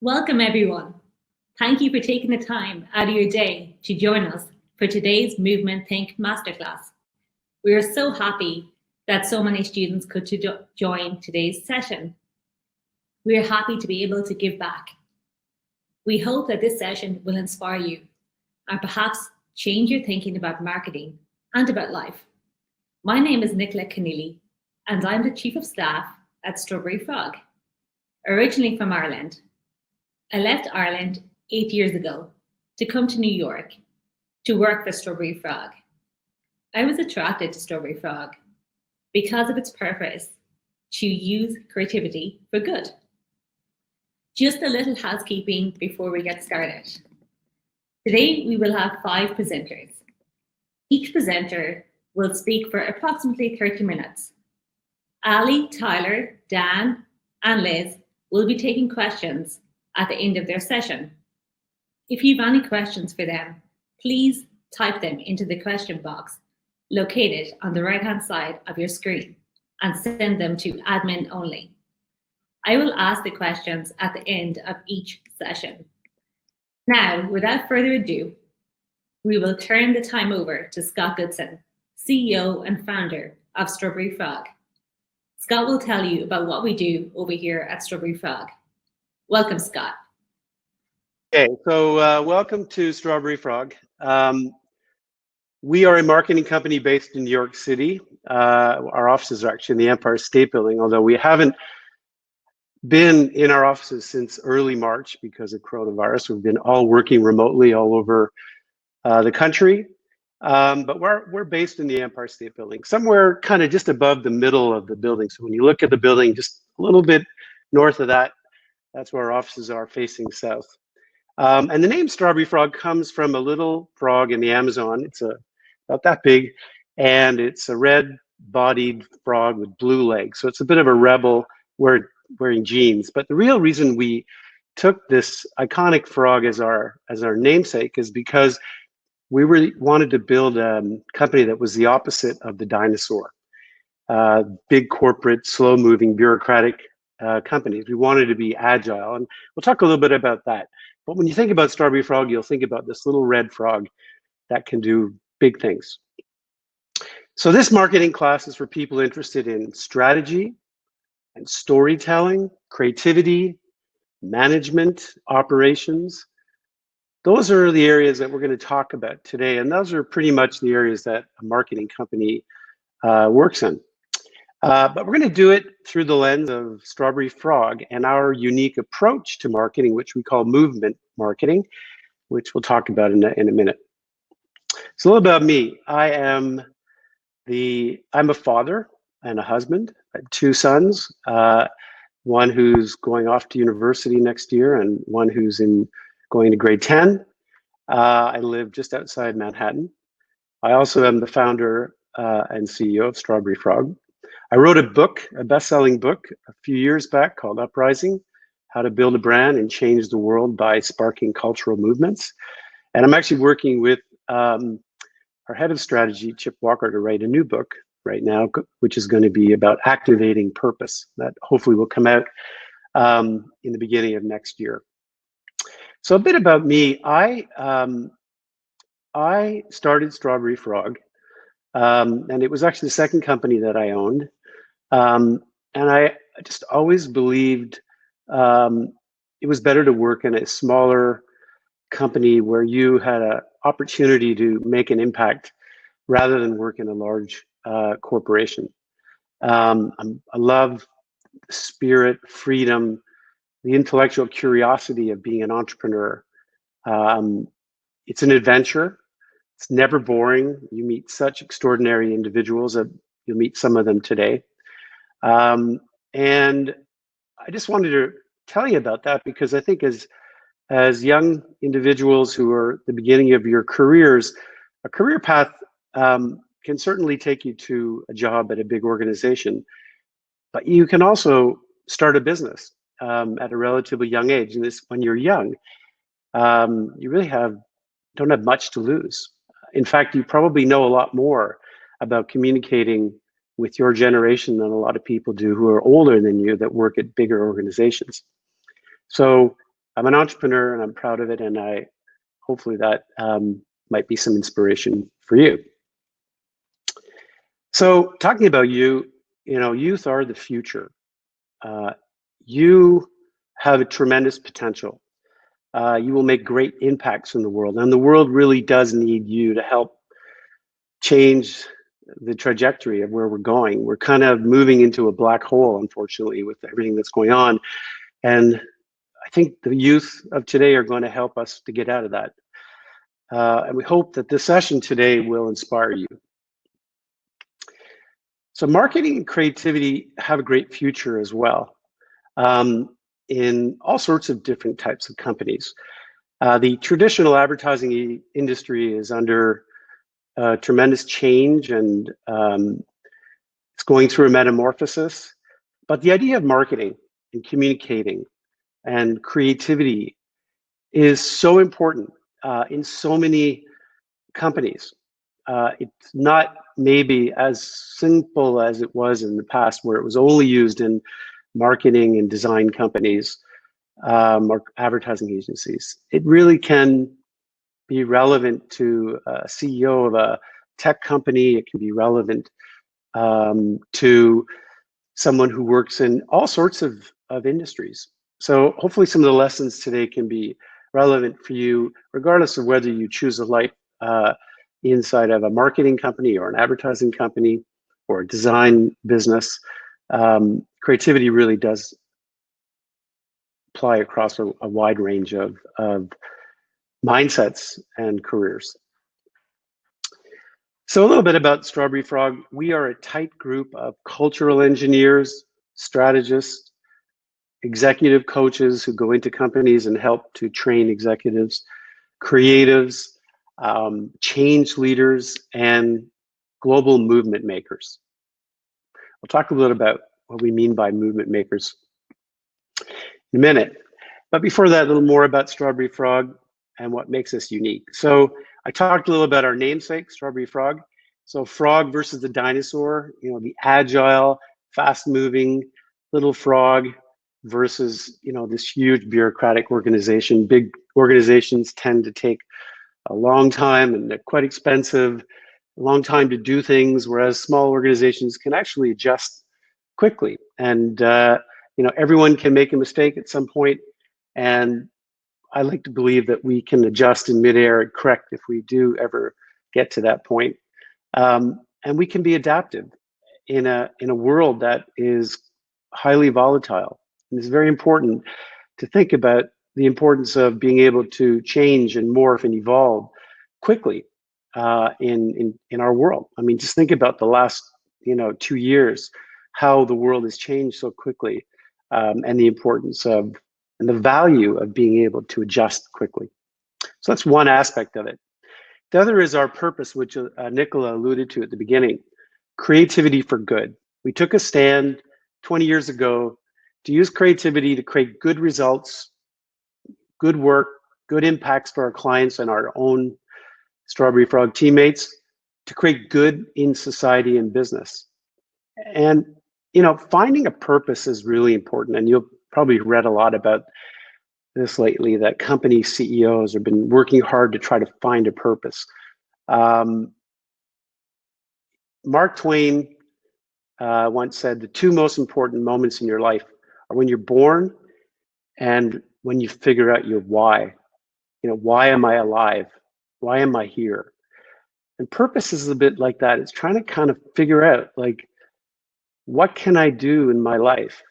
Welcome, everyone. Thank you for taking the time out of your day to join us for today's Movement Think Masterclass. We are so happy that so many students could join today's session. We are happy to be able to give back. We hope that this session will inspire you and perhaps change your thinking about marketing and about life. My name is Nicola Keneally, and I'm the Chief of Staff at StrawberryFrog. Originally from Ireland, I left Ireland 8 years ago to come to New York to work for StrawberryFrog. I was attracted to StrawberryFrog because of its purpose to use creativity for good. Just a little housekeeping before we get started. Today we will have 5 presenters. Each presenter will speak for approximately 30 minutes. Ali, Tyler, Dan, and Liz will be taking questions at the end of their session. If you have any questions for them, please type them into the question box located on the right-hand side of your screen and send them to admin only. I will ask the questions at the end of each session. Now, without further ado, we will turn the time over to Scott Goodson, CEO and founder of StrawberryFrog. Scott will tell you about what we do over here at StrawberryFrog. Welcome, Scott. Okay, so welcome to StrawberryFrog. We are a marketing company based in New York City. Our offices are actually in the Empire State Building, although we haven't been in our offices since early March because of coronavirus. We've been all working remotely all over the country. But we're based in the Empire State Building, somewhere kind of just above the middle of the building. So when you look at the building, just a little bit north of that, that's where our offices are, facing south. And the name StrawberryFrog comes from a little frog in the Amazon. It's about that big, and it's a red-bodied frog with blue legs. So it's a bit of a rebel wearing jeans. But the real reason we took this iconic frog as our namesake is because we really wanted to build a company that was the opposite of the dinosaur. Big corporate, slow-moving, bureaucratic companies. We wanted to be agile, and we'll talk a little bit about that. But when you think about StrawberryFrog, you'll think about this little red frog that can do big things. So this marketing class is for people interested in strategy and storytelling, creativity, management, operations. Those are the areas that we're going to talk about today, and those are pretty much the areas that a marketing company works in. But we're going to do it through the lens of StrawberryFrog and our unique approach to marketing, which we call movement marketing, which we'll talk about in a minute. So a little about me. I'm a father and a husband. I have 2 sons, one who's going off to university next year and one who's going to grade 10. I live just outside Manhattan. I also am the founder and CEO of StrawberryFrog. I wrote a book, a best-selling book, a few years back called Uprising: How to Build a Brand and Change the World by Sparking Cultural Movements. And I'm actually working with our head of strategy, Chip Walker, to write a new book right now, which is going to be about activating purpose. That hopefully will come out in the beginning of next year. So a bit about me. I started StrawberryFrog, and it was actually the second company that I owned. And I just always believed it was better to work in a smaller company where you had an opportunity to make an impact rather than work in a large corporation. I love the spirit, freedom, the intellectual curiosity of being an entrepreneur. It's an adventure. It's never boring. You meet such extraordinary individuals. You'll meet some of them today. And I just wanted to tell you about that because I think as young individuals who are at the beginning of your careers, a career path can certainly take you to a job at a big organization, but you can also start a business at a relatively young age. And when you're young, you really don't have much to lose. In fact, you probably know a lot more about communicating with your generation than a lot of people do who are older than you that work at bigger organizations. So I'm an entrepreneur and I'm proud of it, and hopefully that might be some inspiration for you. So talking about youth are the future. You have a tremendous potential. You will make great impacts in the world, and the world really does need you to help change the trajectory of where we're going. We're kind of moving into a black hole, unfortunately, with everything that's going on. And I think the youth of today are going to help us to get out of that. And we hope that this session today will inspire you. So marketing and creativity have a great future as well, in all sorts of different types of companies. The traditional advertising industry is under tremendous change, and it's going through a metamorphosis. But the idea of marketing and communicating and creativity is so important in so many companies. It's not maybe as simple as it was in the past, where it was only used in marketing and design companies or advertising agencies. It really can be relevant to a CEO of a tech company. It can be relevant to someone who works in all sorts of industries. So hopefully some of the lessons today can be relevant for you, regardless of whether you choose a life inside of a marketing company or an advertising company or a design business. Creativity really does apply across a wide range of mindsets and careers. So a little bit about Strawberry Frog. We are a tight group of cultural engineers, strategists, executive coaches who go into companies and help to train executives, creatives, change leaders, and global movement makers. We'll talk a little about what we mean by movement makers in a minute. But before that, a little more about Strawberry Frog and what makes us unique. So I talked a little about our namesake, Strawberry Frog. So frog versus the dinosaur, the agile, fast-moving little frog versus, this huge bureaucratic organization. Big organizations tend to take a long time and they're quite expensive, a long time to do things, whereas small organizations can actually adjust quickly. And, everyone can make a mistake at some point. And I like to believe that we can adjust in midair and correct if we do ever get to that point. And we can be adaptive in a world that is highly volatile. And it's very important to think about the importance of being able to change and morph and evolve quickly in our world. I mean, just think about the last 2 years, how the world has changed so quickly, and the importance of and the value of being able to adjust quickly. So that's one aspect of it. The other is our purpose, which Nicola alluded to at the beginning, creativity for good. We took a stand 20 years ago to use creativity to create good results, good work, good impacts for our clients and our own Strawberry Frog teammates, to create good in society and business. And, finding a purpose is really important. And you'll probably read a lot about this lately, that company CEOs have been working hard to try to find a purpose. Mark Twain once said, the two most important moments in your life are when you're born and when you figure out your why. Why am I alive? Why am I here? And purpose is a bit like that. It's trying to kind of figure out, what can I do in my life?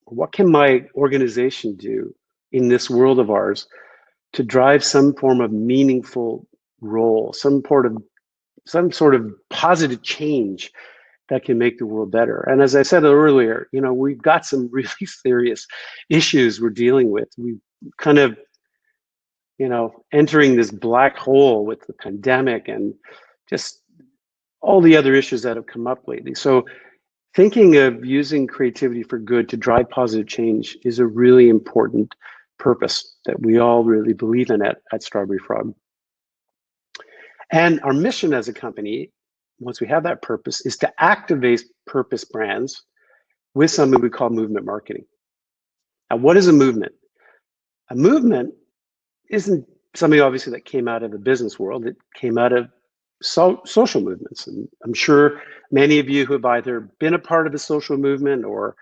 What can my organization do in this world of ours to drive some form of meaningful role, some sort of positive change that can make the world better? And as I said earlier, we've got some really serious issues we're dealing with. We kind of, entering this black hole with the pandemic and just all the other issues that have come up lately. So thinking of using creativity for good to drive positive change is a really important purpose that we all really believe in at Strawberry Frog. And our mission as a company, once we have that purpose, is to activate purpose brands with something we call movement marketing. Now, what is a movement? A movement isn't something obviously that came out of the business world. It came out of social movements. And I'm sure many of you who have either been a part of a social movement or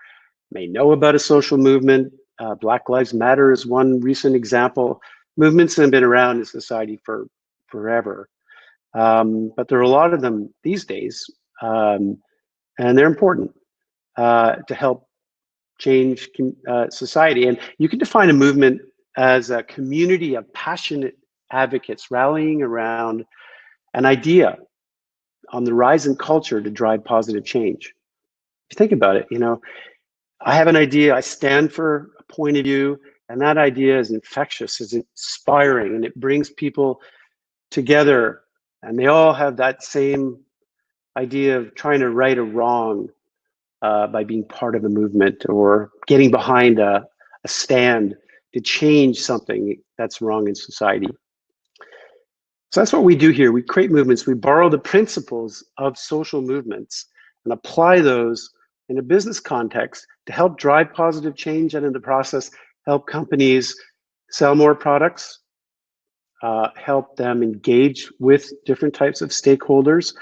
may know about a social movement. Black Lives Matter is one recent example. Movements have been around in society for forever. But there are a lot of them these days, and they're important to help change society. And you can define a movement as a community of passionate advocates rallying around an idea on the rise in culture to drive positive change. If you think about it, I have an idea, I stand for a point of view, and that idea is infectious, is inspiring, and it brings people together, and they all have that same idea of trying to right a wrong by being part of a movement or getting behind a stand to change something that's wrong in society. So that's what we do here. We create movements. We borrow the principles of social movements and apply those in a business context to help drive positive change, and in the process, help companies sell more products, help them engage with different types of stakeholders,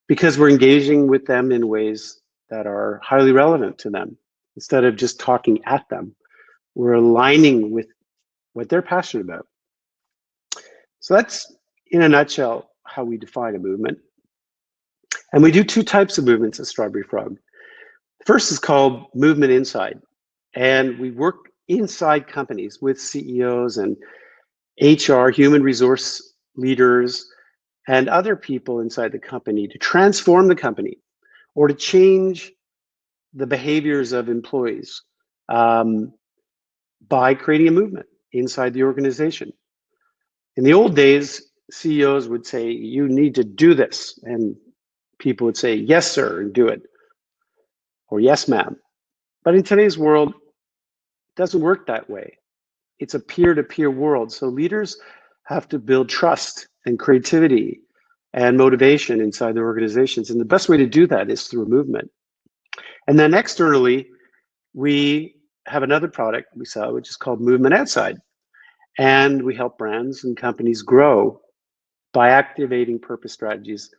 because we're engaging with them in ways that are highly relevant to them. Instead of just talking at them, we're aligning with what they're passionate about. So that's, in a nutshell, how we define a movement. And we do two types of movements at Strawberry Frog. The first is called Movement Inside. And we work inside companies with CEOs and HR, human resource leaders, and other people inside the company to transform the company or to change the behaviors of employees by creating a movement inside the organization. In the old days, CEOs would say, you need to do this. And people would say, yes, sir, and do it. Or yes, ma'am. But in today's world, it doesn't work that way. It's a peer-to-peer world. So leaders have to build trust and creativity and motivation inside their organizations. And the best way to do that is through a movement. And then externally, we have another product we sell, which is called Movement Outside. And we help brands and companies grow by activating purpose strategies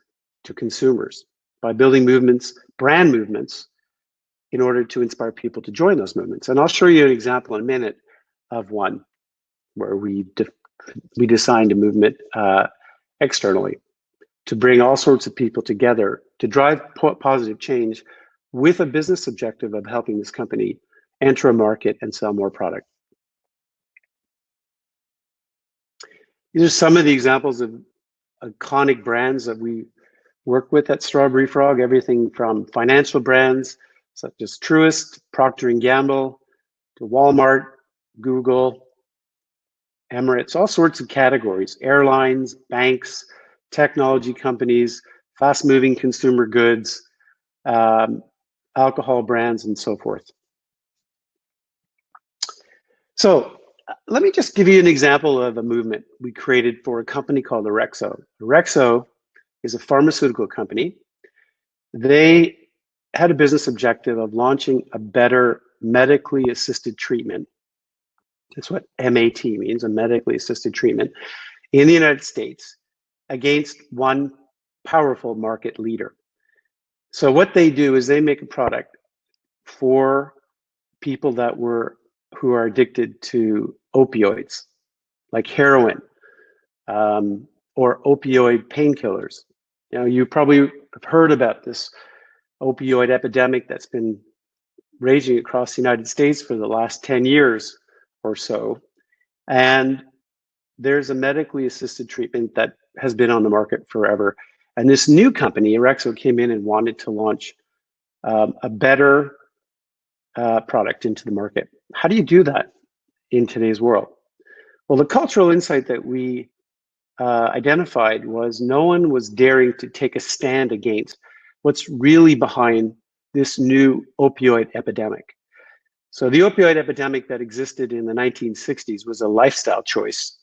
to consumers, by building movements, brand movements, in order to inspire people to join those movements. And I'll show you an example in a minute of one where we designed a movement externally to bring all sorts of people together to drive positive change with a business objective of helping this company enter a market and sell more product. These are some of the examples of iconic brands that we work with at Strawberry Frog, everything from financial brands such as Truist, Procter & Gamble, to Walmart, Google, Emirates, all sorts of categories, airlines, banks, technology companies, fast-moving consumer goods, alcohol brands, and so forth. So let me just give you an example of a movement we created for a company called Orexo. Orexo is a pharmaceutical company. They had a business objective of launching a better medically assisted treatment. That's what MAT means, a medically assisted treatment in the United States against one powerful market leader. So what they do is they make a product for people who are addicted to opioids, like heroin, or opioid painkillers. You probably have heard about this opioid epidemic that's been raging across the United States for the last 10 years or so. And there's a medically assisted treatment that has been on the market forever. And this new company, Orexo, came in and wanted to launch a better product into the market. How do you do that in today's world? Well, the cultural insight that we identified was no one was daring to take a stand against what's really behind this new opioid epidemic. So the opioid epidemic that existed in the 1960s was a lifestyle choice.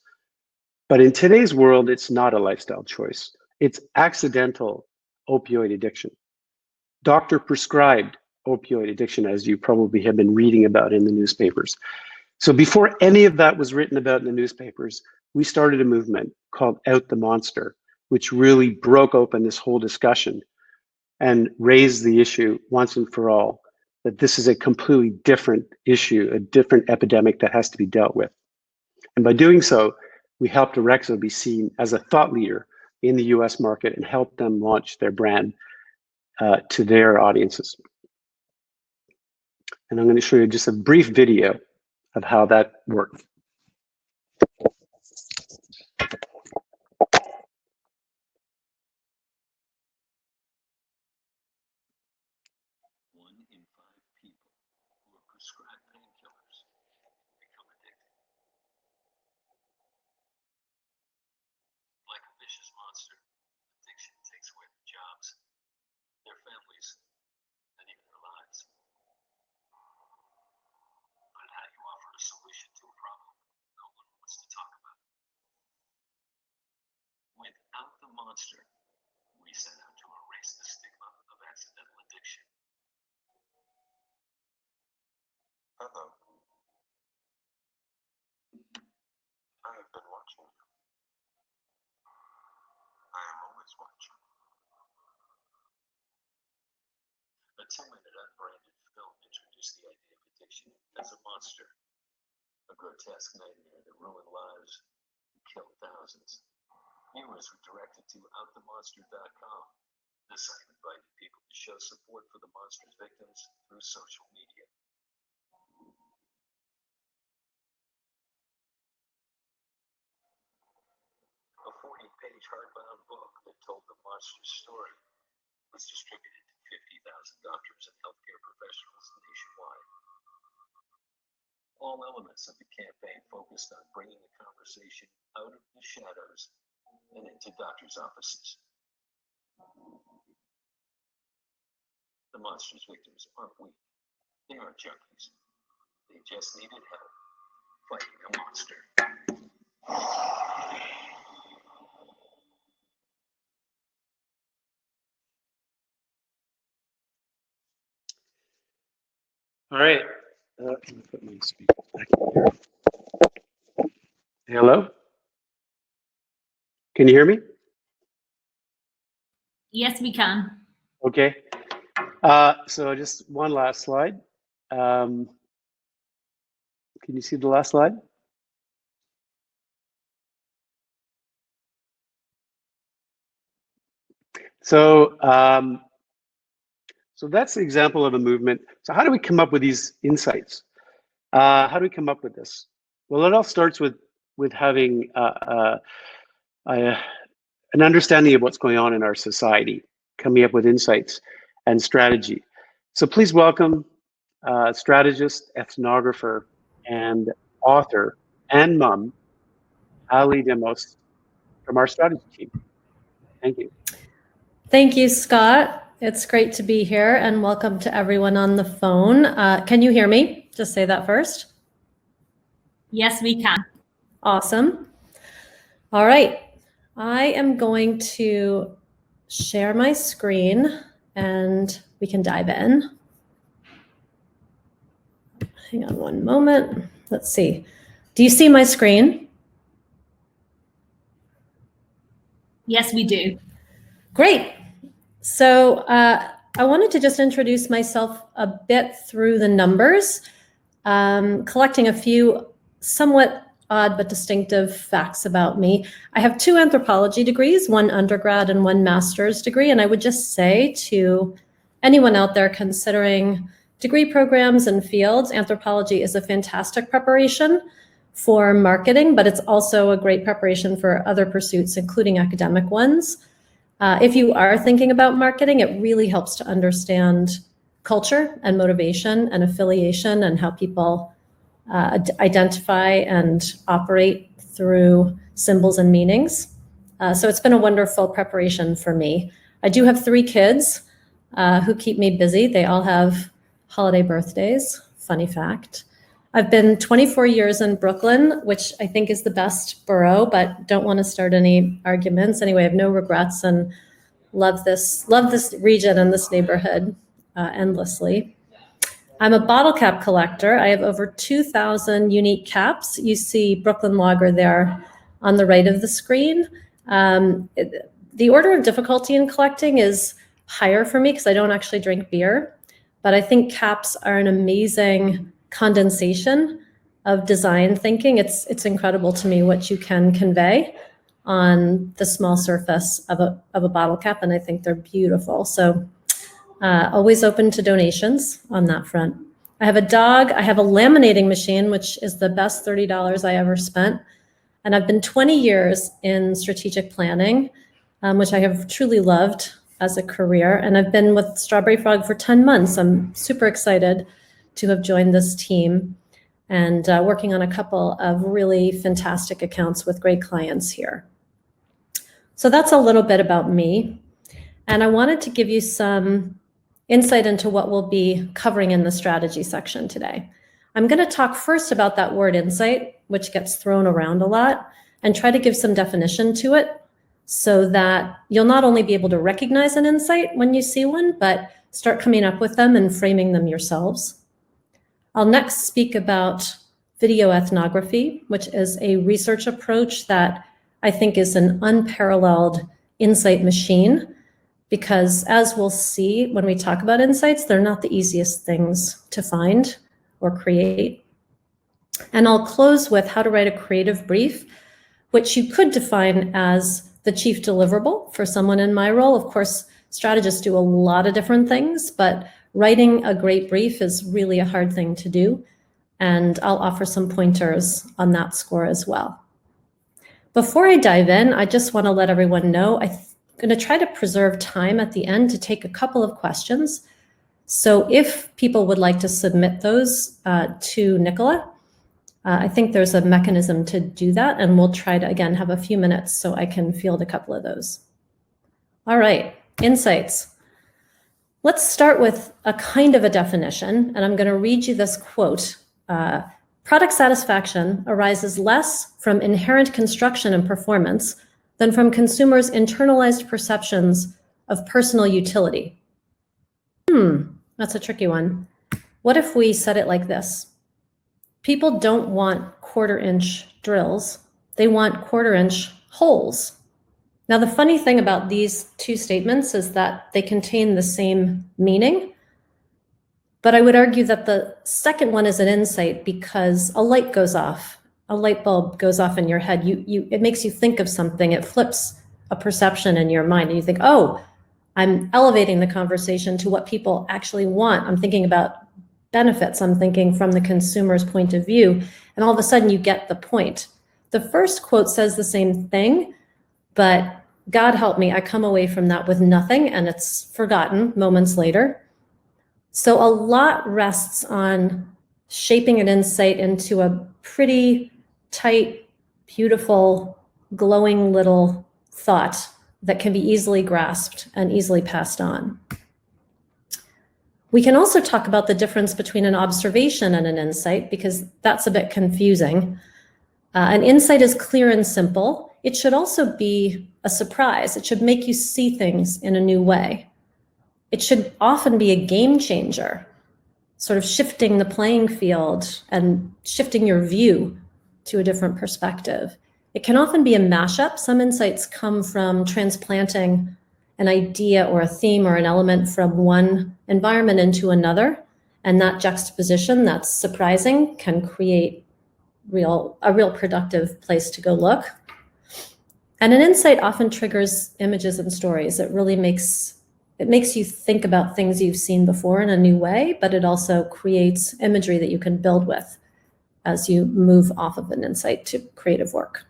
But in today's world, it's not a lifestyle choice. It's accidental opioid addiction. Doctor prescribed opioid addiction, as you probably have been reading about in the newspapers. So before any of that was written about in the newspapers, we started a movement called Out the Monster, which really broke open this whole discussion and raised the issue once and for all that this is a completely different issue, a different epidemic that has to be dealt with. And by doing so, we helped Orexo be seen as a thought leader in the US market and helped them launch their brand to their audiences. And I'm going to show you just a brief video of how that worked. Without the monster, we set out to erase the stigma of accidental addiction. Hello. I have been watching you. I am always watching. A 2-minute unbranded film introduced the idea of addiction as a monster, a grotesque nightmare that ruined lives and killed thousands. Viewers were directed to outthemonster.com. The site invited people to show support for the monster's victims through social media. A 40-page hardbound book that told the monster's story was distributed to 50,000 doctors and healthcare professionals nationwide. All elements of the campaign focused on bringing the conversation out of the shadows and into doctors' offices. The monster's victims aren't weak. They aren't junkies. They just needed help fighting a monster. All right. Let me put my speaker back in here. Hello? Can you hear me? Yes, we can. Okay. So just one last slide. Can you see the last slide? So, so that's the example of a movement. So how do we come up with these insights? How do we come up with this? Well, it all starts with having an understanding of what's going on in our society, coming up with insights and strategy. So please welcome strategist, ethnographer, and author and mom, Ali Demos from our strategy team. Thank you. Thank you, Scott. It's great to be here, and welcome to everyone on the phone. Can you hear me? Just say that first. Yes, we can. Awesome. All right. I am going to share my screen and we can dive in. Hang on one moment. Let's see. Do you see my screen? Yes, we do. Great. So I wanted to just introduce myself a bit through the numbers, collecting a few somewhat odd but distinctive facts about me. I have 2 anthropology degrees, one undergrad and one master's degree. And I would just say to anyone out there considering degree programs and fields, anthropology is a fantastic preparation for marketing, but it's also a great preparation for other pursuits, including academic ones. If you are thinking about marketing, it really helps to understand culture and motivation and affiliation and how people identify and operate through symbols and meanings. So it's been a wonderful preparation for me. I do have 3 kids who keep me busy. They all have holiday birthdays, funny fact. I've been 24 years in Brooklyn, which I think is the best borough, but don't want to start any arguments. Anyway, I have no regrets and love this region and this neighborhood endlessly. I'm a bottle cap collector. I have over 2,000 unique caps. You see Brooklyn Lager there on the right of the screen. The order of difficulty in collecting is higher for me because I don't actually drink beer, but I think caps are an amazing condensation of design thinking. It's incredible to me what you can convey on the small surface of a bottle cap, and I think they're beautiful. So always open to donations on that front. I have a dog. I have a laminating machine, which is the best $30 I ever spent. And I've been 20 years in strategic planning, which I have truly loved as a career. And I've been with StrawberryFrog for 10 months. I'm super excited to have joined this team and working on a couple of really fantastic accounts with great clients here. So that's a little bit about me. And I wanted to give you some insight into what we'll be covering in the strategy section today. I'm going to talk first about that word insight, which gets thrown around a lot, and try to give some definition to it so that you'll not only be able to recognize an insight when you see one, but start coming up with them and framing them yourselves. I'll next speak about video ethnography, which is a research approach that I think is an unparalleled insight machine, because as we'll see when we talk about insights, they're not the easiest things to find or create. And I'll close with how to write a creative brief, which you could define as the chief deliverable for someone in my role. Of course, strategists do a lot of different things, but writing a great brief is really a hard thing to do. And I'll offer some pointers on that score as well. Before I dive in, I just want to let everyone know I'm going to try to preserve time at the end to take a couple of questions. So if people would like to submit those to Nicola, I think there's a mechanism to do that, and we'll try to, again, have a few minutes so I can field a couple of those. All right, insights. Let's start with a kind of a definition, and I'm going to read you this quote. Product satisfaction arises less from inherent construction and performance than from consumers' internalized perceptions of personal utility. That's a tricky one. What if we said it like this? People don't want quarter-inch drills. They want quarter-inch holes. Now, the funny thing about these two statements is that they contain the same meaning, but I would argue that the second one is an insight because a light goes off. A light bulb goes off in your head. It makes you think of something. It flips a perception in your mind, and you think, oh, I'm elevating the conversation to what people actually want. I'm thinking about benefits. I'm thinking from the consumer's point of view, and all of a sudden you get the point. The first quote says the same thing, but God help me, I come away from that with nothing, and it's forgotten moments later. So a lot rests on shaping an insight into a pretty tight, beautiful, glowing little thought that can be easily grasped and easily passed on. We can also talk about the difference between an observation and an insight, because that's a bit confusing. An insight is clear and simple. It should also be a surprise. It should make you see things in a new way. It should often be a game changer, sort of shifting the playing field and shifting your view to a different perspective. It can often be a mashup. Some insights come from transplanting an idea or a theme or an element from one environment into another, and that juxtaposition that's surprising can create a real productive place to go look. And an insight often triggers images and stories. It really makes you think about things you've seen before in a new way, but it also creates imagery that you can build with as you move off of an insight to creative work.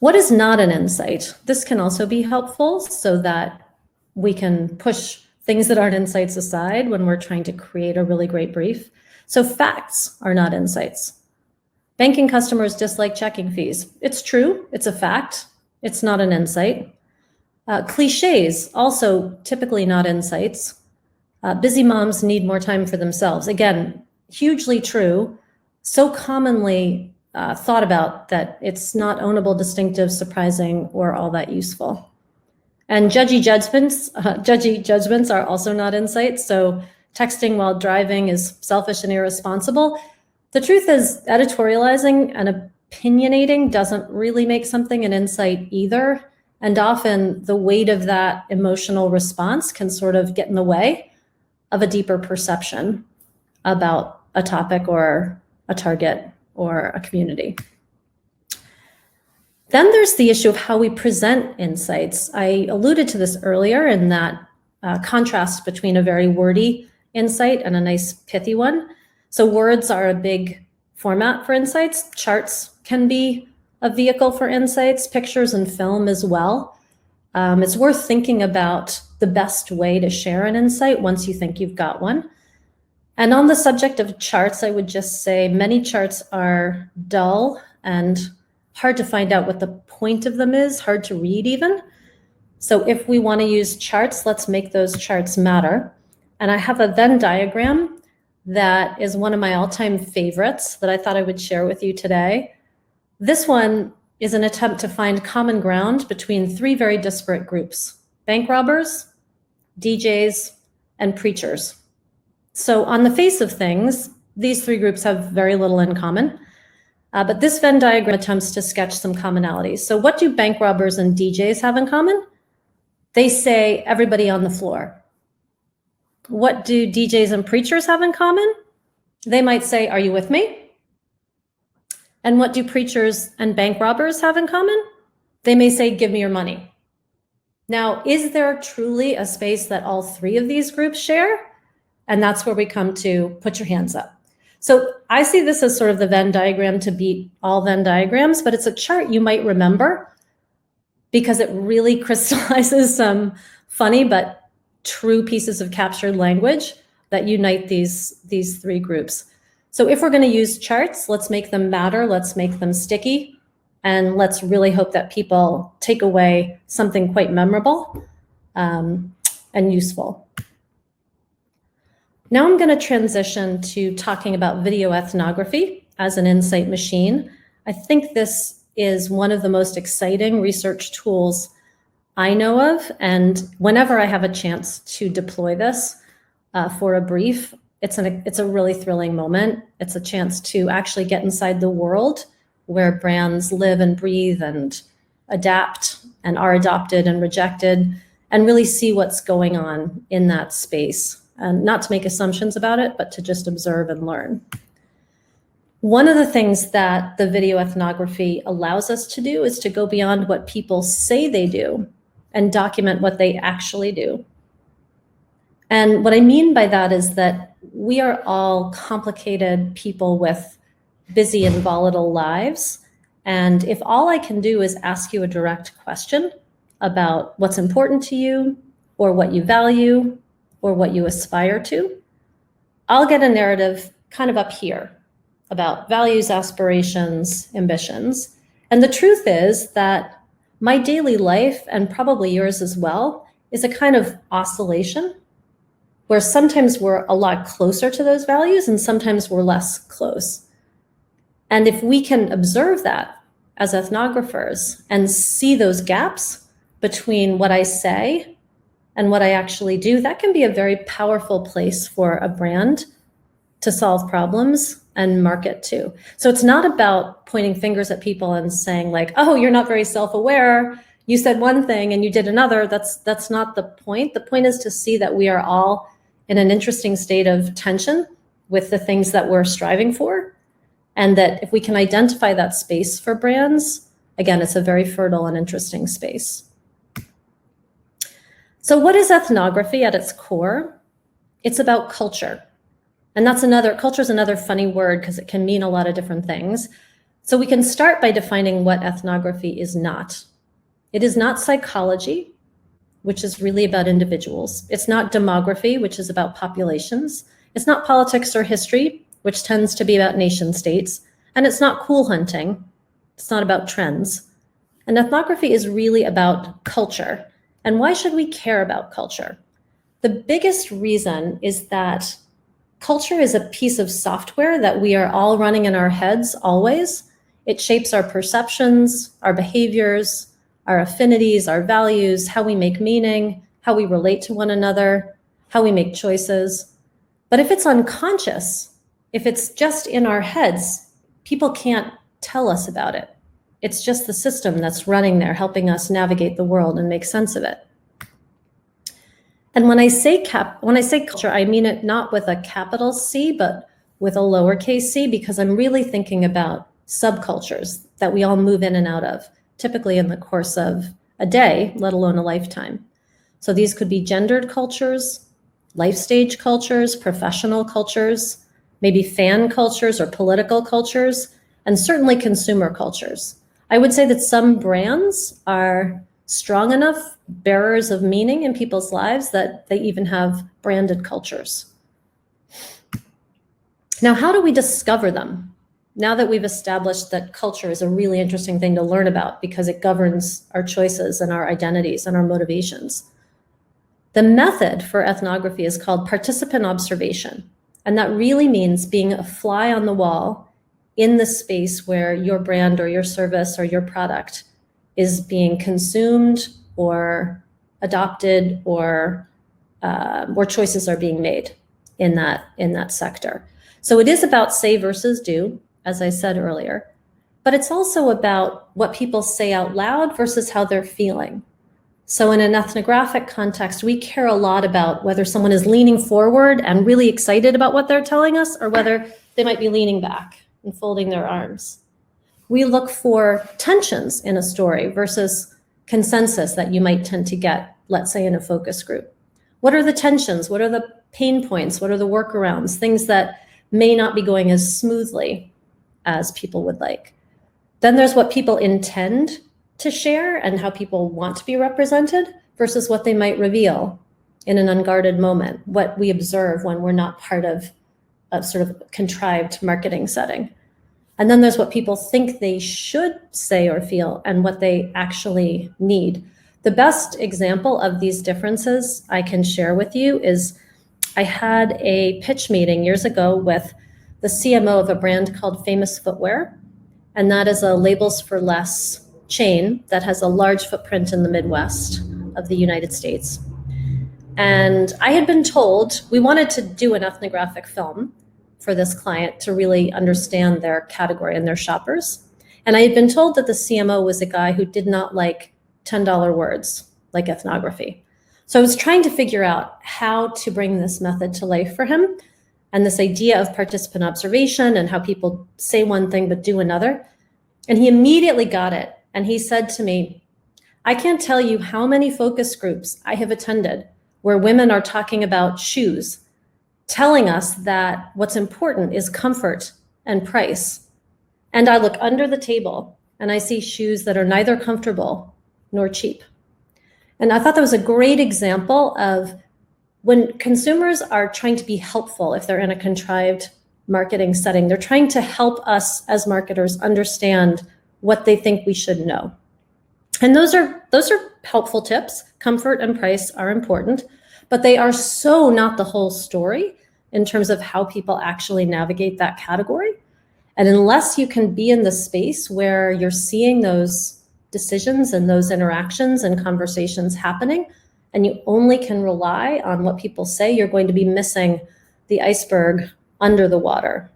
What is not an insight? This can also be helpful so that we can push things that aren't insights aside when we're trying to create a really great brief. So facts are not insights. Banking customers dislike checking fees. It's true, it's a fact. It's not an insight. Cliches, also typically not insights. Busy moms need more time for themselves. Again, hugely true, so commonly thought about that it's not ownable, distinctive, surprising, or all that useful. And judgy judgments are also not insights. So texting while driving is selfish and irresponsible. The truth is, editorializing and opinionating doesn't really make something an insight either. And often the weight of that emotional response can sort of get in the way of a deeper perception about a topic or a target or a community. Then there's the issue of how we present insights. I alluded to this earlier in that contrast between a very wordy insight and a nice pithy one. So words are a big format for insights. Charts can be a vehicle for insights, pictures and film as well. It's worth thinking about the best way to share an insight once you think you've got one. And on the subject of charts, I would just say many charts are dull and hard to find out what the point of them is, hard to read even. So if we want to use charts, let's make those charts matter. And I have a Venn diagram that is one of my all-time favorites that I thought I would share with you today. This one is an attempt to find common ground between three very disparate groups: bank robbers, DJs, and preachers. So on the face of things, these three groups have very little in common. But this Venn diagram attempts to sketch some commonalities. So what do bank robbers and DJs have in common? They say everybody on the floor. What do DJs and preachers have in common? They might say, are you with me? And what do preachers and bank robbers have in common? They may say, give me your money. Now, is there truly a space that all three of these groups share? And that's where we come to put your hands up. So I see this as sort of the Venn diagram to beat all Venn diagrams, but it's a chart you might remember because it really crystallizes some funny but true pieces of captured language that unite these three groups. So if we're going to use charts, let's make them matter, let's make them sticky, and let's really hope that people take away something quite memorable and useful. Now I'm going to transition to talking about video ethnography as an insight machine. I think this is one of the most exciting research tools I know of, and whenever I have a chance to deploy this for a brief, it's a really thrilling moment. It's a chance to actually get inside the world where brands live and breathe and adapt and are adopted and rejected, and really see what's going on in that space. And not to make assumptions about it, but to just observe and learn. One of the things that the video ethnography allows us to do is to go beyond what people say they do and document what they actually do. And what I mean by that is that we are all complicated people with busy and volatile lives. And if all I can do is ask you a direct question about what's important to you or what you value, or what you aspire to, I'll get a narrative kind of up here about values, aspirations, ambitions. And the truth is that my daily life, and probably yours as well, is a kind of oscillation where sometimes we're a lot closer to those values and sometimes we're less close. And if we can observe that as ethnographers and see those gaps between what I say and what I actually do, that can be a very powerful place for a brand to solve problems and market to. So it's not about pointing fingers at people and saying like, oh, you're not very self-aware. You said one thing and you did another. That's not the point. The point is to see that we are all in an interesting state of tension with the things that we're striving for. And that if we can identify that space for brands, again, it's a very fertile and interesting space. So what is ethnography at its core? It's about culture. And culture is another funny word because it can mean a lot of different things. So we can start by defining what ethnography is not. It is not psychology, which is really about individuals. It's not demography, which is about populations. It's not politics or history, which tends to be about nation states. And it's not cool hunting. It's not about trends. And ethnography is really about culture. And why should we care about culture? The biggest reason is that culture is a piece of software that we are all running in our heads always. It shapes our perceptions, our behaviors, our affinities, our values, how we make meaning, how we relate to one another, how we make choices. But if it's unconscious, if it's just in our heads, people can't tell us about it. It's just the system that's running there, helping us navigate the world and make sense of it. And when I say culture, I mean it not with a capital C, but with a lowercase c, because I'm really thinking about subcultures that we all move in and out of, typically in the course of a day, let alone a lifetime. So these could be gendered cultures, life stage cultures, professional cultures, maybe fan cultures or political cultures, and certainly consumer cultures. I would say that some brands are strong enough bearers of meaning in people's lives that they even have branded cultures. Now, how do we discover them? Now that we've established that culture is a really interesting thing to learn about because it governs our choices and our identities and our motivations. The method for ethnography is called participant observation. And that really means being a fly on the wall in the space where your brand or your service or your product is being consumed or adopted or choices are being made in that sector. So it is about say versus do, as I said earlier, but it's also about what people say out loud versus how they're feeling. So in an ethnographic context, we care a lot about whether someone is leaning forward and really excited about what they're telling us or whether they might be leaning back and folding their arms. We look for tensions in a story versus consensus that you might tend to get, let's say, in a focus group. What are the tensions? What are the pain points? What are the workarounds? Things that may not be going as smoothly as people would like. Then there's what people intend to share and how people want to be represented versus what they might reveal in an unguarded moment, what we observe when we're not part of a sort of contrived marketing setting. And then there's what people think they should say or feel and what they actually need. The best example of these differences I can share with you is I had a pitch meeting years ago with the CMO of a brand called Famous Footwear, and that is a Labels for Less chain that has a large footprint in the Midwest of the United States. And I had been told we wanted to do an ethnographic film for this client to really understand their category and their shoppers. And I had been told that the CMO was a guy who did not like $10 words, like ethnography. So I was trying to figure out how to bring this method to life for him and this idea of participant observation and how people say one thing but do another. And he immediately got it. And he said to me, I can't tell you how many focus groups I have attended where women are talking about shoes, telling us that what's important is comfort and price. And I look under the table and I see shoes that are neither comfortable nor cheap. And I thought that was a great example of when consumers are trying to be helpful, if they're in a contrived marketing setting, they're trying to help us as marketers understand what they think we should know. And those are helpful tips. Comfort and price are important, but they are so not the whole story in terms of how people actually navigate that category. And unless you can be in the space where you're seeing those decisions and those interactions and conversations happening, and you only can rely on what people say, you're going to be missing the iceberg under the water.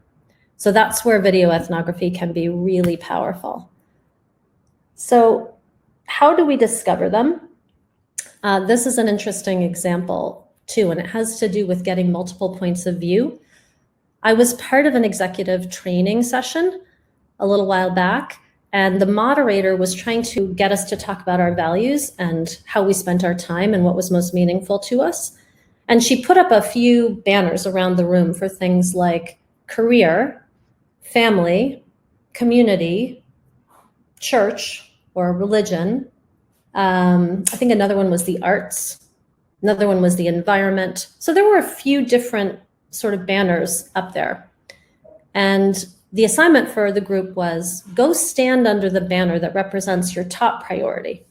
So that's where video ethnography can be really powerful. So how do we discover them? This is an interesting example too, and it has to do with getting multiple points of view. I was part of an executive training session a little while back, and the moderator was trying to get us to talk about our values and how we spent our time and what was most meaningful to us. And she put up a few banners around the room for things like career, family, community, church or religion. I think another one was the arts. Another one was the environment. So there were a few different sort of banners up there. And the assignment for the group was go stand under the banner that represents your top priority.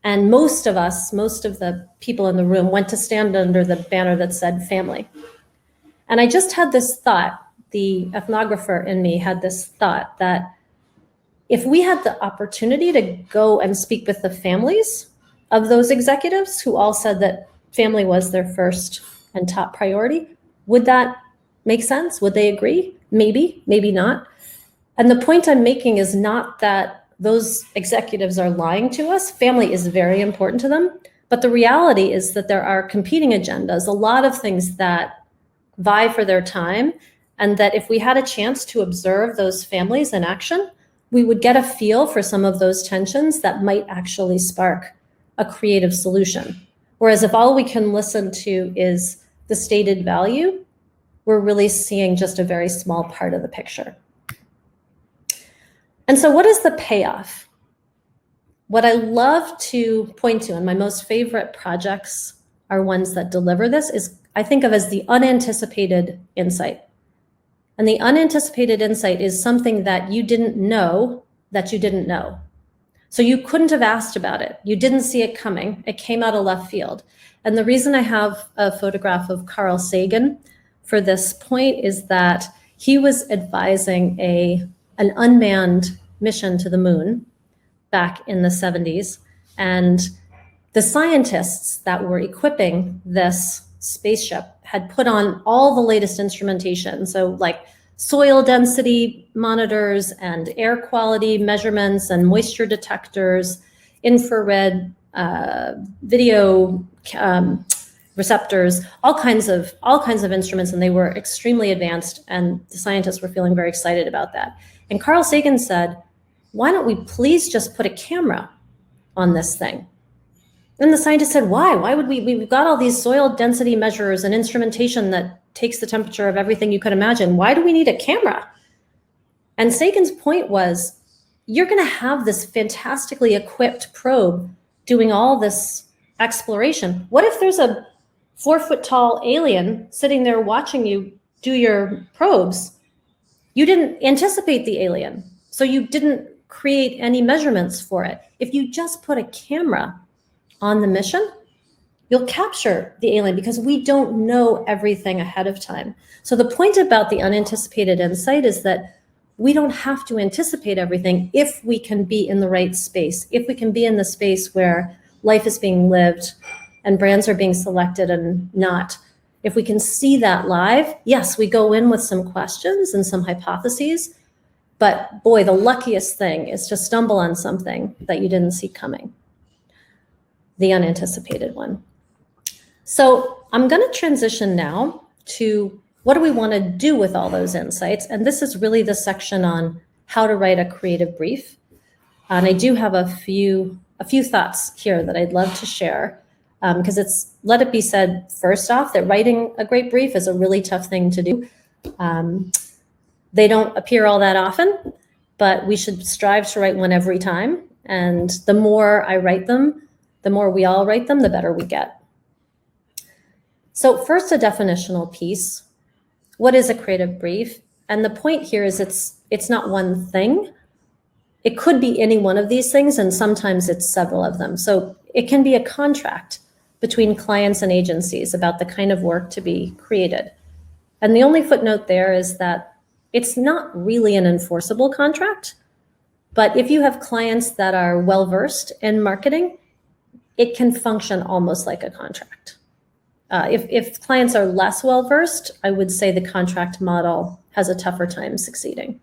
And most of the people in the room went to stand under the banner that said family. And I just had this thought, the ethnographer in me had this thought that if we had the opportunity to go and speak with the families of those executives who all said that family was their first and top priority, Would that make sense? Would they agree? Maybe, maybe not. And the point I'm making is not that those executives are lying to us. Family is very important to them. But the reality is that there are competing agendas, a lot of things that vie for their time, and that if we had a chance to observe those families in action, we would get a feel for some of those tensions that might actually spark a creative solution. Whereas if all we can listen to is the stated value, we're really seeing just a very small part of the picture. And so what is the payoff? What I love to point to, and my most favorite projects are ones that deliver this, is I think of as the unanticipated insight. And the unanticipated insight is something that you didn't know that you didn't know. So you couldn't have asked about it. You didn't see it coming. It came out of left field. And the reason I have a photograph of Carl Sagan for this point is that he was advising an unmanned mission to the moon back in the 70s. And the scientists that were equipping this spaceship had put on all the latest instrumentation. So like soil density monitors and air quality measurements and moisture detectors, infrared video receptors, all kinds of instruments, and they were extremely advanced, and the scientists were feeling very excited about that. And Carl Sagan said, why don't we please just put a camera on this thing? And the scientist said, why? Why would we've got all these soil density measures and instrumentation that takes the temperature of everything you could imagine. Why do we need a camera? And Sagan's point was, you're going to have this fantastically equipped probe doing all this exploration. What if there's a 4-foot tall alien sitting there watching you do your probes? You didn't anticipate the alien, so you didn't create any measurements for it. If you just put a camera on the mission, you'll capture the alien because we don't know everything ahead of time. So the point about the unanticipated insight is that we don't have to anticipate everything if we can be in the right space, if we can be in the space where life is being lived and brands are being selected and not. If we can see that live, yes, we go in with some questions and some hypotheses, but boy, the luckiest thing is to stumble on something that you didn't see coming, the unanticipated one. So I'm going to transition now to what do we want to do with all those insights? And this is really the section on how to write a creative brief. And I do have a few thoughts here that I'd love to share, because let it be said first off that writing a great brief is a really tough thing to do. They don't appear all that often, but we should strive to write one every time. And the more I write them, the more we all write them, the better we get. So first, a definitional piece. What is a creative brief? And the point here is it's not one thing. It could be any one of these things, and sometimes it's several of them. So it can be a contract between clients and agencies about the kind of work to be created. And the only footnote there is that it's not really an enforceable contract, but if you have clients that are well-versed in marketing, it can function almost like a contract. If clients are less well-versed, I would say the contract model has a tougher time succeeding.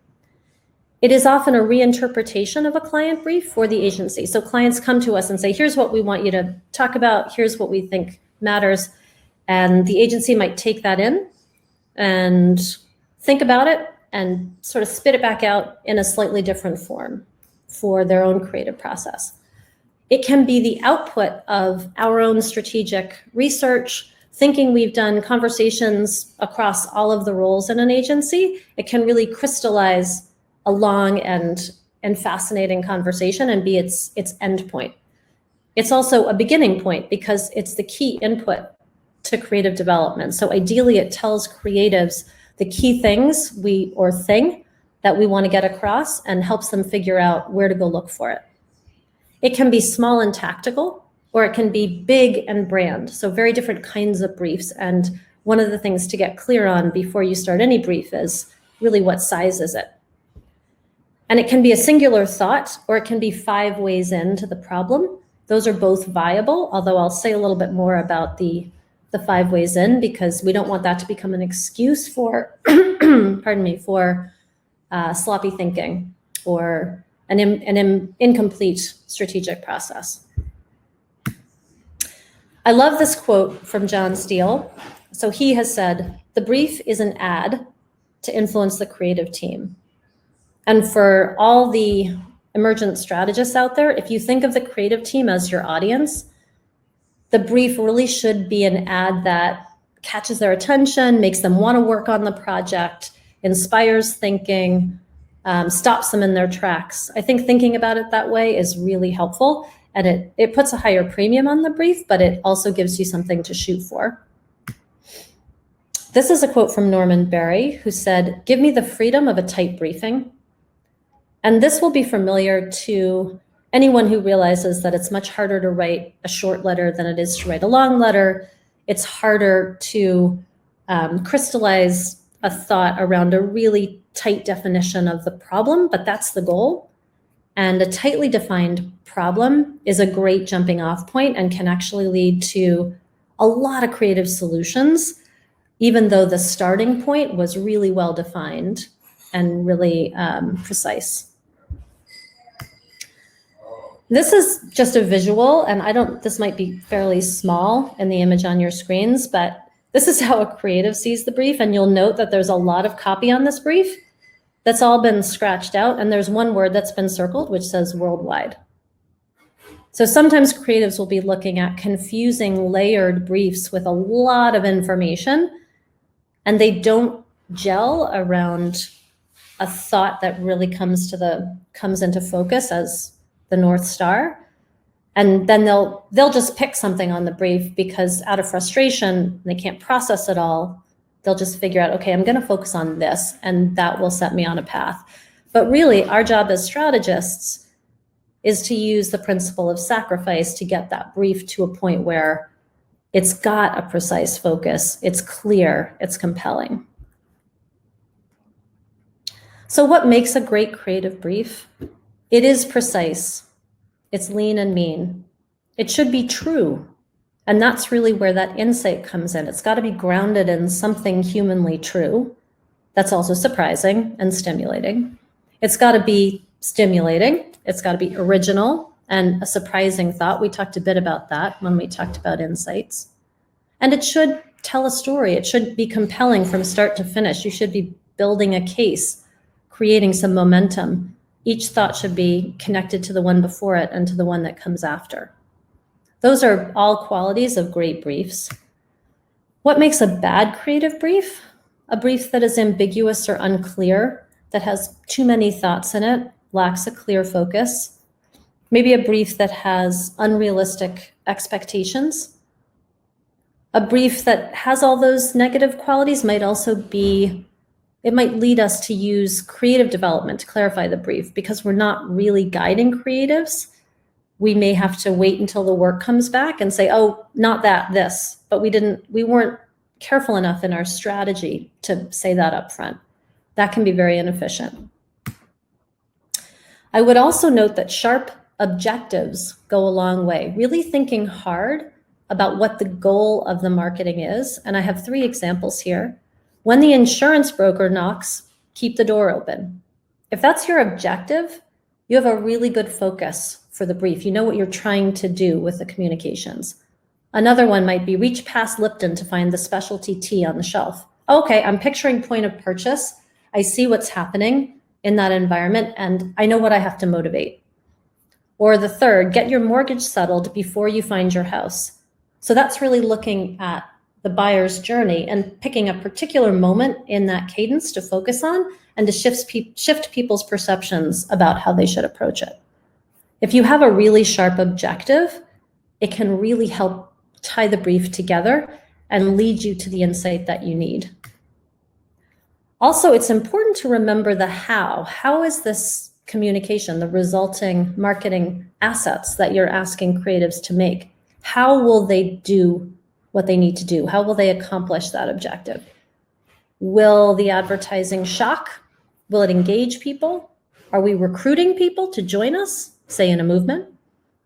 It is often a reinterpretation of a client brief for the agency. So clients come to us and say, here's what we want you to talk about. Here's what we think matters. And the agency might take that in and think about it and sort of spit it back out in a slightly different form for their own creative process. It can be the output of our own strategic research, thinking we've done conversations across all of the roles in an agency. It can really crystallize a long and fascinating conversation and be its end point. It's also a beginning point because it's the key input to creative development. So ideally it tells creatives the key things thing that we want to get across and helps them figure out where to go look for it. It can be small and tactical, or it can be big and brand. So very different kinds of briefs. And one of the things to get clear on before you start any brief is really what size is it? And it can be a singular thought, or it can be 5 ways into the problem. Those are both viable, although I'll say a little bit more about the the 5 ways in, because we don't want that to become an excuse for, pardon me, for sloppy thinking or an incomplete strategic process. I love this quote from John Steele. So he has said, "The brief is an ad to influence the creative team." And for all the emergent strategists out there, if you think of the creative team as your audience, the brief really should be an ad that catches their attention, makes them want to work on the project, inspires thinking, stops them in their tracks. I think thinking about it that way is really helpful, and it puts a higher premium on the brief, but it also gives you something to shoot for. This is a quote from Norman Berry, who said, "Give me the freedom of a tight briefing." And this will be familiar to anyone who realizes that it's much harder to write a short letter than it is to write a long letter. It's harder to crystallize a thought around a really tight definition of the problem, but that's the goal. And a tightly defined problem is a great jumping off point and can actually lead to a lot of creative solutions, even though the starting point was really well defined and really precise. This is just a visual, and this might be fairly small in the image on your screens, but this is how a creative sees the brief. And you'll note that there's a lot of copy on this brief that's all been scratched out. And there's one word that's been circled, which says worldwide. So sometimes creatives will be looking at confusing layered briefs with a lot of information, and they don't gel around a thought that really comes into focus as the North Star. And then they'll just pick something on the brief because out of frustration, they can't process it all. They'll just figure out, okay, I'm going to focus on this, and that will set me on a path. But really, our job as strategists is to use the principle of sacrifice to get that brief to a point where it's got a precise focus, it's clear, it's compelling. So what makes a great creative brief? It is precise. It's lean and mean. It should be true. And that's really where that insight comes in. It's got to be grounded in something humanly true. That's also surprising and stimulating. It's got to be stimulating. It's got to be original and a surprising thought. We talked a bit about that when we talked about insights. And it should tell a story. It should be compelling from start to finish. You should be building a case, creating some momentum. Each thought should be connected to the one before it and to the one that comes after. Those are all qualities of great briefs. What makes a bad creative brief? A brief that is ambiguous or unclear, that has too many thoughts in it, lacks a clear focus. Maybe a brief that has unrealistic expectations. A brief that has all those negative qualities might also be, it might lead us to use creative development to clarify the brief because we're not really guiding creatives. We may have to wait until the work comes back and say, oh, not that, this, but we weren't careful enough in our strategy to say that up front. That can be very inefficient. I would also note that sharp objectives go a long way, really thinking hard about what the goal of the marketing is. And I have 3 examples here. When the insurance broker knocks, keep the door open. If that's your objective, you have a really good focus for the brief. You know what you're trying to do with the communications. Another one might be reach past Lipton to find the specialty tea on the shelf. Okay, I'm picturing point of purchase. I see what's happening in that environment, and I know what I have to motivate. Or the third, get your mortgage settled before you find your house. So that's really looking at the buyer's journey and picking a particular moment in that cadence to focus on and to shift people's perceptions about how they should approach it. If you have a really sharp objective, it can really help tie the brief together and lead you to the insight that you need. Also, it's important to remember the how. How is this communication, the resulting marketing assets that you're asking creatives to make? How will they do what they need to do? How will they accomplish that objective? Will the advertising shock? Will it engage people? Are we recruiting people to join us, say in a movement?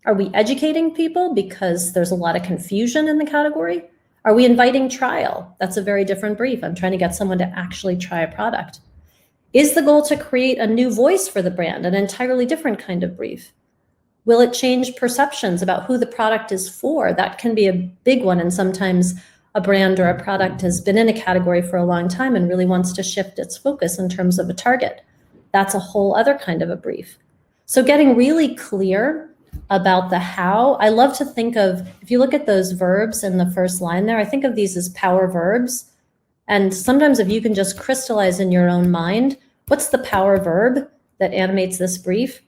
Are we educating people because there's a lot of confusion in the category? Are we inviting trial? That's a very different brief. I'm trying to get someone to actually try a product. Is the goal to create a new voice for the brand, an entirely different kind of brief? Will it change perceptions about who the product is for? That can be a big one, and sometimes a brand or a product has been in a category for a long time and really wants to shift its focus in terms of a target. That's a whole other kind of a brief. So getting really clear about the how. I love to think of, if you look at those verbs in the first line there, I think of these as power verbs. And sometimes if you can just crystallize in your own mind, what's the power verb that animates this brief?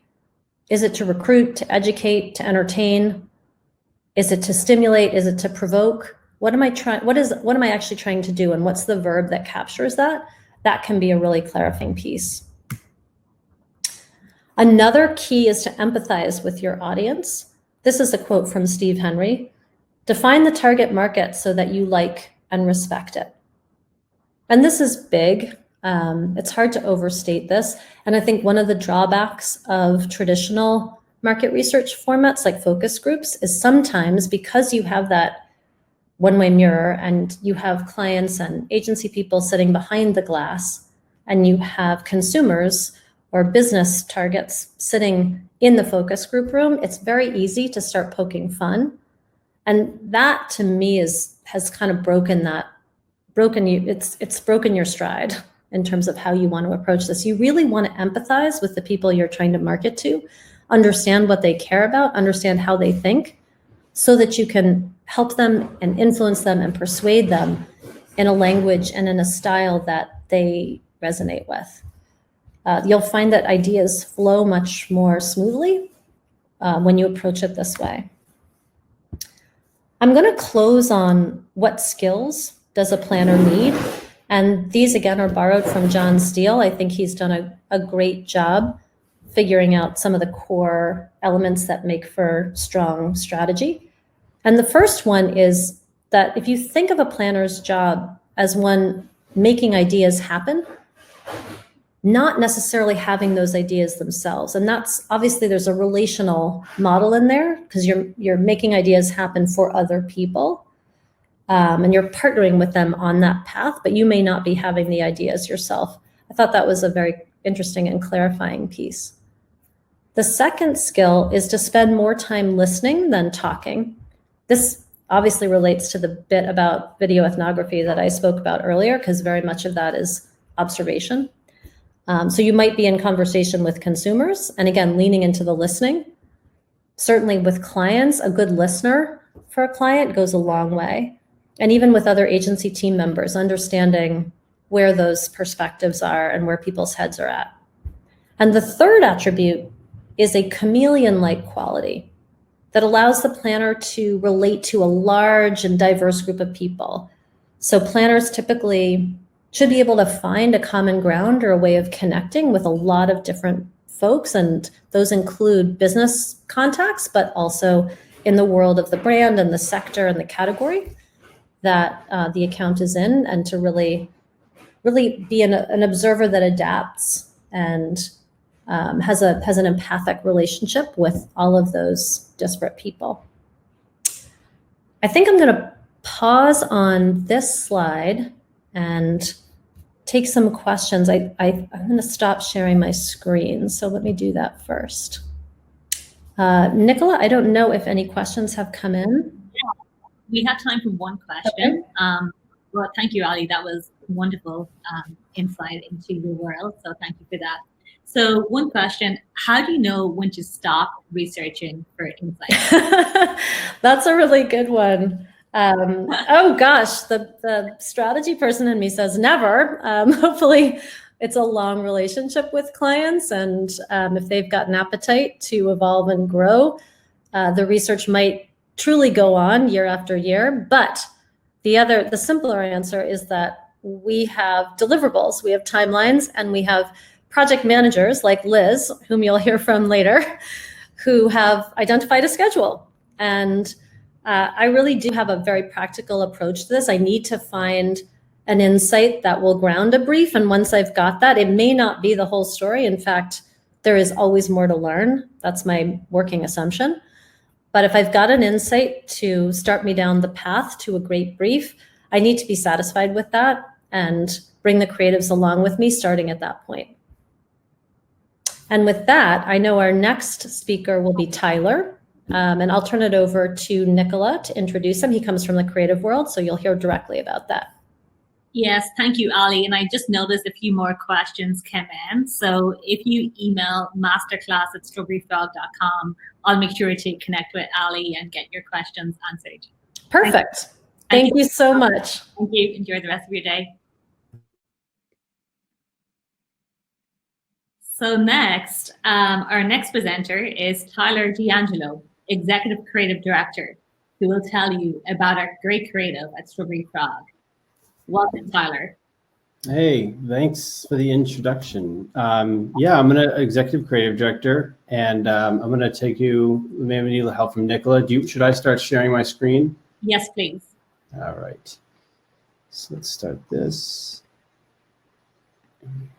Is it to recruit, to educate, to entertain? Is it to stimulate? Is it to provoke? What am I actually trying to do? And what's the verb that captures that? That can be a really clarifying piece. Another key is to empathize with your audience. This is a quote from Steve Henry. Define the target market so that you like and respect it. And this is big. It's hard to overstate this. And I think one of the drawbacks of traditional market research formats like focus groups is sometimes because you have that one-way mirror and you have clients and agency people sitting behind the glass and you have consumers or business targets sitting in the focus group room, it's very easy to start poking fun. And that to me has kind of broken your stride in terms of how you want to approach this. You really want to empathize with the people you're trying to market to, understand what they care about, understand how they think, so that you can help them and influence them and persuade them in a language and in a style that they resonate with. You'll find that ideas flow much more smoothly when you approach it this way. I'm going to close on what skills does a planner need? And these, again, are borrowed from John Steele. I think he's done a great job figuring out some of the core elements that make for strong strategy. And the first one is that if you think of a planner's job as one making ideas happen, not necessarily having those ideas themselves. And that's obviously there's a relational model in there because you're making ideas happen for other people. And you're partnering with them on that path, but you may not be having the ideas yourself. I thought that was a very interesting and clarifying piece. The second skill is to spend more time listening than talking. This obviously relates to the bit about video ethnography that I spoke about earlier, because very much of that is observation. So you might be in conversation with consumers, and again, leaning into the listening. Certainly with clients, a good listener for a client goes a long way. And even with other agency team members, understanding where those perspectives are and where people's heads are at. And the third attribute is a chameleon-like quality that allows the planner to relate to a large and diverse group of people. So planners typically should be able to find a common ground or a way of connecting with a lot of different folks. And those include business contacts, but also in the world of the brand and the sector and the category that the account is in, and to really be an observer that adapts and has an empathic relationship with all of those disparate people. I think I'm going to pause on this slide and take some questions. I'm going to stop sharing my screen, so let me do that first. Nicola, I don't know if any questions have come in. We have time for one question. Okay. Well, thank you, Ali. That was wonderful insight into the world. So thank you for that. So one question, how do you know when to stop researching for insight? That's a really good one. Oh gosh, the strategy person in me says never. Hopefully it's a long relationship with clients. And if they've got an appetite to evolve and grow, the research might truly go on year after year. But the simpler answer is that we have deliverables, we have timelines, and we have project managers like Liz, whom you'll hear from later, who have identified a schedule. And I really do have a very practical approach to this. I need to find an insight that will ground a brief. And once I've got that, it may not be the whole story. In fact, there is always more to learn. That's my working assumption. But if I've got an insight to start me down the path to a great brief, I need to be satisfied with that and bring the creatives along with me starting at that point. And with that, I know our next speaker will be Tyler. And I'll turn it over to Nicola to introduce him. He comes from the creative world, so you'll hear directly about that. Yes, thank you, Ali. And I just noticed a few more questions came in. So if you email masterclass@strawberryfrog.com, I'll make sure to connect with Ali and get your questions answered. Perfect. Thank you so much. Thank you. Enjoy the rest of your day. So next, our next presenter is Tyler D'Angelo, Executive Creative Director, who will tell you about our great creative at Strawberry Frog. Welcome, Tyler. Hey, thanks for the introduction. Yeah, I'm an executive creative director, and I'm going to take you, maybe need help from Nicola. Should I start sharing my screen? Yes, please. All right. So let's start this.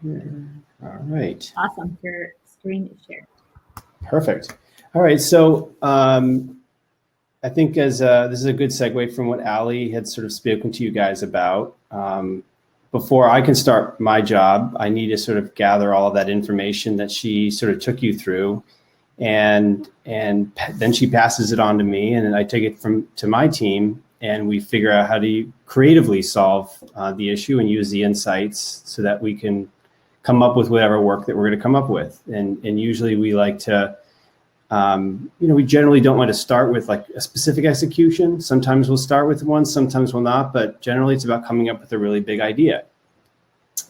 Here. All right. Awesome. Your screen is shared. Perfect. All right. So I think as this is a good segue from what Ali had sort of spoken to you guys about. Before I can start my job, I need to sort of gather all of that information that she sort of took you through, and then she passes it on to me, and then I take it to my team, and we figure out how to creatively solve the issue and use the insights so that we can come up with whatever work that we're going to come up with. And usually we like to, we generally don't want to start with like a specific execution. Sometimes we'll start with one, sometimes we'll not, but generally it's about coming up with a really big idea.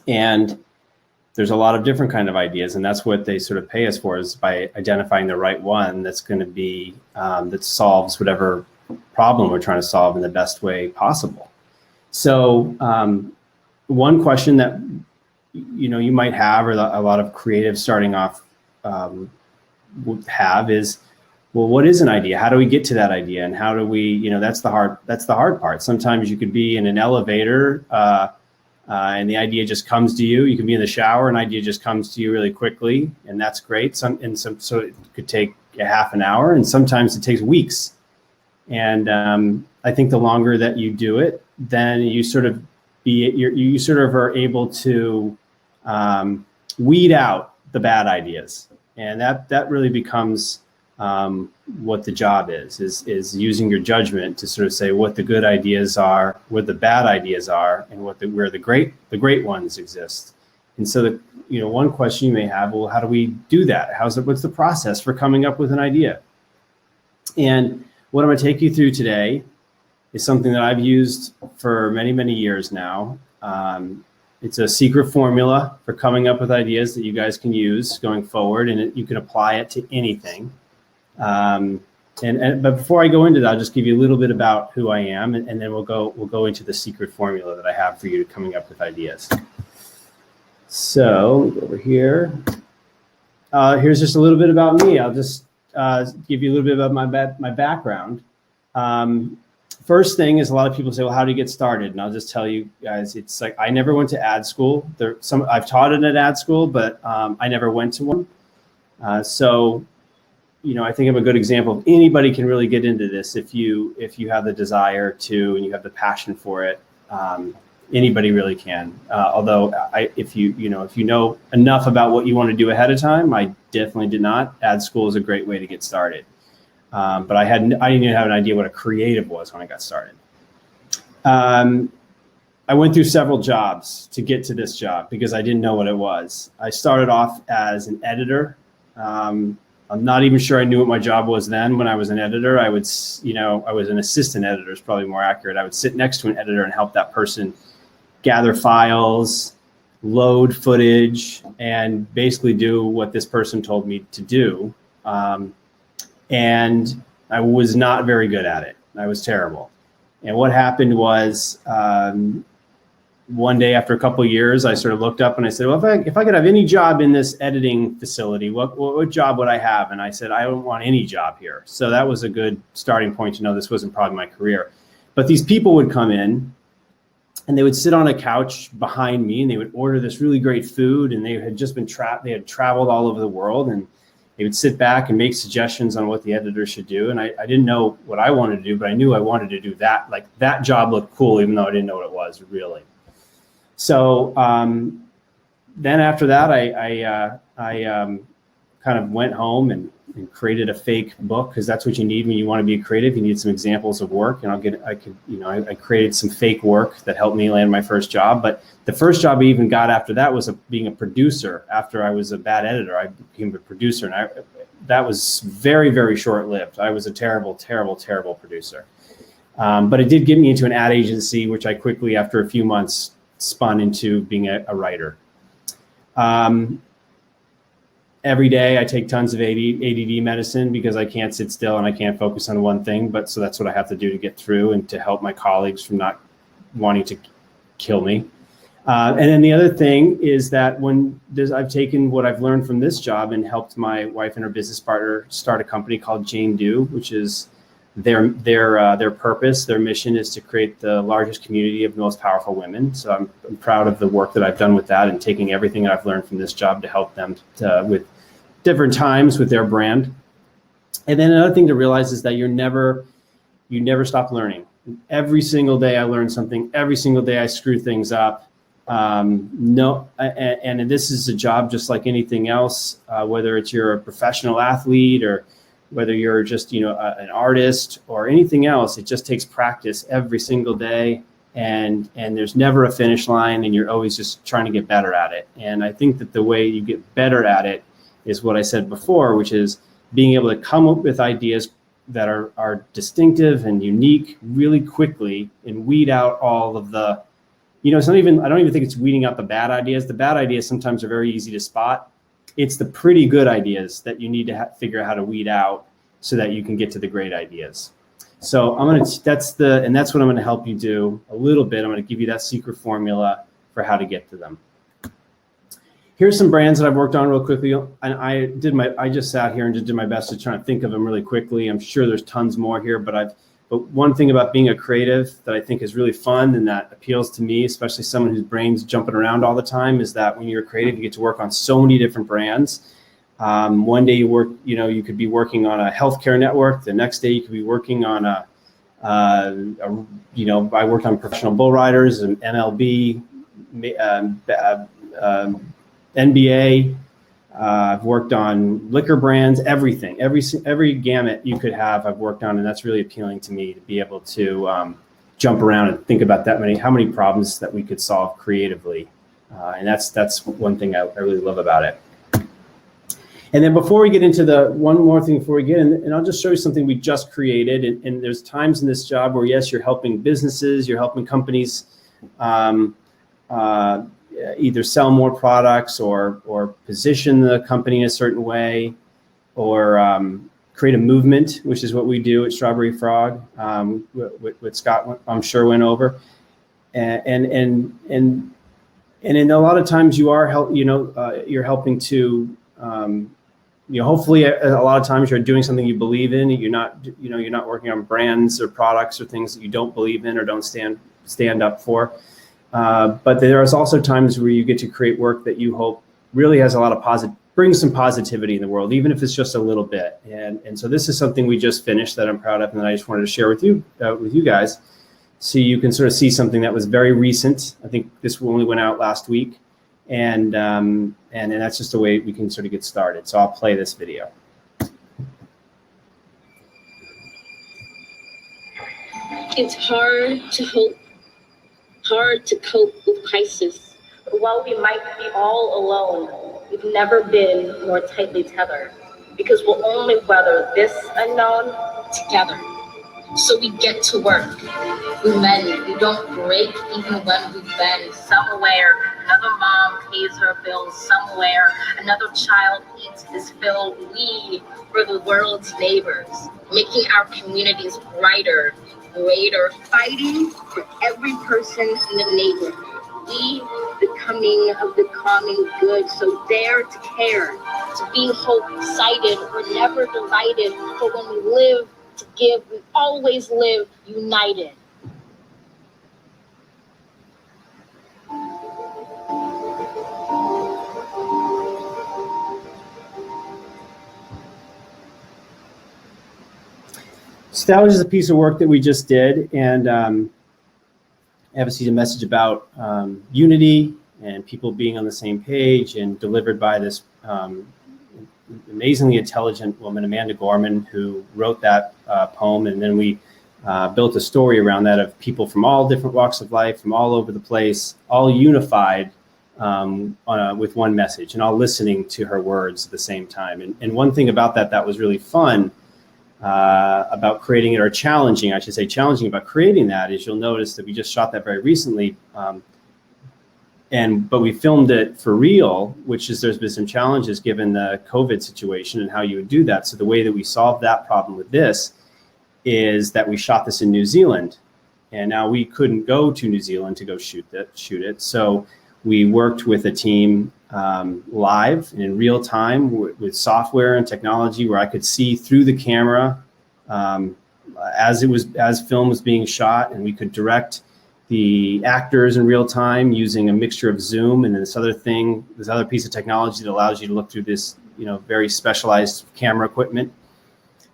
And there's a lot of different kind of ideas, and that's what they sort of pay us for, is by identifying the right one that's going to be, that solves whatever problem we're trying to solve in the best way possible. So one question that you might have, or a lot of creatives starting off would have, is, well, what is an idea? How do we get to that idea? And how do we, that's the hard part. Sometimes you could be in an elevator and the idea just comes to you. You can be in the shower, and an idea just comes to you really quickly, and that's great. So it could take a half an hour, and sometimes it takes weeks. And I think the longer that you do it, then you sort of are able to weed out the bad ideas, and that really becomes what the job is using your judgment to sort of say what the good ideas are, what the bad ideas are, and where the great ones exist. And so one question you may have, well, how do we do that? What's the process for coming up with an idea? And what I'm going to take you through today is something that I've used for many, many years now. It's a secret formula for coming up with ideas that you guys can use going forward, and you can apply it to anything. But before I go into that, I'll just give you a little bit about who I am, and then we'll go into the secret formula that I have for you coming up with ideas. So let me go over here. Here's just a little bit about me. I'll just give you a little bit about my background. First thing is, a lot of people say, well, how do you get started? And I'll just tell you guys, it's like, I never went to ad school. I've taught at an ad school, but I never went to one. So I think I'm a good example of anybody can really get into this if you have the desire to, and you have the passion for it. Anybody really can. Although if you know enough about what you want to do ahead of time, I definitely did not. Ad school is a great way to get started. But I didn't even have an idea what a creative was when I got started. I went through several jobs to get to this job because I didn't know what it was. I started off as an editor. I'm not even sure I knew what my job was then. When I was an editor, I was an assistant editor is probably more accurate. I would sit next to an editor and help that person gather files, load footage, and basically do what this person told me to do. And I was not very good at it. I was terrible. And what happened was, one day after a couple of years, I sort of looked up and I said, well, if I could have any job in this editing facility, what job would I have? And I said, I don't want any job here. So that was a good starting point to know this wasn't probably my career. But these people would come in and they would sit on a couch behind me, and they would order this really great food, and they had just been they had traveled all over the world, and They would sit back and make suggestions on what the editor should do. And I didn't know what I wanted to do, but I knew I wanted to do that. Like that job looked cool, even though I didn't know what it was really. So then after that, I kind of went home and created a fake book, because that's what you need when you want to be creative. You need some examples of work, and I created some fake work that helped me land my first job. But the first job I even got after that was being a producer. After I was a bad editor, I became a producer, and that was very, very short-lived. I was a terrible, terrible, terrible producer. But it did get me into an ad agency, which I quickly, after a few months, spun into being a writer. Every day I take tons of ADD medicine because I can't sit still and I can't focus on one thing. But so that's what I have to do to get through and to help my colleagues from not wanting to kill me. And then the other thing is that I've taken what I've learned from this job and helped my wife and her business partner start a company called Jane Do, which is their purpose. Their mission is to create the largest community of the most powerful women. So I'm proud of the work that I've done with that and taking everything I've learned from this job to help them with different times with their brand. And then another thing to realize is that you never stop learning. Every single day I learn something. Every single day I screw things up. And this is a job just like anything else, whether you're a professional athlete or whether you're just, an artist or anything else. It just takes practice every single day, and there's never a finish line, and you're always just trying to get better at it. And I think that the way you get better at it is what I said before, which is being able to come up with ideas that are distinctive and unique really quickly and weed out all of the, I don't even think it's weeding out the bad ideas. The bad ideas sometimes are very easy to spot. It's the pretty good ideas that you need to figure out how to weed out so that you can get to the great ideas. So that's what I'm going to help you do a little bit. I'm going to give you that secret formula for how to get to them. Here's some brands that I've worked on real quickly. And I just sat here and just did my best to try to think of them really quickly. I'm sure there's tons more here, but one thing about being a creative that I think is really fun and that appeals to me, especially someone whose brain's jumping around all the time, is that when you're creative, you get to work on so many different brands. One day you could be working on a healthcare network. The next day you could be working on I worked on professional bull riders and MLB, NBA. I've worked on liquor brands, everything, every gamut you could have, I've worked on, and that's really appealing to me to be able to jump around and think about how many problems that we could solve creatively, and that's one thing I really love about it. And then before we get into one more thing before we get in, and I'll just show you something we just created. And there's times in this job where, yes, you're helping businesses, you're helping companies either sell more products or position the company in a certain way, or create a movement, which is what we do at Strawberry Frog, with Scott, I'm sure went over. And in a lot of times you're helping to, hopefully a lot of times you're doing something you believe in. You're not working on brands or products or things that you don't believe in or don't stand up for. But there is also times where you get to create work that you hope really has a lot of brings some positivity in the world, even if it's just a little bit. And so this is something we just finished that I'm proud of, and that I just wanted to share with you guys, so you can sort of see something that was very recent. I think this only went out last week, and that's just a way we can sort of get started. So I'll play this video. It's hard to hope, hard to cope with crisis. But while we might be all alone, we've never been more tightly tethered, because we'll only weather this unknown together. So we get to work. We mend. We don't break even when we bend. Somewhere, another mom pays her bills. Somewhere, another child eats his fill. We were the world's neighbors, making our communities brighter, greater, fighting for every person in the neighborhood. We, the coming of the common good, so dare to care, to be hope, excited, we're never divided, for when we live to give, we always live united. So that was just a piece of work that we just did, and obviously a message about unity and people being on the same page, and delivered by this amazingly intelligent woman, Amanda Gorman, who wrote that poem. And then we built a story around that of people from all different walks of life, from all over the place, all unified with one message, and all listening to her words at the same time. And one thing about that was really fun about creating it, or challenging, I should say, challenging about creating that, is you'll notice that we just shot that very recently. But we filmed it for real, which is, there's been some challenges given the COVID situation and how you would do that. So the way that we solved that problem with this is that we shot this in New Zealand, and now we couldn't go to New Zealand to go shoot it. So we worked with a team live and in real time with software and technology, where I could see through the camera as film was being shot, and we could direct the actors in real time using a mixture of Zoom and this other piece of technology that allows you to look through this, very specialized camera equipment.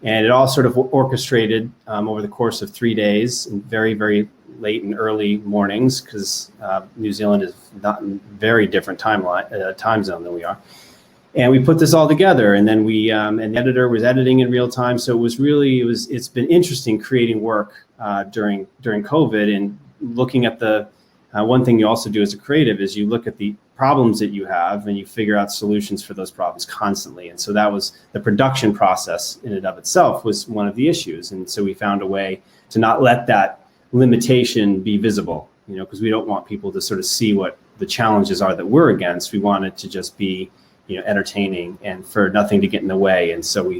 And it all sort of orchestrated over the course of 3 days, in very, very late and early mornings, because New Zealand is not in very different time zone than we are. And we put this all together, and then and the editor was editing in real time. So it's been interesting creating work during COVID, and looking at one thing you also do as a creative is you look at the problems that you have, and you figure out solutions for those problems constantly. And so that was the production process in and of itself was one of the issues. And so we found a way to not let that limitation be visible, because we don't want people to sort of see what the challenges are that we're against. We want it to just be, entertaining, and for nothing to get in the way. And so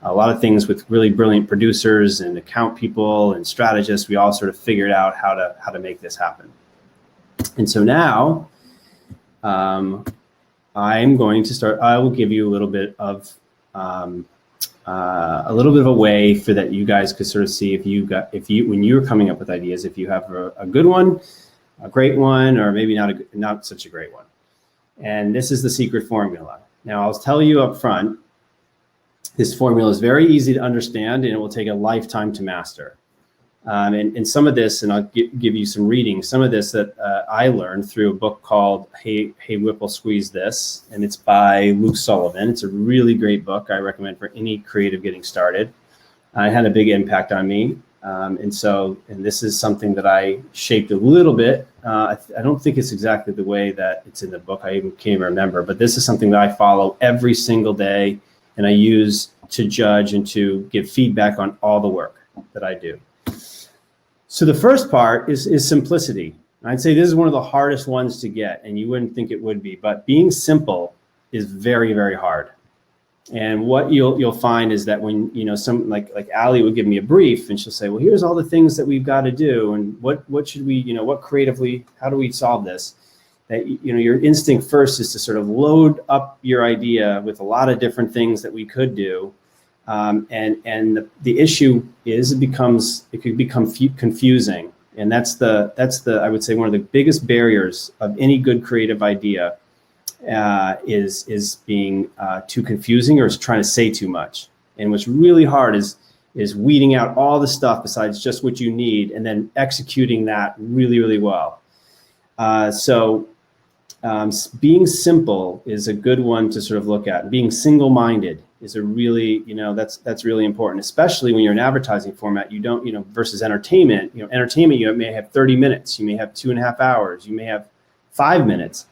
a lot of things with really brilliant producers and account people and strategists, we all sort of figured out how to make this happen. And so now I'm going to start. I will give you a little bit of a way for that you guys could sort of see when you're coming up with ideas, if you have a good one, a great one, or maybe not such a great one. And this is the secret formula. Now I'll tell you up front, this formula is very easy to understand, and it will take a lifetime to master. And some of this, and I'll give you some reading, some of this that I learned through a book called Hey Whipple Squeeze This, and it's by Luke Sullivan. It's a really great book I recommend for any creative getting started. It had a big impact on me. And this is something that I shaped a little bit. I don't think it's exactly the way that it's in the book. I even can't remember, but this is something that I follow every single day, and I use to judge and to give feedback on all the work that I do. So the first part is simplicity. I'd say this is one of the hardest ones to get, and you wouldn't think it would be, but being simple is very, very hard. And what you'll find is that when, some like Allie would give me a brief, and she'll say, well, here's all the things that we've got to do, and what should we, what creatively, how do we solve this? That, your instinct first is to sort of load up your idea with a lot of different things that we could do. And the issue is it could become confusing. And that's the I would say one of the biggest barriers of any good creative idea is being too confusing, or is trying to say too much. And what's really hard is weeding out all the stuff besides just what you need, and then executing that really, really well. Being simple is a good one to sort of look at. Being single-minded is a really, that's really important, especially when you're in advertising format. You don't, versus entertainment. Entertainment, you may have 30 minutes, you may have 2.5 hours, you may have 5 minutes.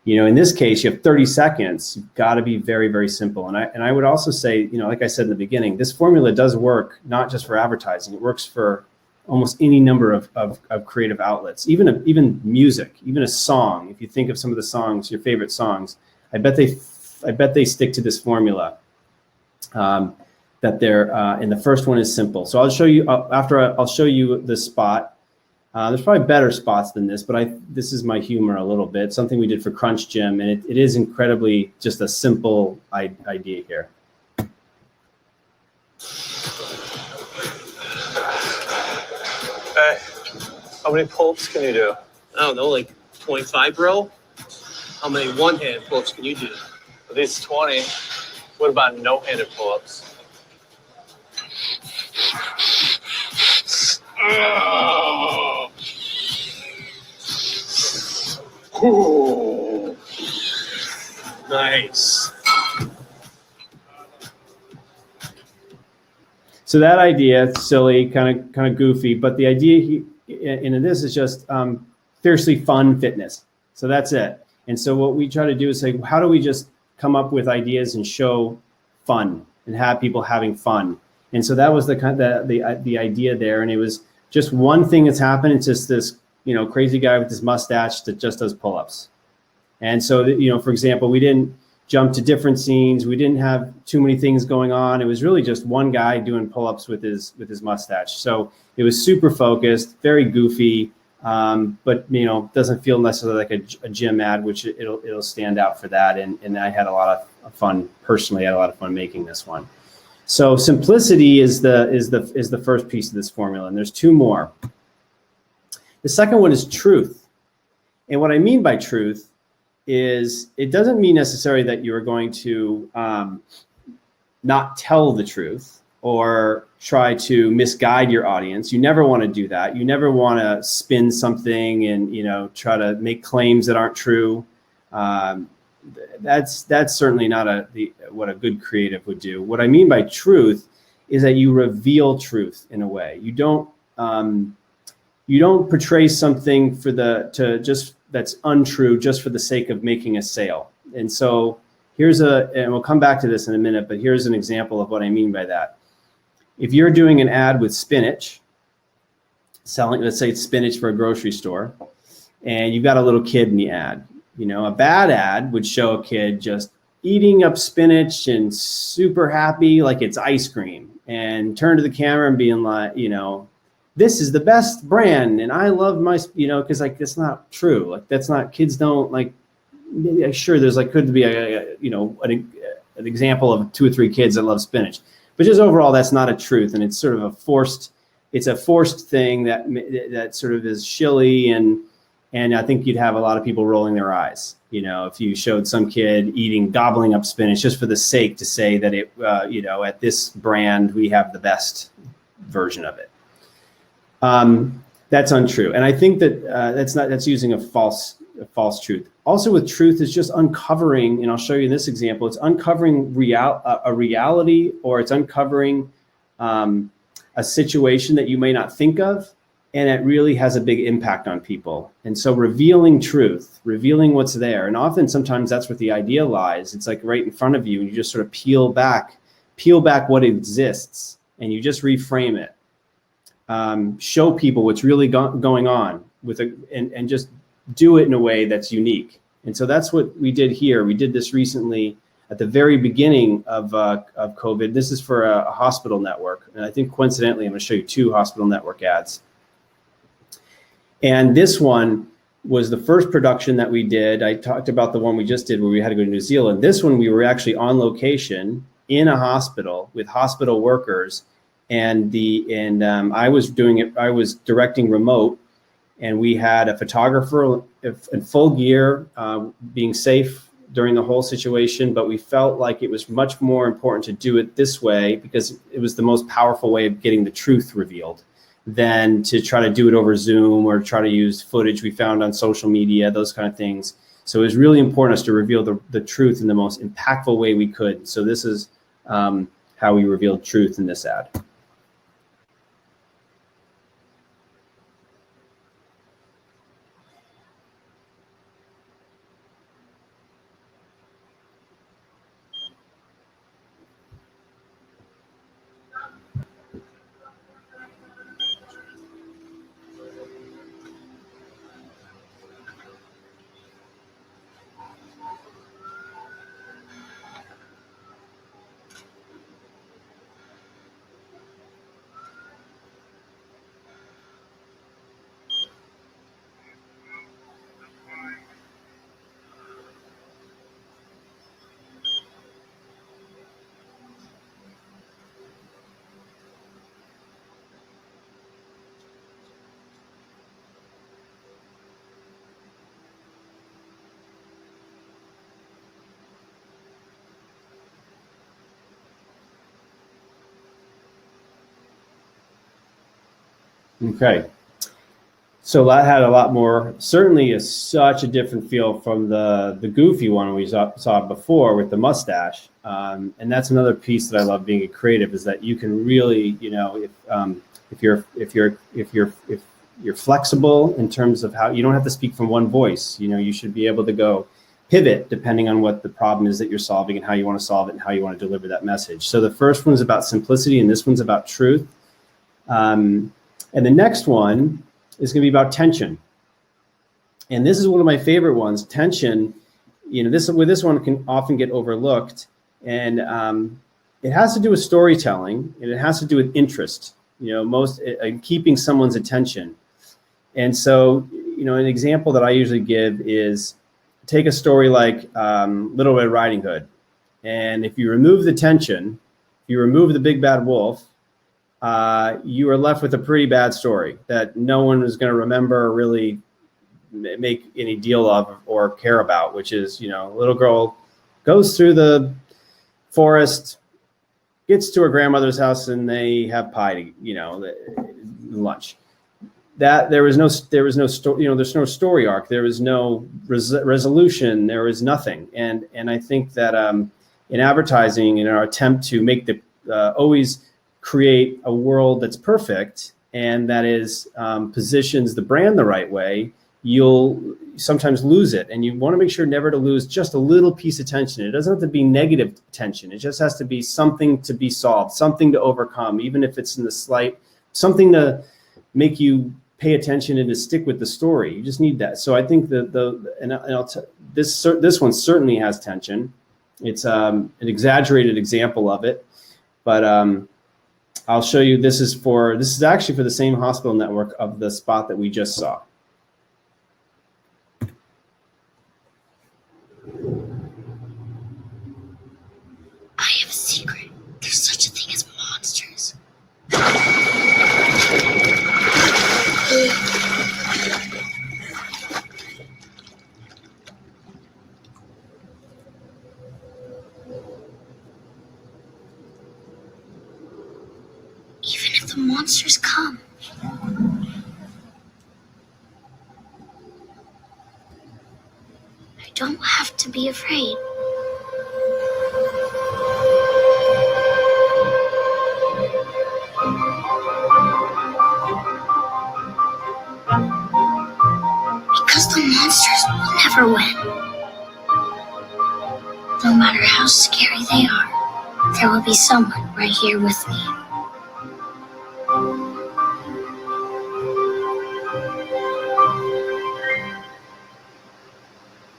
In this case, you have 30 seconds. You've got to be very, very simple. And I would also say, like I said in the beginning, this formula does work not just for advertising. It works for almost any number of creative outlets, even music, even a song. If you think of some of the songs, your favorite songs, I bet they stick to this formula. That they're and the first one is simple. So I'll show you I'll show you the spot. There's probably better spots than this, but this is my humor a little bit. Something we did for Crunch Gym, and it is incredibly just a simple idea here. How many pull-ups can you do? I don't know, like 25, bro. How many one-handed pull-ups can you do? At least 20. What about no-handed pull-ups? Ooh. Nice. So that idea, silly, kind of goofy, but the idea in this is just fiercely fun fitness. So that's it. And so what we try to do is say, how do we just come up with ideas and show fun and have people having fun? And so that was the idea there. And it was just one thing that's happened. It's just this, crazy guy with this mustache that just does pull-ups. And so, for example, we didn't jump to different scenes. We didn't have too many things going on. It was really just one guy doing pull-ups with his mustache. So it was super focused, very goofy, but doesn't feel necessarily like a gym ad, which it'll stand out for that. And I had a lot of fun personally. I had a lot of fun making this one. So simplicity is the first piece of this formula, and there's two more. The second one is truth, and what I mean by truth is it doesn't mean necessarily that you're going to not tell the truth or try to misguide your audience. You never want to do that. You never want to spin something and try to make claims that aren't true. That's certainly not what a good creative would do. What I mean by truth is that you reveal truth in a way. You don't portray something that's untrue just for the sake of making a sale. And so and we'll come back to this in a minute, but here's an example of what I mean by that. If you're doing an ad with spinach, let's say it's spinach for a grocery store, and you've got a little kid in the ad. A bad ad would show a kid just eating up spinach and super happy like it's ice cream, and turn to the camera and being like, this is the best brand, and I love my, because that's not true. That's not, kids don't sure there's could be an example of 2 or 3 kids that love spinach, but just overall that's not a truth, and it's sort of a forced thing that sort of is shilly, and I think you'd have a lot of people rolling their eyes, if you showed some kid gobbling up spinach just for the sake to say that it, at this brand we have the best version of it. That's untrue, and I think that that's using a false truth. Also, with truth is just uncovering, and I'll show you in this example. It's uncovering a reality, or it's uncovering a situation that you may not think of, and it really has a big impact on people. And so, revealing truth, revealing what's there, and often sometimes that's where the idea lies. It's like right in front of you, and you just sort of peel back what exists, and you just reframe it. Show people what's really going on and just do it in a way that's unique. And so that's what we did here. We did this recently at the very beginning of COVID. This is for a hospital network. And I think coincidentally, I'm going to show you 2 hospital network ads. And this one was the first production that we did. I talked about the one we just did where we had to go to New Zealand. This one, we were actually on location in a hospital with hospital workers. And I was doing it. I was directing remote, and we had a photographer in full gear, being safe during the whole situation. But we felt like it was much more important to do it this way because it was the most powerful way of getting the truth revealed than to try to do it over Zoom or try to use footage we found on social media, those kind of things. So it was really important us to reveal the truth in the most impactful way we could. So this is how we revealed truth in this ad. Okay. So that had a lot more, certainly is such a different feel from the goofy one we saw before with the mustache. And that's another piece that I love being a creative, is that you can really, you know, if you're flexible in terms of how, you don't have to speak from one voice. You know, you should be able to go pivot depending on what the problem is that you're solving and how you want to solve it and how you want to deliver that message. So the first one's about simplicity and this one's about truth. And the next one is going to be about tension. And this is one of my favorite ones. Tension, you know, this one can often get overlooked, and it has to do with storytelling, and it has to do with interest, you know, keeping someone's attention. And so, you know, an example that I usually give is, take a story like Little Red Riding Hood. And if you remove the tension, you remove the big bad wolf, you are left with a pretty bad story that no one is going to remember or really make any deal of or care about, which is, you know, a little girl goes through the forest, gets to her grandmother's house, and they have pie to, you know, lunch. That there was no story, you know, there's no story arc, there is no resolution, there is nothing. And I think that in advertising, in our attempt to make always create a world that's perfect and that is positions the brand the right way, you'll sometimes lose it. And you want to make sure never to lose just a little piece of tension. It doesn't have to be negative tension. It just has to be something to be solved, something to overcome, even if it's in the slight, something to make you pay attention and to stick with the story. You just need that. So I think that this one certainly has tension. It's an exaggerated example of it, but I'll show you. This is actually for the same hospital network of the spot that we just saw. I have a secret. There's such a thing as monsters. Even if the monsters come, I don't have to be afraid. Because the monsters will never win. No matter how scary they are, there will be someone right here with me.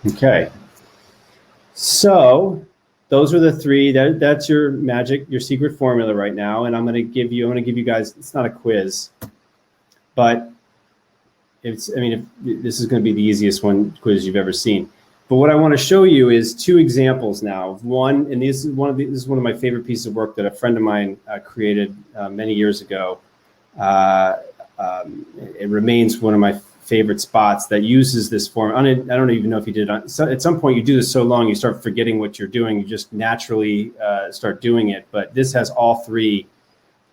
Okay. So those are the three. That's your magic, your secret formula right now. And I'm going to give you guys, it's not a quiz, but this is going to be the easiest quiz you've ever seen. But what I want to show you is two examples now of one, and this is one of my favorite pieces of work that a friend of mine created many years ago. It remains one of my favorite spots that uses this form. I don't even know if you did it. At some point, you do this so long, you start forgetting what you're doing. You just naturally start doing it. But this has all three.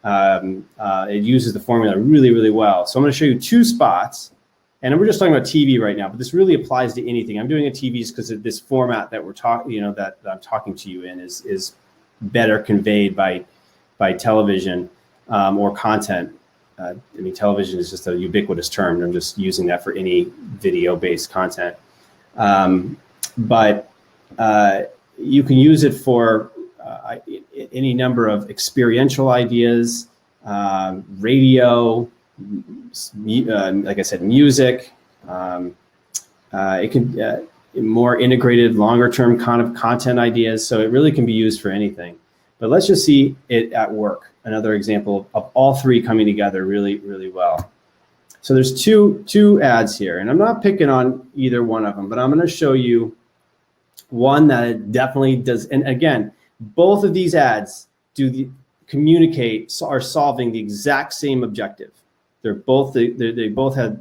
It uses the formula really, really well. So I'm going to show you two spots. And we're just talking about TV right now, but this really applies to anything. I'm doing a TV just because of this format that we're talking, you know, that I'm talking to you in is better conveyed by television or content. Television is just a ubiquitous term. I'm just using that for any video-based content. But you can use it for any number of experiential ideas, radio, like I said, music. It can more integrated, longer-term kind of content ideas. So it really can be used for anything. But let's just see it at work. Another example of all three coming together really, really well. So there's two ads here, and I'm not picking on either one of them, but I'm going to show you one that it definitely does. And again, both of these ads are solving the exact same objective. They both have.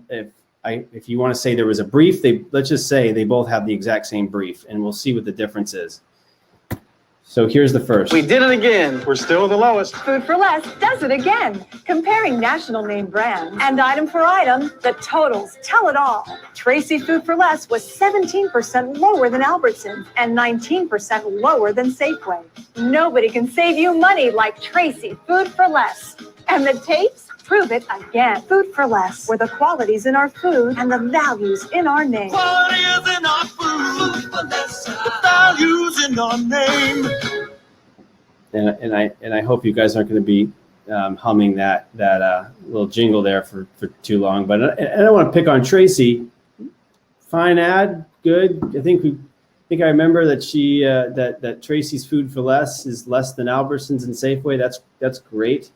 If you want to say there was a brief, let's just say they both have the exact same brief, and we'll see what the difference is. So here's the first. We did it again. We're still the lowest. Food for Less does it again. Comparing national name brands and item for item, the totals tell it all. Tracy Food for Less was 17% lower than Albertsons and 19% lower than Safeway. Nobody can save you money like Tracy Food for Less. And the tapes prove it again. Food for Less, where the quality's in our food and the value's in our name. Quality is in our food, food for less. The values in our name. And I hope you guys aren't going to be humming that little jingle there for too long. But I don't want to pick on Tracy. Fine ad, good. I think I remember that she that Tracy's Food for Less is less than Albertsons and Safeway. That's great.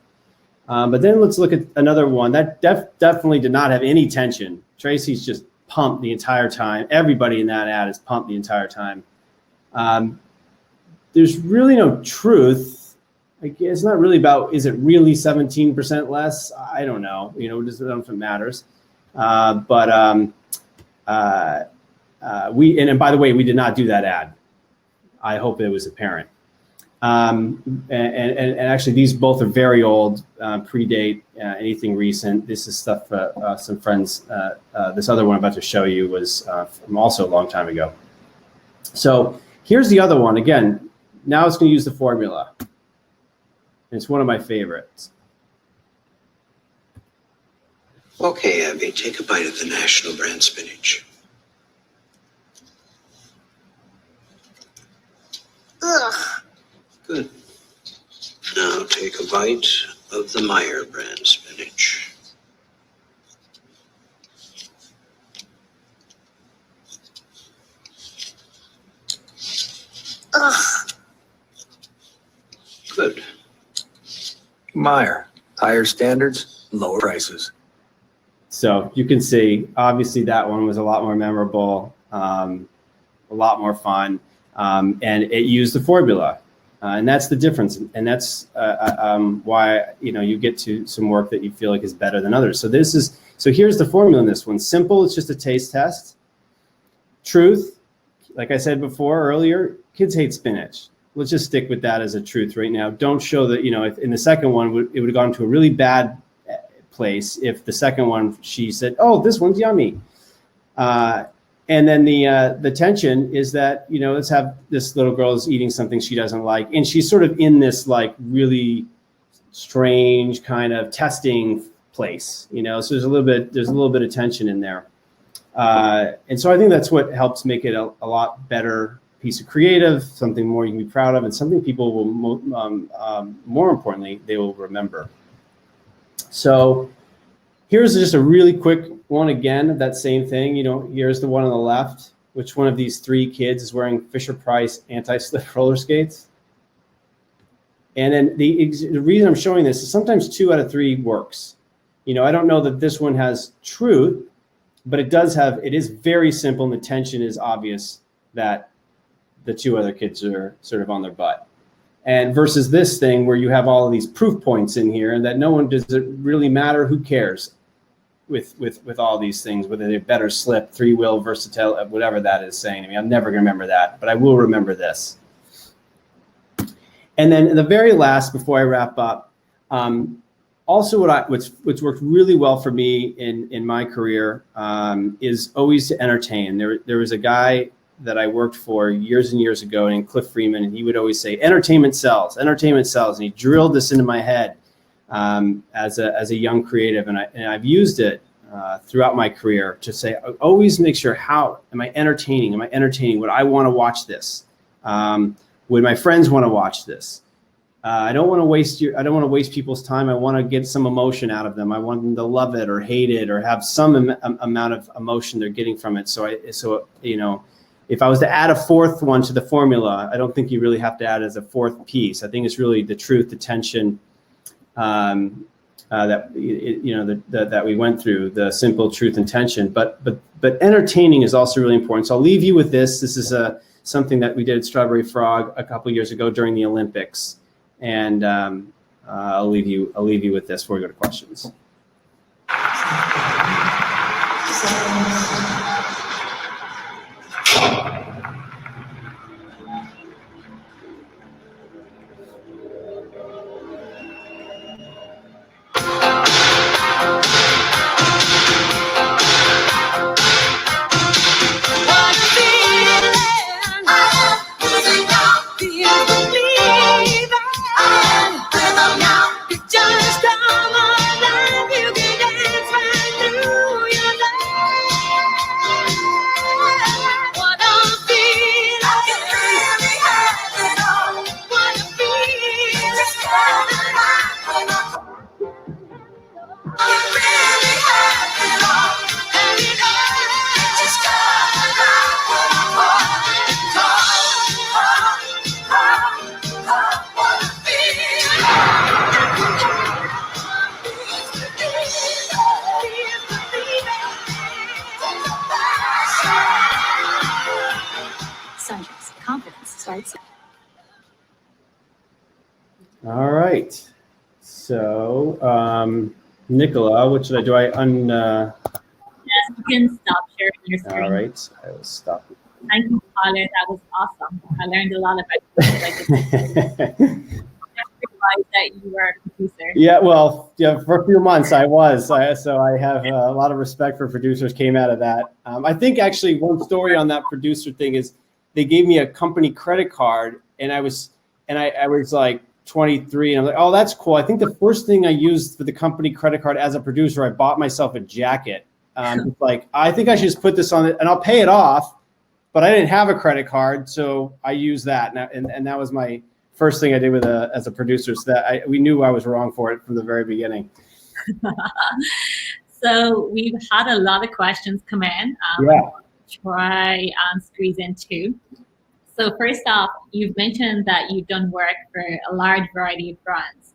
But then let's look at another one that definitely did not have any tension. Tracy's just pumped the entire time. Everybody in that ad is pumped the entire time. There's really no truth. Like, it's not really about, is it really 17% less? I don't know. I don't know if it matters. And by the way, we did not do that ad. I hope it was apparent. And actually, these both are very old, predate anything recent. This is stuff some friends. This other one I'm about to show you was from also a long time ago. So here's the other one. Again, now it's going to use the formula. And it's one of my favorites. Okay, Abby, take a bite of the national brand spinach. Ugh. Good. Now take a bite of the Meyer brand spinach. Ugh. Good. Meyer, higher standards, lower prices. So you can see, obviously, that one was a lot more memorable, a lot more fun, and it used the formula. And that's the difference. And that's why, you get to some work that you feel like is better than others. So here's the formula in this one. Simple, it's just a taste test. Truth, like I said before earlier, kids hate spinach. Let's just stick with that as a truth right now. Don't show that, if in the second one, it would have gone to a really bad place if the second one, she said, oh, this one's yummy. And then the tension is that, let's have this little girl is eating something she doesn't like. And she's sort of in this like really strange kind of testing place, so there's a little bit of tension in there. And so I think that's what helps make it a lot better piece of creative, something more you can be proud of, and something people will, more importantly, they will remember. So here's just a really quick one again of that same thing. Here's the one on the left. Which one of these three kids is wearing Fisher-Price anti-slip roller skates? And then the reason I'm showing this is sometimes 2 out of 3 works. I don't know that this one has truth, but it is very simple, and the tension is obvious that the 2 other kids are sort of on their butt. And versus this thing where you have all of these proof points in here, and that does it really matter? Who cares with all these things, whether they're better slip, 3-wheel, versatile, whatever that is saying to me. I'm never going to remember that, but I will remember this. And then the very last, before I wrap up, also what's worked really well for me in my career is always to entertain. There was a guy that I worked for years and years ago named Cliff Freeman, and he would always say, entertainment sells, and he drilled this into my head as a young creative, and I've used it throughout my career to say, always make sure, how am I entertaining? Would I want to watch this? Would my friends want to watch this? I don't want to waste people's time. I want to get some emotion out of them. I want them to love it or hate it or have some amount of emotion they're getting from it. So if I was to add a fourth one to the formula, I don't think you really have to add as a fourth piece. I think it's really the truth, the tension that we went through, the simple truth and tension. But entertaining is also really important. So I'll leave you with this. This is something that we did at Strawberry Frog a couple years ago during the Olympics, and I'll leave you with this before we go to questions. starts. All right. So, Nicola, what should I do? Yes, you can stop sharing your screen. All right, I will stop. Thank you, Tyler. That was awesome. I learned a lot about you. I didn't realize that you were a producer. Yeah, well, yeah, for a few months I was. So I have a lot of respect for producers came out of that. I think actually one story on that producer thing is they gave me a company credit card, and I was like 23, and I'm like, oh, that's cool. I think the first thing I used for the company credit card as a producer, I bought myself a jacket. Like, I think I should just put this on it, and I'll pay it off. But I didn't have a credit card, so I used that, and that was my first thing I did with as a producer. So that we knew I was wrong for it from the very beginning. So we've had a lot of questions come in. Yeah. Try and squeeze in two. So first off, you've mentioned that you've done work for a large variety of brands.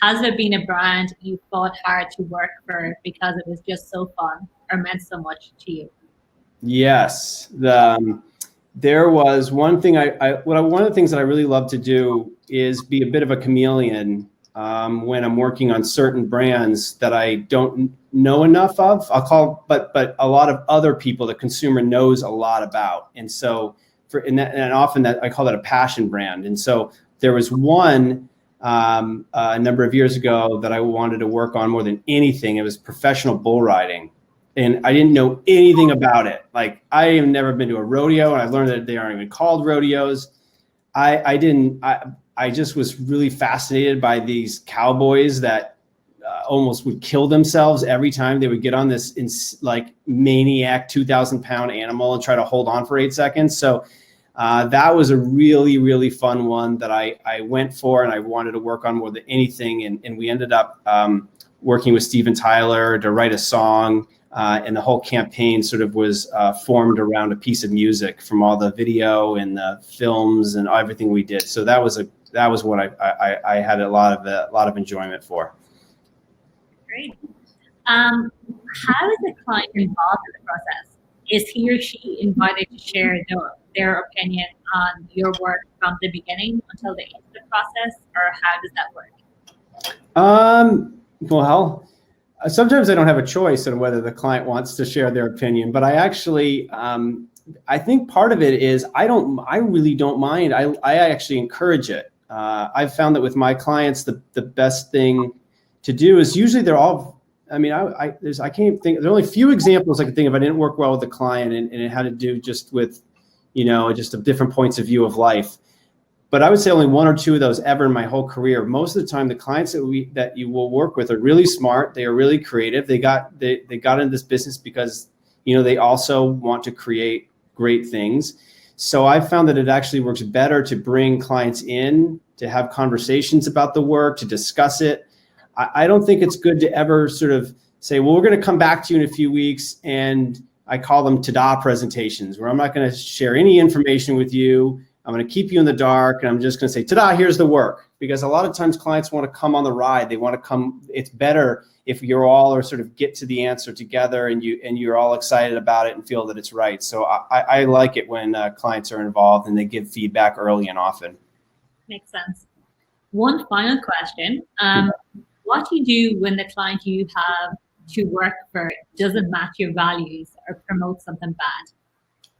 Has there been a brand you fought hard to work for because it was just so fun or meant so much to you? Yes. There was one thing one of the things that I really love to do is be a bit of a chameleon when I'm working on certain brands that I don't know enough of. But a lot of other people, the consumer knows a lot about. And so often that I call that a passion brand. And so there was one a number of years ago that I wanted to work on more than anything. It was professional bull riding. And I didn't know anything about it. Like, I have never been to a rodeo, and I learned that they aren't even called rodeos. I just was really fascinated by these cowboys that almost would kill themselves every time they would get on this like maniac 2,000-pound animal and try to hold on for 8 seconds. So that was a really, really fun one that I went for, and I wanted to work on more than anything. And we ended up working with Steven Tyler to write a song. And the whole campaign sort of was formed around a piece of music from all the video and the films and everything we did. So that was what I had a lot of enjoyment for. Great. How is the client involved in the process? Is he or she invited to share their opinion on your work from the beginning until the end of the process, or how does that work? Well, sometimes I don't have a choice on whether the client wants to share their opinion, but I actually, I think part of it is I really don't mind. I actually encourage it. I've found that with my clients, the best thing to do is usually they're all, I mean, I can't even think, there's only a few examples I can think of. I didn't work well with the client and it had to do just with, just different points of view of life. But I would say only one or two of those ever in my whole career. Most of the time, the clients that you will work with are really smart. They are really creative. They got into this business because they also want to create great things. So I found that it actually works better to bring clients in to have conversations about the work, to discuss it. I don't think it's good to ever sort of say, well, we're going to come back to you in a few weeks, and I call them ta-da presentations, where I'm not going to share any information with you. I'm going to keep you in the dark, and I'm just going to say, ta-da, here's the work. Because a lot of times clients want to come on the ride. They want to come. It's better if you're all or sort of get to the answer together and you're all excited about it and feel that it's right. So I like it when clients are involved and they give feedback early and often. Makes sense. One final question. What do you do when the client you have to work for doesn't match your values or promote something bad?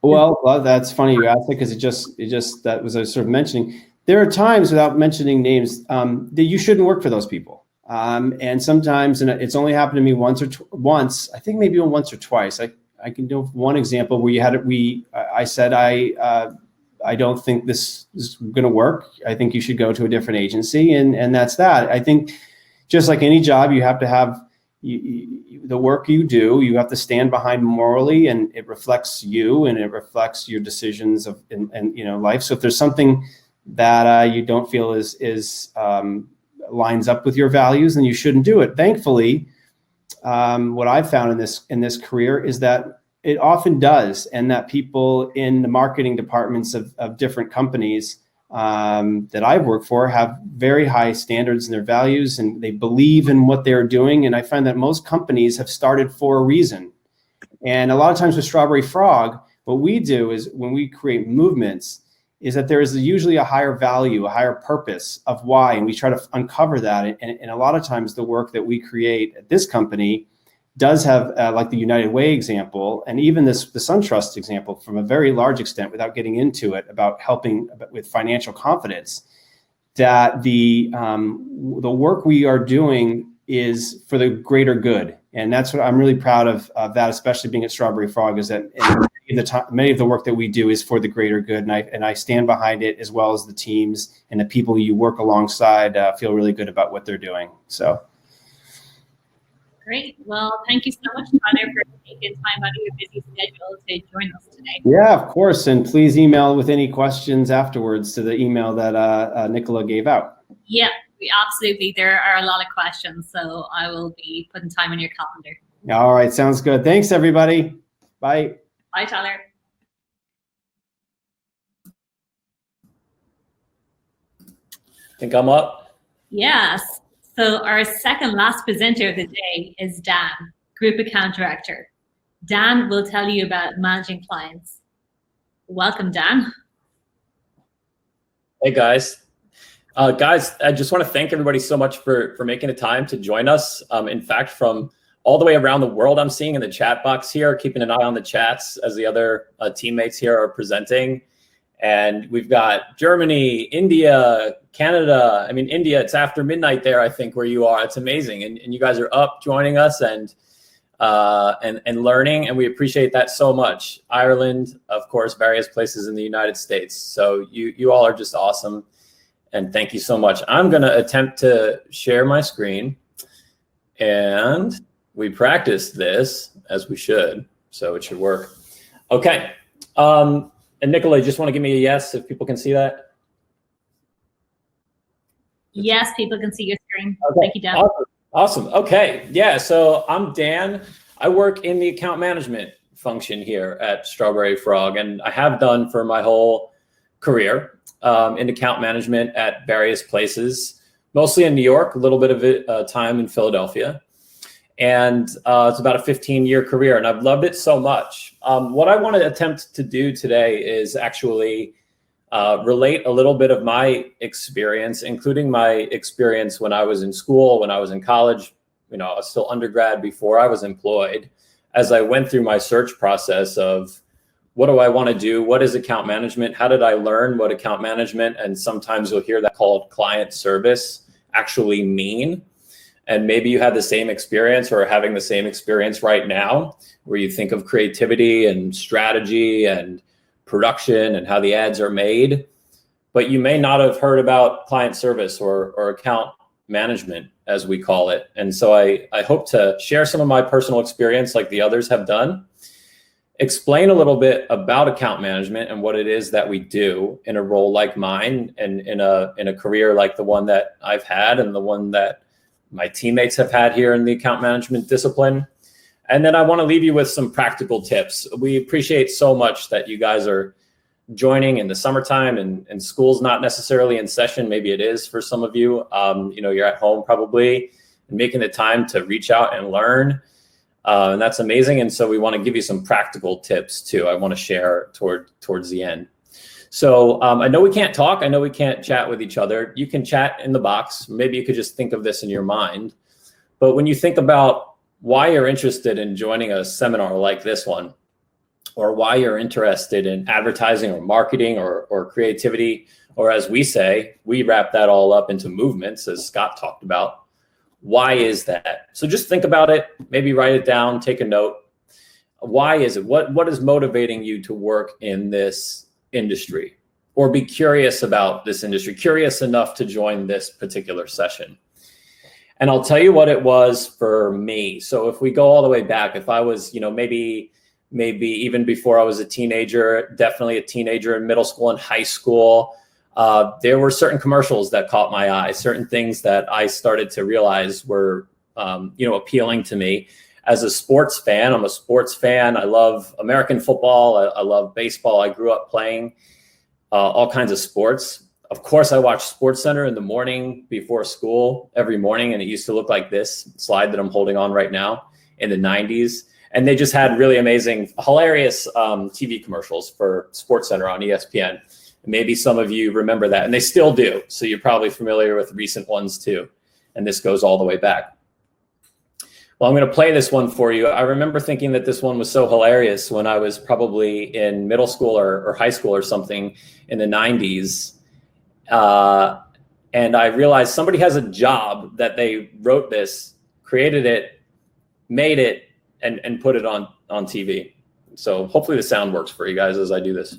Well, that's funny you asked that, because it just that was I was sort of mentioning. There are times, without mentioning names, that you shouldn't work for those people. And sometimes, and it's only happened to me once, I think maybe once or twice. I can do one example where I said, I don't think this is going to work. I think you should go to a different agency. And that's that. I think just like any job, you have to have the work you do, you have to stand behind morally, and it reflects you and it reflects your decisions in life. So if there's something that you don't feel is lines up with your values, then you shouldn't do it. Thankfully, what I've found in this career is that it often does, and that people in the marketing departments of different companies that I've worked for have very high standards in their values, and they believe in what they're doing. And I find that most companies have started for a reason. And a lot of times with Strawberry Frog, what we do is when we create movements, is that there is usually a higher value, a higher purpose of why, and we try to uncover that. And a lot of times the work that we create at this company does have, like the United Way example, and even the SunTrust example from a very large extent, without getting into it, about helping with financial confidence, that the work we are doing is for the greater good. And that's what I'm really proud of that, especially being at Strawberry Frog, is that many of the work that we do is for the greater good. And I stand behind it, as well as the teams and the people you work alongside feel really good about what they're doing. So. Great. Well, thank you so much, Connor, for taking time out of your busy schedule to join us today. Yeah, of course. And please email with any questions afterwards to the email that Nicola gave out. Yeah, absolutely. There are a lot of questions, so I will be putting time on your calendar. All right. Sounds good. Thanks, everybody. Bye. Bye, Tyler. Think I'm up? Yes. So our second last presenter of the day is Dan, Group Account Director. Dan will tell you about managing clients. Welcome, Dan. Hey, guys. Guys, I just want to thank everybody so much for making the time to join us. In fact, from all the way around the world, I'm seeing in the chat box here, keeping an eye on the chats as the other teammates here are presenting. And we've got Germany, India, Canada. I mean, India, it's after midnight there, I think, where you are. It's amazing. And you guys are up joining us and learning, and we appreciate that so much. Ireland, of course, various places in the United States. So you all are just awesome. And thank you so much. I'm going to attempt to share my screen. And we practiced this, as we should. So it should work. Okay. And Nicola, you just want to give me a yes if people can see that? Yes, people can see your screen. Okay. Thank you, Dan. Awesome. Okay. Yeah. So I'm Dan. I work in the account management function here at Strawberry Frog, and I have done for my whole career in account management at various places, mostly in New York, a little bit of it, time in Philadelphia. And it's about a 15-year career, and I've loved it so much. What I want to attempt to do today is actually relate a little bit of my experience, including my experience when I was in school, when I was in college. You know, I was still undergrad before I was employed, as I went through my search process of what do I want to do? What is account management? How did I learn what account management, and sometimes you'll hear that called client service, actually mean? And maybe you had the same experience or are having the same experience right now, where you think of creativity and strategy and production and how the ads are made, but you may not have heard about client service or account management, as we call it. And so I hope to share some of my personal experience like the others have done, explain a little bit about account management and what it is that we do in a role like mine and in a career like the one that I've had and the one that my teammates have had here in the account management discipline. And then I want to leave you with some practical tips. We appreciate so much that you guys are joining in the summertime, and school's not necessarily in session. Maybe it is for some of you. You know, you're at home probably and making the time to reach out and learn. And that's amazing. And so we want to give you some practical tips too. I want to share towards the end. So I know we can't talk. I know we can't chat with each other. You can chat in the box. Maybe you could just think of this in your mind. But when you think about why you're interested in joining a seminar like this one, or why you're interested in advertising or marketing or creativity, or as we say, we wrap that all up into movements, as Scott talked about. Why is that? So just think about it, maybe write it down, take a note. Why is it? What is motivating you to work in this industry, or be curious about this industry, curious enough to join this particular session? And I'll tell you what it was for me. So if we go all the way back, if I was, you know, maybe even before I was a teenager, definitely a teenager in middle school and high school, there were certain commercials that caught my eye, certain things that I started to realize were, appealing to me. As a sports fan, I'm a sports fan. I love American football. I love baseball. I grew up playing all kinds of sports. Of course, I watched SportsCenter in the morning before school every morning, and it used to look like this slide that I'm holding on right now in the 90s. And they just had really amazing, hilarious TV commercials for SportsCenter on ESPN. Maybe some of you remember that, and they still do. So you're probably familiar with recent ones too. And this goes all the way back. Well, I'm going to play this one for you. I remember thinking that this one was so hilarious when I was probably in middle school or high school or something in the 90s. And I realized somebody has a job that they wrote this, created it, made it, and put it on TV. So hopefully the sound works for you guys as I do this.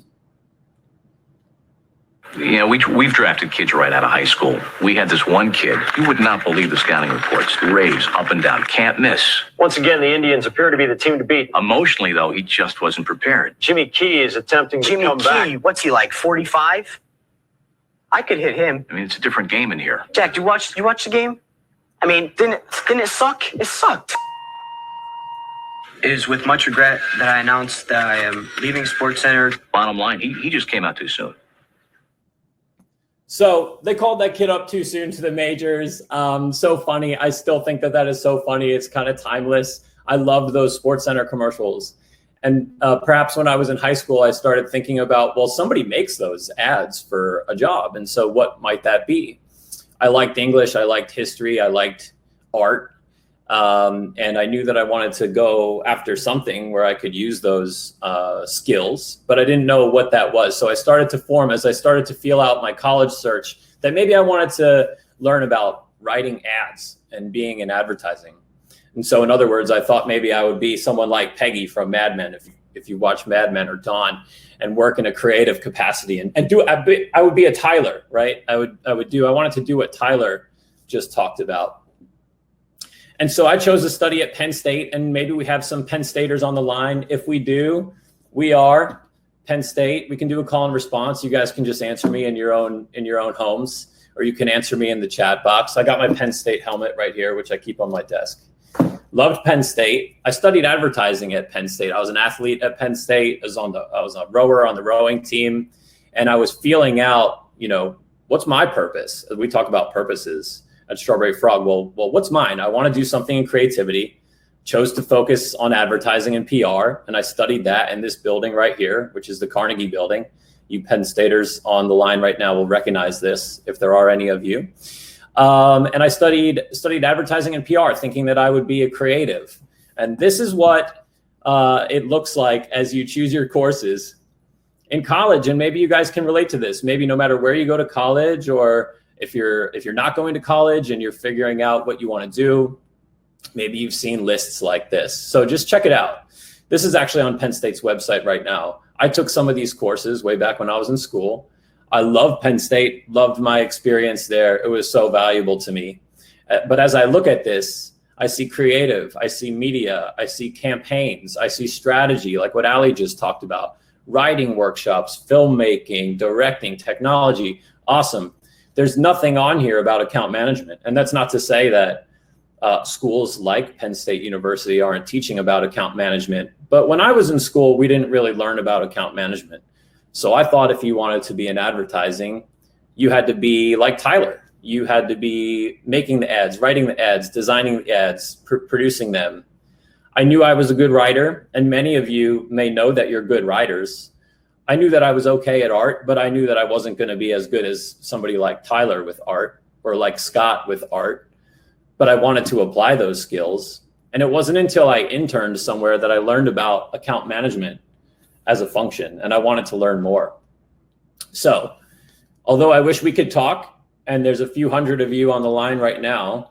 You know, we've drafted kids right out of high school. We had this one kid. You would not believe the scouting reports. Raves up and down, can't miss. Once again, the Indians appear to be the team to beat. Emotionally, though, he just wasn't prepared. Jimmy Key is attempting to come back. What's he like, 45? I could hit him. I mean, it's a different game in here. Jack, you watch the game? I mean, didn't it suck? It sucked. It is with much regret that I announced that I am leaving SportsCenter. Bottom line, he just came out too soon. So they called that kid up too soon to the majors. So funny. I still think that is so funny. It's kind of timeless. I loved those SportsCenter commercials. And perhaps when I was in high school, I started thinking about, well, somebody makes those ads for a job. And so what might that be? I liked English. I liked history. I liked art. And I knew that I wanted to go after something where I could use those skills, but I didn't know what that was. So I started to form, as I started to feel out my college search, that maybe I wanted to learn about writing ads and being in advertising. And so in other words, I thought maybe I would be someone like Peggy from Mad Men, if you watch Mad Men, or Dawn, and work in a creative capacity and I would be a Tyler, right? I wanted to do what Tyler just talked about. And so I chose to study at Penn State, and maybe we have some Penn Staters on the line. If we do, we are Penn State. We can do a call and response. You guys can just answer me in your own homes, or you can answer me in the chat box. I got my Penn State helmet right here, which I keep on my desk. Loved Penn State. I studied advertising at Penn State. I was an athlete at Penn State. I was a rower on the rowing team, and I was feeling out, what's my purpose? We talk about purposes at Strawberry Frog. Well, what's mine? I want to do something in creativity. Chose to focus on advertising and PR, and I studied that in this building right here, which is the Carnegie Building. You Penn Staters on the line right now will recognize this, if there are any of you. And I studied advertising and PR, thinking that I would be a creative. And this is what it looks like as you choose your courses in college. And maybe you guys can relate to this. Maybe no matter where you go to college, or if you're not going to college and you're figuring out what you want to do, maybe you've seen lists like this. So just check it out. This is actually on Penn State's website right now. I took some of these courses way back when I was in school. I love Penn State, loved my experience there. It was so valuable to me. But as I look at this, I see creative, I see media, I see campaigns, I see strategy, like what Ali just talked about, writing workshops, filmmaking, directing, technology. Awesome. There's nothing on here about account management. And that's not to say that schools like Penn State University aren't teaching about account management. But when I was in school, we didn't really learn about account management. So I thought if you wanted to be in advertising, you had to be like Tyler. You had to be making the ads, writing the ads, designing the ads, producing them. I knew I was a good writer, and many of you may know that you're good writers. I knew that I was okay at art, but I knew that I wasn't going to be as good as somebody like Tyler with art, or like Scott with art. But I wanted to apply those skills. And it wasn't until I interned somewhere that I learned about account management as a function, and I wanted to learn more. So, although I wish we could talk, and there's a few hundred of you on the line right now,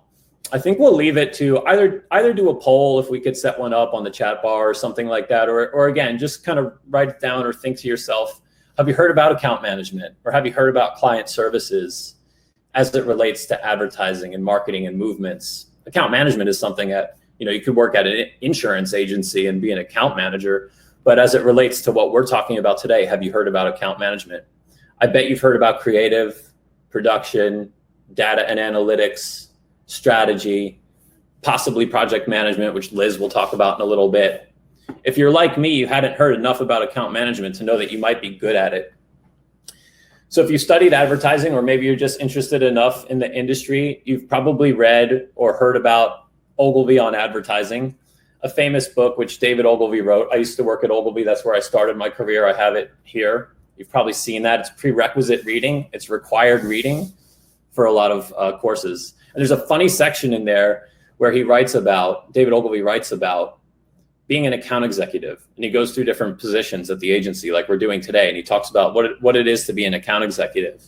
I think we'll leave it to either do a poll, if we could set one up on the chat bar or something like that, or again, just kind of write it down or think to yourself, have you heard about account management, or have you heard about client services as it relates to advertising and marketing and movements? Account management is something that, you could work at an insurance agency and be an account manager, but as it relates to what we're talking about today, have you heard about account management? I bet you've heard about creative, production, data and analytics, strategy, possibly project management, which Liz will talk about in a little bit. If you're like me, you hadn't heard enough about account management to know that you might be good at it. So if you studied advertising, or maybe you're just interested enough in the industry, you've probably read or heard about Ogilvy on Advertising, a famous book which David Ogilvy wrote. I used to work at Ogilvy. That's where I started my career. I have it here You've probably seen that. It's prerequisite reading. It's required reading for a lot of courses. And there's a funny section in there where David Ogilvy writes about being an account executive. And he goes through different positions at the agency like we're doing today. And he talks about what it is to be an account executive.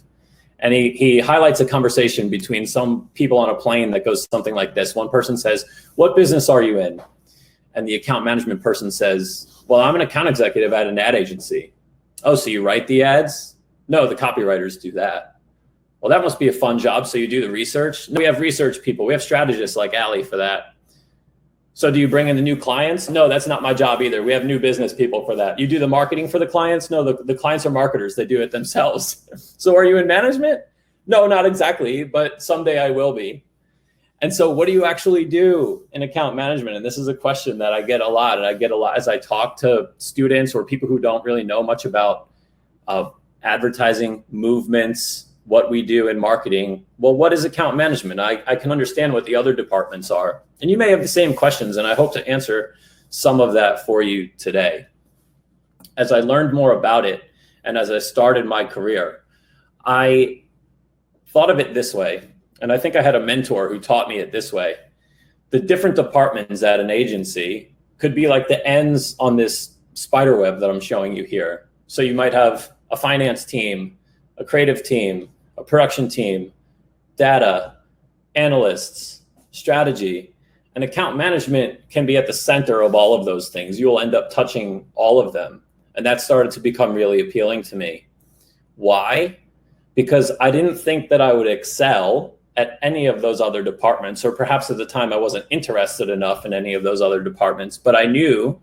And he highlights a conversation between some people on a plane that goes something like this. One person says, "What business are you in?" And the account management person says, "Well, I'm an account executive at an ad agency." "Oh, so you write the ads?" "No, the copywriters do that." "Well, that must be a fun job. So you do the research?" "No, we have research people. We have strategists like Allie for that." "So do you bring in the new clients?" "No, that's not my job either. We have new business people for that." "You do the marketing for the clients?" "No, the clients are marketers. They do it themselves." "So are you in management?" "No, not exactly, but someday I will be." And so what do you actually do in account management? And this is a question that I get a lot, and I get a lot as I talk to students or people who don't really know much about advertising movements, what we do in marketing. Well, what is account management? I can understand what the other departments are. And you may have the same questions, and I hope to answer some of that for you today. As I learned more about it, and as I started my career, I thought of it this way. And I think I had a mentor who taught me it this way. The different departments at an agency could be like the ends on this spider web that I'm showing you here. So you might have a finance team, a creative team, a production team, data, analysts, strategy, and account management can be at the center of all of those things. You will end up touching all of them. And that started to become really appealing to me. Why? Because I didn't think that I would excel at any of those other departments, or perhaps at the time I wasn't interested enough in any of those other departments, but I knew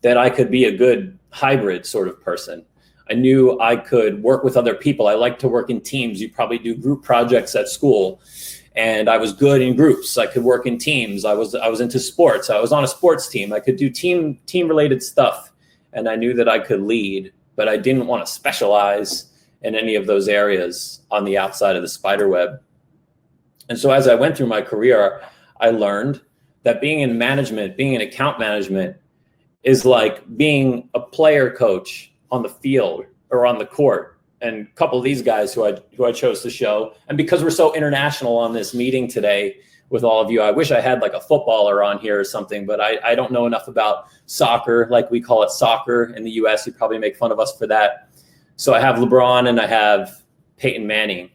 that I could be a good hybrid sort of person. I knew I could work with other people. I like to work in teams. You probably do group projects at school, and I was good in groups. I could work in teams. I was into sports. I was on a sports team. I could do team related stuff, and I knew that I could lead, but I didn't want to specialize in any of those areas on the outside of the spider web. And so as I went through my career, I learned that being in management, being in account management, is like being a player coach on the field or on the court. And a couple of these guys who I chose to show, and because we're so international on this meeting today with all of you, I wish I had like a footballer on here or something, but I don't know enough about soccer, like we call it soccer in the US. You'd probably make fun of us for that. So I have LeBron and I have Peyton Manning.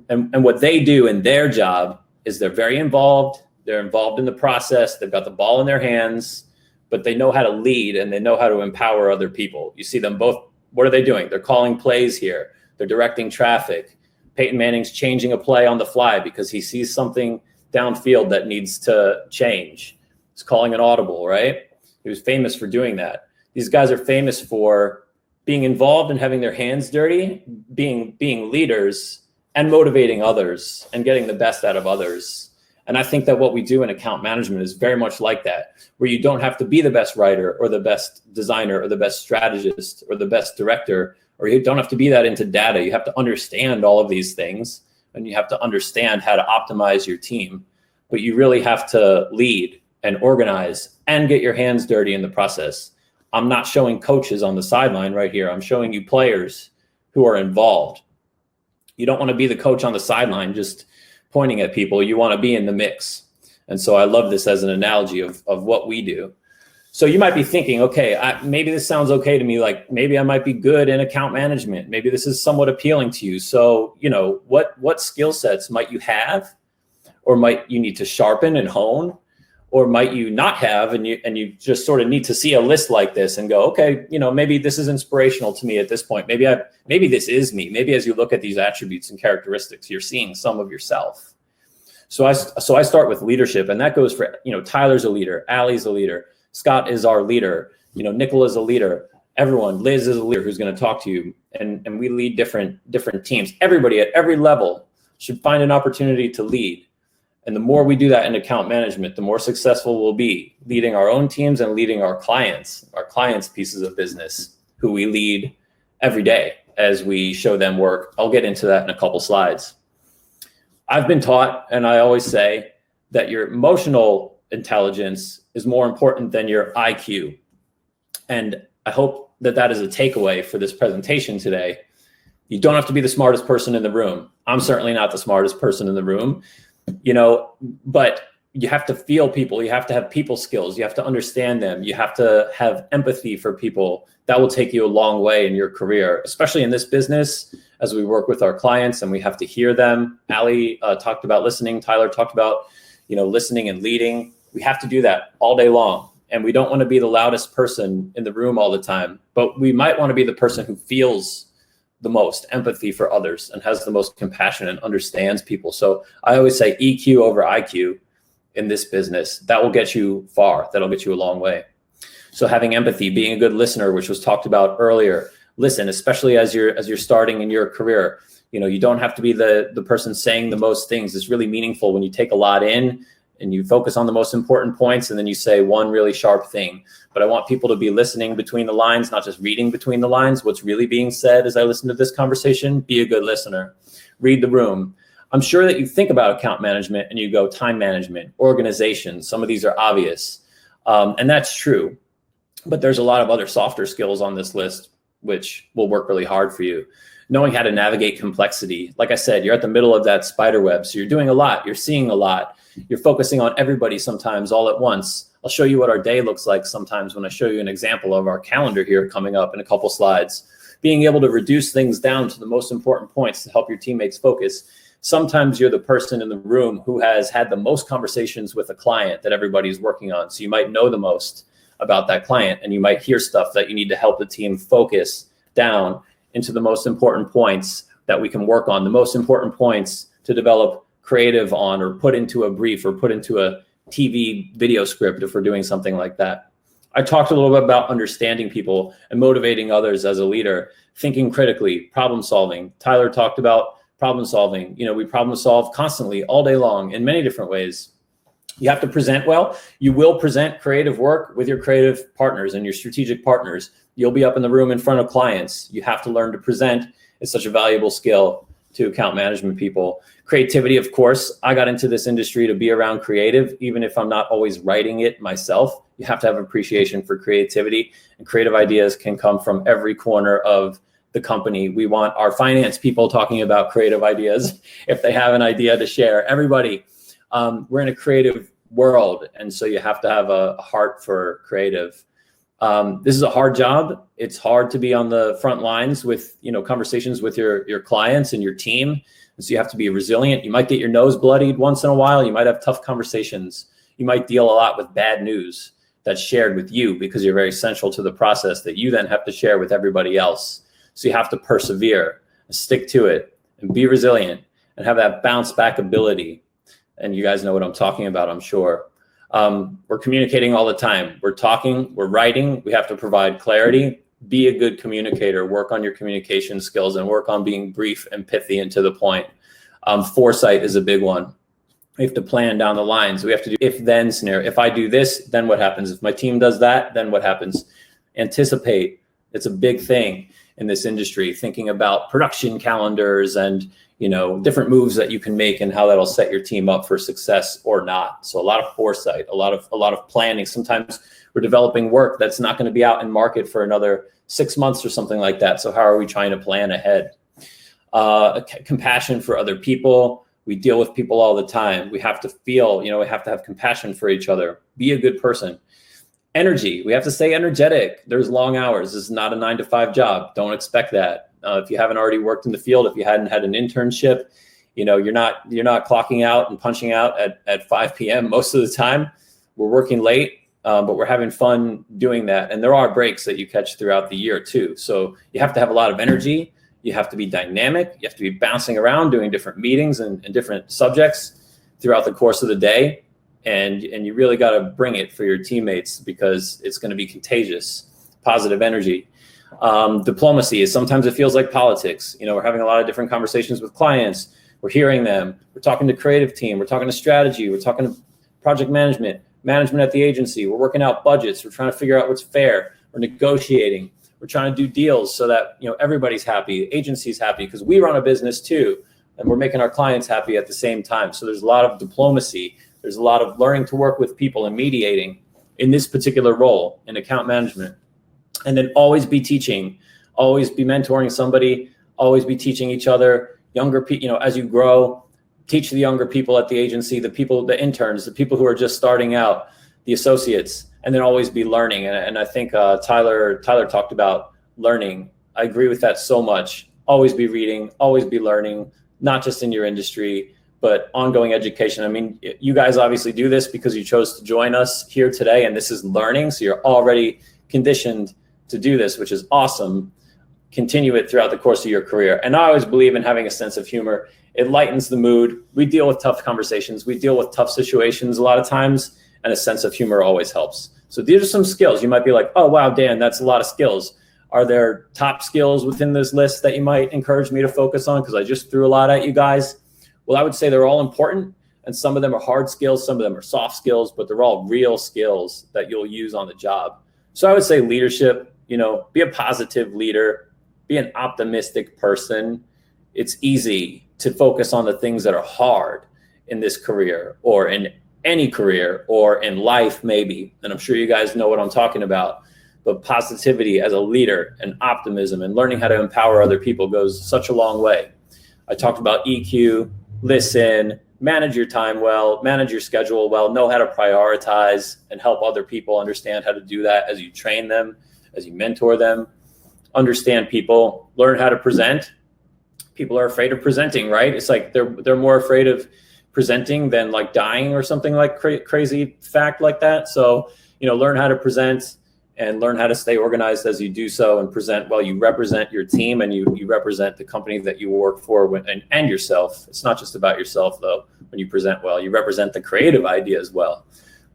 And what they do in their job is they're very involved. They're involved in the process. They've got the ball in their hands, but they know how to lead and they know how to empower other people. You see them both. What are they doing? They're calling plays here. They're directing traffic. Peyton Manning's changing a play on the fly because he sees something downfield that needs to change. He's calling an audible, right? He was famous for doing that. These guys are famous for being involved and having their hands dirty, being leaders, and motivating others and getting the best out of others. And I think that what we do in account management is very much like that, where you don't have to be the best writer or the best designer or the best strategist or the best director, or you don't have to be that into data. You have to understand all of these things, and you have to understand how to optimize your team. But you really have to lead and organize and get your hands dirty in the process. I'm not showing coaches on the sideline right here. I'm showing you players who are involved. You don't want to be the coach on the sideline just pointing at people. You want to be in the mix. And so I love this as an analogy of what we do. So you might be thinking, okay, maybe this sounds okay to me. Like maybe I might be good in account management. Maybe this is somewhat appealing to you. So, you know, what skill sets might you have, or might you need to sharpen and hone, or might you not have, and you just sort of need to see a list like this and go, okay, you know, maybe this is inspirational to me at this point. Maybe this is me. Maybe as you look at these attributes and characteristics, you're seeing some of yourself. So I start with leadership, and that goes for, you know, Tyler's a leader, Allie's a leader, Scott is our leader, you know, Nicola's a leader, everyone, Liz is a leader who's going to talk to you, and we lead different teams. Everybody at every level should find an opportunity to lead. And the more we do that in account management, the more successful we'll be leading our own teams and leading our clients' pieces of business, who we lead every day as we show them work. I'll get into that in a couple slides. I've been taught, and I always say, that your emotional intelligence is more important than your IQ. And I hope that is a takeaway for this presentation today. You don't have to be the smartest person in the room. I'm certainly not the smartest person in the room, but you have to feel people. You have to have people skills. You have to understand them. You have to have empathy for people. That will take you a long way in your career, especially in this business as we work with our clients and we have to hear them. Ali talked about listening. Tyler talked about, listening and leading. We have to do that all day long. And we don't want to be the loudest person in the room all the time, but we might want to be the person who feels the most empathy for others and has the most compassion and understands people. So I always say EQ over IQ in this business. That will get you far. That'll get you a long way. So having empathy, being a good listener, which was talked about earlier. Listen, especially as you're starting in your career. You don't have to be the person saying the most things. It's really meaningful when you take a lot in and you focus on the most important points and then you say one really sharp thing. But I want people to be listening between the lines, not just reading between the lines. What's really being said as I listen to this conversation? Be a good listener. Read the room. I'm sure that you think about account management and you go time management, organization. Some of these are obvious. And that's true. But there's a lot of other softer skills on this list, which will work really hard for you. Knowing how to navigate complexity. Like I said, you're at the middle of that spider web. So you're doing a lot. You're seeing a lot. You're focusing on everybody sometimes all at once. I'll show you what our day looks like sometimes when I show you an example of our calendar here coming up in a couple slides. Being able to reduce things down to the most important points to help your teammates focus. Sometimes you're the person in the room who has had the most conversations with a client that everybody's working on. So you might know the most about that client and you might hear stuff that you need to help the team focus down into the most important points that we can work on, the most important points to develop creative on or put into a brief or put into a TV video script if we're doing something like that. I talked a little bit about understanding people and motivating others as a leader, thinking critically, problem solving. Tyler talked about problem solving. We problem solve constantly all day long in many different ways. You have to present well. You will present creative work with your creative partners and your strategic partners. You'll be up in the room in front of clients. You have to learn to present. It's such a valuable skill to account management people. Creativity, of course. I got into this industry to be around creative, even if I'm not always writing it myself. You have to have appreciation for creativity, and creative ideas can come from every corner of the company. We want our finance people talking about creative ideas if they have an idea to share. Everybody, we're in a creative world, and so you have to have a heart for creative. This is a hard job. It's hard to be on the front lines with conversations with your clients and your team. And so you have to be resilient. You might get your nose bloodied once in a while. You might have tough conversations. You might deal a lot with bad news that's shared with you because you're very central to the process that you then have to share with everybody else. So you have to persevere and stick to it and be resilient and have that bounce back ability. And you guys know what I'm talking about, I'm sure. We're communicating all the time. We're talking, we're writing. We have to provide clarity. Be a good communicator. Work on your communication skills and work on being brief and pithy and to the point. Foresight is a big one. We have to plan down the lines. We have to do if-then scenario. If I do this, then what happens? If my team does that, then what happens? Anticipate. It's a big thing in this industry, thinking about production calendars and different moves that you can make and how that'll set your team up for success or not. So a lot of foresight, a lot of planning. Sometimes we're developing work that's not going to be out in market for another 6 months or something like that. So how are we trying to plan ahead? Compassion for other people. We deal with people all the time. We have to feel, we have to have compassion for each other. Be a good person. Energy. We have to stay energetic. There's long hours. This is not a 9-to-5 job. Don't expect that. If you haven't already worked in the field, if you hadn't had an internship, you're not clocking out and punching out at 5 p.m. most of the time. We're working late, but we're having fun doing that. And there are breaks that you catch throughout the year too. So you have to have a lot of energy. You have to be dynamic. You have to be bouncing around, doing different meetings and different subjects throughout the course of the day. And you really got to bring it for your teammates because it's going to be contagious, positive energy. Diplomacy is sometimes it feels like politics. We're having a lot of different conversations with clients. We're hearing them. We're talking to creative team. We're talking to strategy. We're talking to project management at the agency. We're working out budgets. We're trying to figure out what's fair. We're negotiating. We're trying to do deals so that everybody's happy, the agency's happy because we run a business too, and we're making our clients happy at the same time. So there's a lot of diplomacy. There's a lot of learning to work with people and mediating in this particular role in account management. And then always be teaching, always be mentoring somebody, always be teaching each other, younger people, you know, as you grow, teach the younger people at the agency, the people, the interns, the people who are just starting out, the associates, and then always be learning. And I think Tyler talked about learning. I agree with that so much. Always be reading, always be learning, not just in your industry, but ongoing education. I mean, you guys obviously do this because you chose to join us here today, and this is learning. So you're already conditioned to do this, which is awesome. Continue it throughout the course of your career. And I always believe in having a sense of humor. It lightens the mood. We deal with tough conversations. We deal with tough situations a lot of times, and a sense of humor always helps. So these are some skills. You might be like, oh, wow, Dan, that's a lot of skills. Are there top skills within this list that you might encourage me to focus on? Because I just threw a lot at you guys. Well, I would say they're all important, and some of them are hard skills, some of them are soft skills, but they're all real skills that you'll use on the job. So I would say leadership, you know, be a positive leader, be an optimistic person. It's easy to focus on the things that are hard in this career, or in any career, or in life maybe. And I'm sure you guys know what I'm talking about. But positivity as a leader, and optimism, and learning how to empower other people goes such a long way. I talked about EQ, listen, manage your time well, manage your schedule well, know how to prioritize and help other people understand how to do that as you train them, as you mentor them. Understand people, learn how to present. People are afraid of presenting, right? It's like they're more afraid of presenting than like dying or something like crazy fact like that. So, you know, learn how to present and learn how to stay organized as you do so, and present well. You represent your team, and you represent the company that you work for, and yourself. It's not just about yourself though. When you present well, you represent the creative idea as well.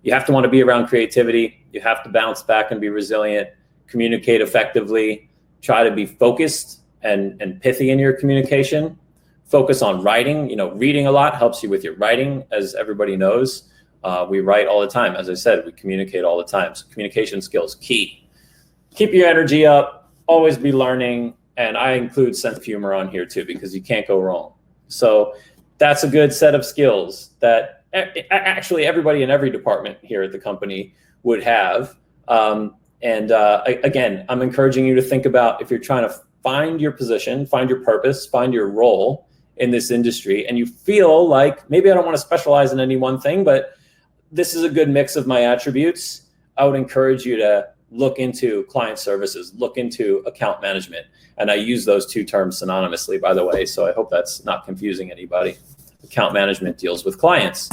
You have to want to be around creativity. You have to bounce back and be resilient, communicate effectively, try to be focused and pithy in your communication. Focus on writing. You know, reading a lot helps you with your writing, as everybody knows. We write all the time. As I said, we communicate all the time. So communication skills, key. Keep your energy up, always be learning. And I include sense of humor on here too, because you can't go wrong. So that's a good set of skills that actually everybody in every department here at the company would have. Again, I'm encouraging you to think about, if you're trying to find your position, find your purpose, find your role in this industry, and you feel like maybe I don't want to specialize in any one thing, but this is a good mix of my attributes, I would encourage you to look into client services, look into account management. And I use those two terms synonymously, by the way, so I hope that's not confusing anybody. Account management deals with clients.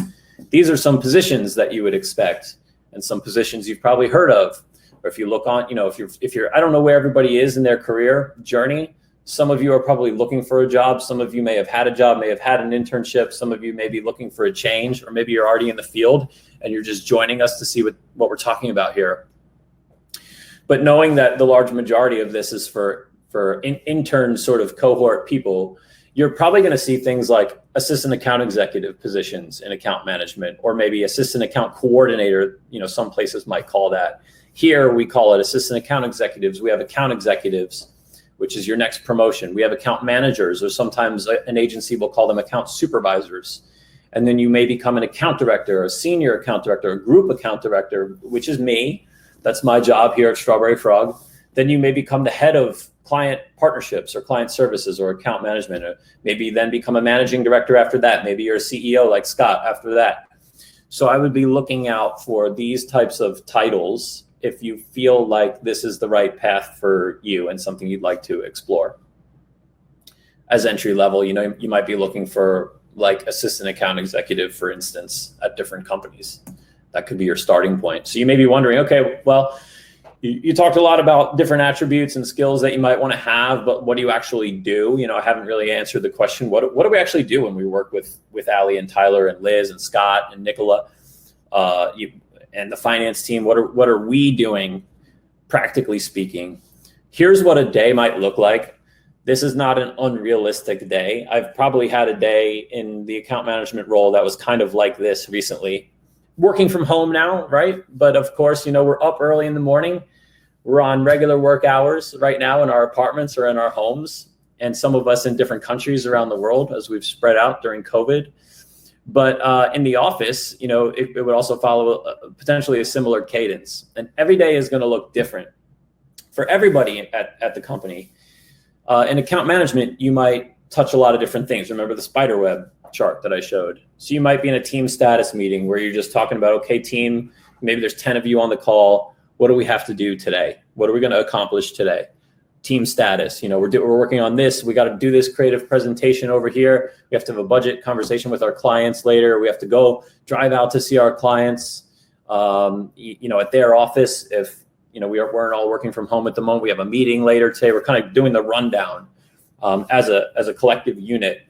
These are some positions that you would expect, and some positions you've probably heard of. Or if you look on, you know, if you're, I don't know where everybody is in their career journey. Some of you are probably looking for a job. Some of you may have had a job, may have had an internship. Some of you may be looking for a change, or maybe you're already in the field and you're just joining us to see what we're talking about here. But knowing that the large majority of this is for intern sort of cohort people, you're probably going to see things like assistant account executive positions in account management, or maybe assistant account coordinator. You know, some places might call that. Here we call it assistant account executives. We have account executives, which is your next promotion. We have account managers, or sometimes an agency will call them account supervisors. And then you may become an account director, a senior account director, a group account director, which is me. That's my job here at Strawberry Frog. Then you may become the head of client partnerships or client services or account management, or maybe then become a managing director after that. Maybe you're a CEO like Scott after that. So I would be looking out for these types of titles if you feel like this is the right path for you and something you'd like to explore. As entry level, you know, you might be looking for like assistant account executive, for instance, at different companies. That could be your starting point. So you may be wondering, okay, well, you talked a lot about different attributes and skills that you might want to have, but what do you actually do? You know, I haven't really answered the question. What do we actually do when we work with Ali and Tyler and Liz and Scott and Nicola and the finance team? What are we doing, practically speaking? Here's what a day might look like. This is not an unrealistic day. I've probably had a day in the account management role that was kind of like this recently. Working from home now, right? But of course, you know, we're up early in the morning. We're on regular work hours right now in our apartments or in our homes, and some of us in different countries around the world as we've spread out during COVID. But in the office, you know, it would also follow potentially a similar cadence. And every day is going to look different for everybody at the company. In account management, you might touch a lot of different things. Remember the spider web chart that I showed? So you might be in a team status meeting where you're just talking about, okay, team, maybe there's 10 of you on the call. What do we have to do today? What are we going to accomplish today? Team status, we're working on this. We got to do this creative presentation over here. We have to have a budget conversation with our clients later. We have to go drive out to see our clients, at their office. If, we weren't all working from home at the moment, we have a meeting later today. We're kind of doing the rundown as a collective unit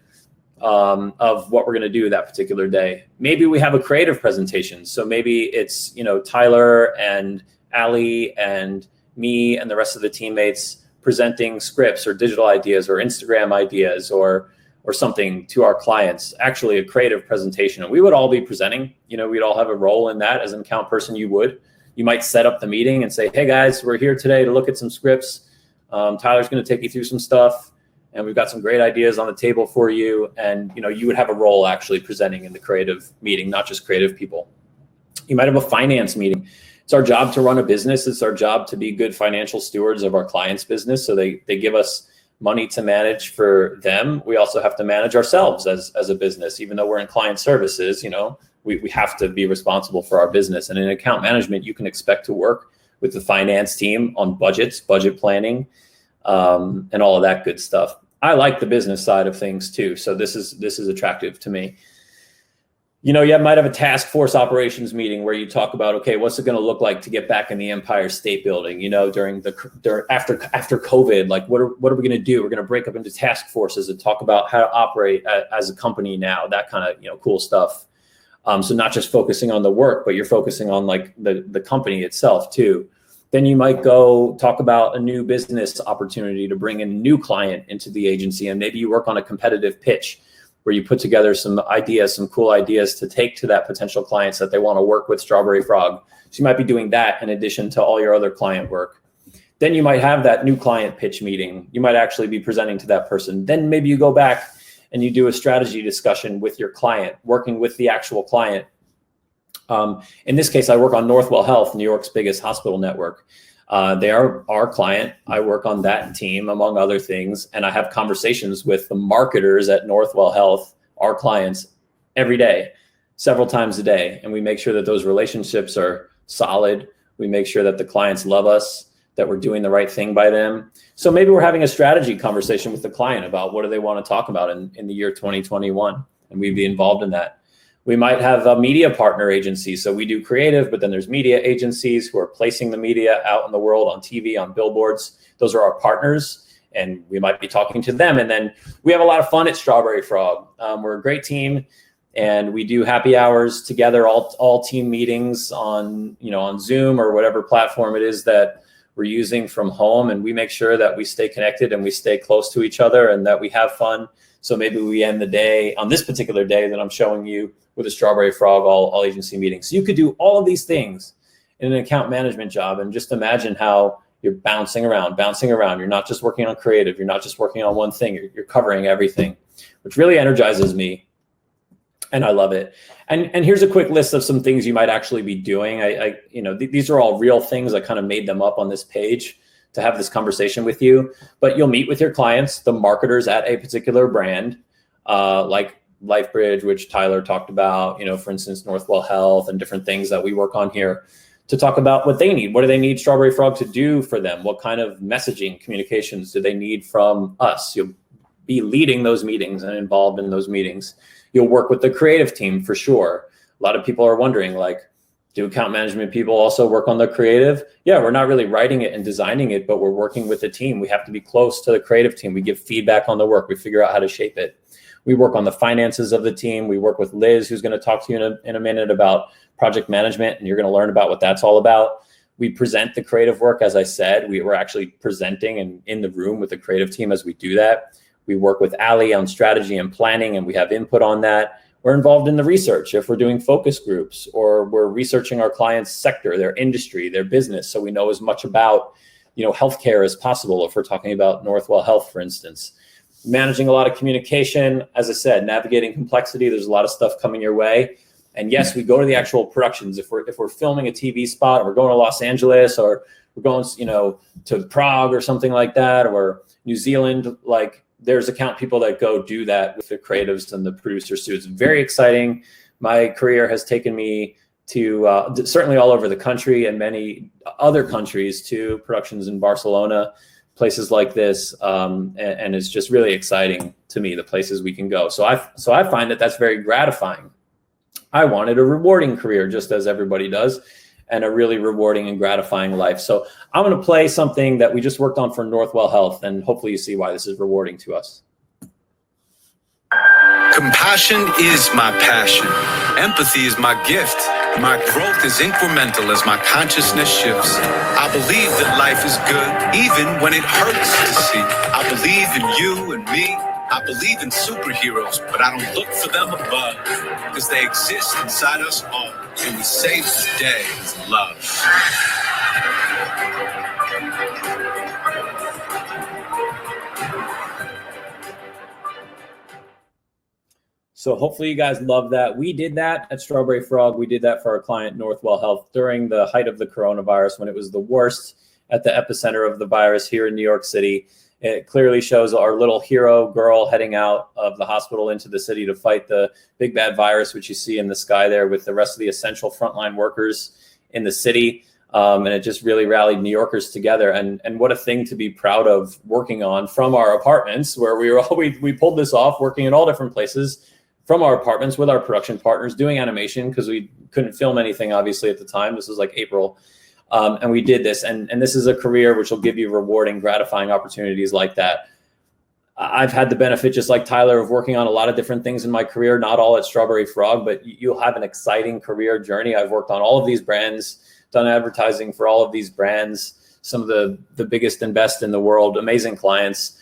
of what we're going to do that particular day. Maybe we have a creative presentation. So maybe it's, Tyler and Ali and me and the rest of the teammates presenting scripts or digital ideas or Instagram ideas or something to our clients, actually a creative presentation. And we would all be presenting, we'd all have a role in that. As an account person, you might set up the meeting and say, hey guys, we're here today to look at some scripts. Tyler's going to take you through some stuff. And we've got some great ideas on the table for you. And, you would have a role actually presenting in the creative meeting, not just creative people. You might have a finance meeting. It's our job to run a business. It's our job to be good financial stewards of our clients' business. So they give us money to manage for them. We also have to manage ourselves as a business. Even though we're in client services, we have to be responsible for our business. And in account management, you can expect to work with the finance team on budgets, budget planning, and all of that good stuff. I like the business side of things too. So this is attractive to me. You might have a task force operations meeting where you talk about, okay, what's it going to look like to get back in the Empire State Building? After COVID, like what are we going to do? We're going to break up into task forces and talk about how to operate as a company now. That kind of cool stuff. So not just focusing on the work, but you're focusing on like the company itself too. Then you might go talk about a new business opportunity to bring in a new client into the agency, and maybe you work on a competitive pitch where you put together some cool ideas to take to that potential clients that they want to work with Strawberry Frog. So you might be doing that in addition to all your other client work. Then you might have that new client pitch meeting. You might actually be presenting to that person. Then maybe you go back and you do a strategy discussion with your client, working with the actual client. In this case, I work on Northwell Health, New York's biggest hospital network. They are our client. I work on that team, among other things, and I have conversations with the marketers at Northwell Health, our clients, every day, several times a day. And we make sure that those relationships are solid. We make sure that the clients love us, that we're doing the right thing by them. So maybe we're having a strategy conversation with the client about what do they want to talk about in the year 2021, and we'd be involved in that. We might have a media partner agency. So we do creative, but then there's media agencies who are placing the media out in the world on TV, on billboards. Those are our partners, and we might be talking to them. And then we have a lot of fun at Strawberry Frog. We're a great team, and we do happy hours together, all team meetings on Zoom or whatever platform it is that we're using from home. And we make sure that we stay connected and we stay close to each other and that we have fun. So maybe we end the day on this particular day that I'm showing you with a Strawberry Frog all agency meeting. So you could do all of these things in an account management job, and just imagine how you're bouncing around. You're not just working on creative. You're not just working on one thing. You're covering everything, which really energizes me, and I love it. And here's a quick list of some things you might actually be doing. These are all real things. I kind of made them up on this page to have this conversation with you, but you'll meet with your clients, the marketers at a particular brand, like LifeBridge, which Tyler talked about, for instance, Northwell Health and different things that we work on here, to talk about what they need. What do they need Strawberry Frog to do for them? What kind of messaging communications do they need from us? You'll be leading those meetings and involved in those meetings. You'll work with the creative team for sure. A lot of people are wondering, like, do account management people also work on the creative? Yeah, we're not really writing it and designing it, but we're working with the team. We have to be close to the creative team. We give feedback on the work. We figure out how to shape it. We work on the finances of the team. We work with Liz, who's going to talk to you in a minute about project management, and you're going to learn about what that's all about. We present the creative work. As I said, we're actually presenting and in the room with the creative team as we do that. We work with Ali on strategy and planning, and we have input on that. We're involved in the research if we're doing focus groups, or we're researching our client's sector, their industry, their business, so we know as much about healthcare as possible if we're talking about Northwell Health, for instance. Managing a lot of communication, as I said, navigating complexity. There's a lot of stuff coming your way. And yes, we go to the actual productions. If we're filming a TV spot, or we're going to Los Angeles, or we're going, to Prague or something like that, or New Zealand. Like, there's account people that go do that with the creatives and the producers too. It's very exciting. My career has taken me to certainly all over the country and many other countries too, productions in Barcelona, places like this. And it's just really exciting to me, the places we can go. So I find that that's very gratifying. I wanted a rewarding career, just as everybody does, and a really rewarding and gratifying life. So I'm going to play something that we just worked on for Northwell Health, and hopefully you see why this is rewarding to us. Compassion is my passion. Empathy is my gift. My growth is incremental as my consciousness shifts. I believe that life is good, even when it hurts to see. I believe in you and me. I believe in superheroes, but I don't look for them above, because they exist inside us all, and we save the day with love. So hopefully you guys love that. We did that at Strawberry Frog. We did that for our client, Northwell Health, during the height of the coronavirus, when it was the worst at the epicenter of the virus here in New York City. It clearly shows our little hero girl heading out of the hospital into the city to fight the big bad virus, which you see in the sky there with the rest of the essential frontline workers in the city. And it just really rallied New Yorkers together. And what a thing to be proud of working on from our apartments, where we pulled this off, working in all different places from our apartments with our production partners, doing animation, because we couldn't film anything, obviously, at the time. This was like April. And we did this. And this is a career which will give you rewarding, gratifying opportunities like that. I've had the benefit, just like Tyler, of working on a lot of different things in my career, not all at Strawberry Frog, but you'll have an exciting career journey. I've worked on all of these brands, done advertising for all of these brands, some of the biggest and best in the world, amazing clients.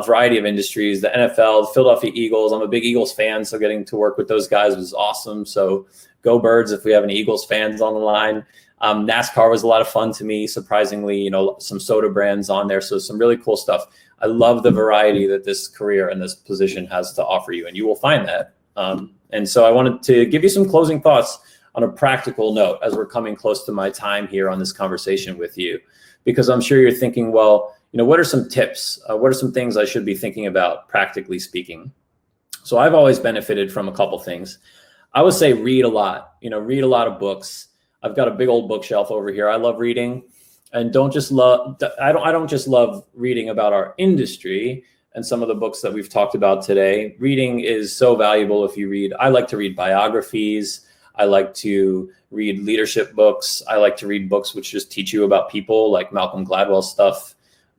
Variety of industries, the NFL, the Philadelphia Eagles. I'm a big Eagles fan, so getting to work with those guys was awesome. So go Birds if we have any Eagles fans on the line. NASCAR was a lot of fun to me, surprisingly, some soda brands on there. So some really cool stuff. I love the variety that this career and this position has to offer you, and you will find that. And so I wanted to give you some closing thoughts on a practical note as we're coming close to my time here on this conversation with you, because I'm sure you're thinking, well, what are some tips? What are some things I should be thinking about, practically speaking? So I've always benefited from a couple things. I would say read a lot, read a lot of books. I've got a big old bookshelf over here. I love reading, and I don't just love reading about our industry and some of the books that we've talked about today. Reading is so valuable if you read. I like to read biographies. I like to read leadership books. I like to read books which just teach you about people, like Malcolm Gladwell stuff.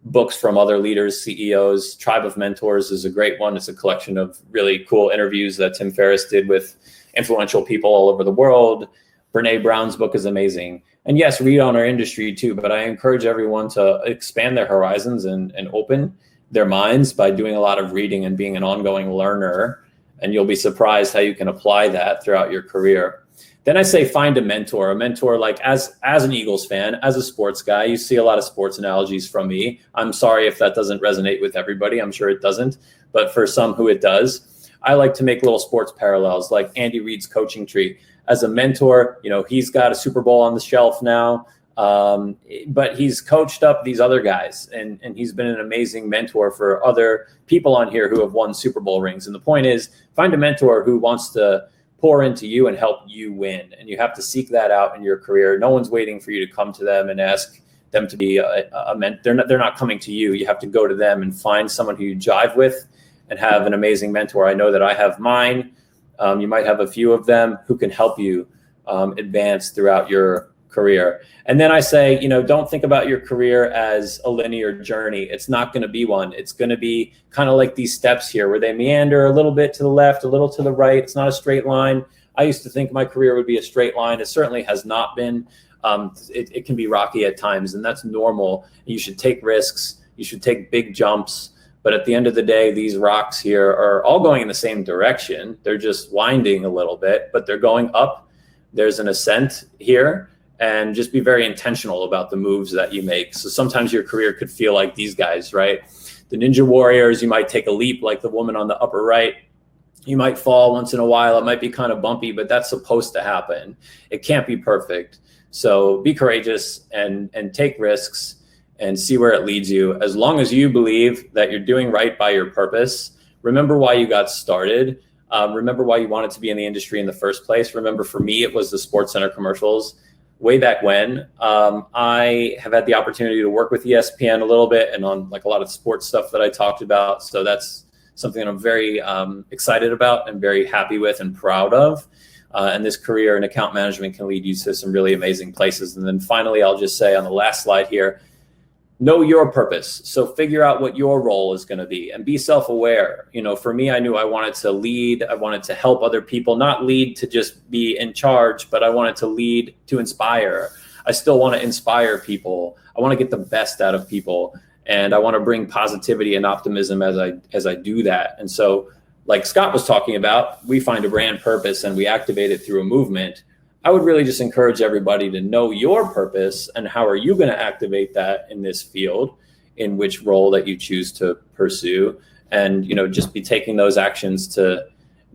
Books from other leaders, CEOs. Tribe of Mentors is a great one. It's a collection of really cool interviews that Tim Ferriss did with influential people all over the world. Brene Brown's book is amazing. And yes, read on our industry too, but I encourage everyone to expand their horizons and open their minds by doing a lot of reading and being an ongoing learner. And you'll be surprised how you can apply that throughout your career. Then I say find a mentor like as an Eagles fan, as a sports guy. You see a lot of sports analogies from me. I'm sorry if that doesn't resonate with everybody. I'm sure it doesn't, but for some who it does, I like to make little sports parallels, like Andy Reid's coaching tree. As a mentor, he's got a Super Bowl on the shelf now, but he's coached up these other guys, and he's been an amazing mentor for other people on here who have won Super Bowl rings. And the point is, find a mentor who wants to pour into you and help you win. And you have to seek that out in your career. No one's waiting for you to come to them and ask them to be a mentor. They're not coming to you. You have to go to them and find someone who you jive with and have an amazing mentor. I know that I have mine. You might have a few of them who can help you advance throughout your career. And then I say, don't think about your career as a linear journey. It's not going to be one. It's going to be kind of like these steps here where they meander a little bit to the left, a little to the right. It's not a straight line. I used to think my career would be a straight line. It certainly has not been. It can be rocky at times, and that's normal. You should take risks. You should take big jumps. But at the end of the day, these rocks here are all going in the same direction. They're just winding a little bit, but they're going up. There's an ascent here. And just be very intentional about the moves that you make. So sometimes your career could feel like these guys, right? The Ninja Warriors, you might take a leap like the woman on the upper right. You might fall once in a while. It might be kind of bumpy, but that's supposed to happen. It can't be perfect. So be courageous and take risks and see where it leads you. As long as you believe that you're doing right by your purpose, remember why you got started. Remember why you wanted to be in the industry in the first place. Remember, for me, it was the SportsCenter commercials way back when. I have had the opportunity to work with ESPN a little bit and on like a lot of sports stuff that I talked about. So that's something that I'm very excited about and very happy with and proud of. And this career in account management can lead you to some really amazing places. And then finally, I'll just say on the last slide here, know your purpose. So figure out what your role is going to be and be self-aware. You know, for me, I knew I wanted to lead. I wanted to help other people, not lead to just be in charge, but I wanted to lead to inspire. I still want to inspire people. I want to get the best out of people. And I want to bring positivity and optimism as I do that. And so, like Scott was talking about, we find a brand purpose and we activate it through a movement. I would really just encourage everybody to know your purpose and how are you going to activate that in this field, in which role that you choose to pursue, and just be taking those actions to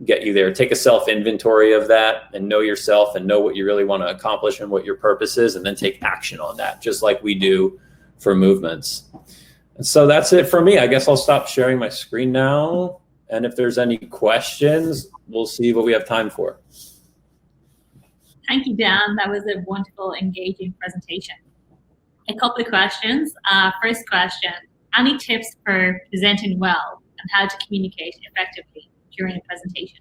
get you there. Take a self-inventory of that and know yourself and know what you really want to accomplish and what your purpose is, and then take action on that, just like we do for movements. And so that's it for me. I guess I'll stop sharing my screen now. And if there's any questions, we'll see what we have time for. Thank you, Dan. That was a wonderful, engaging presentation. A couple of questions. First question, any tips for presenting well and how to communicate effectively during a presentation?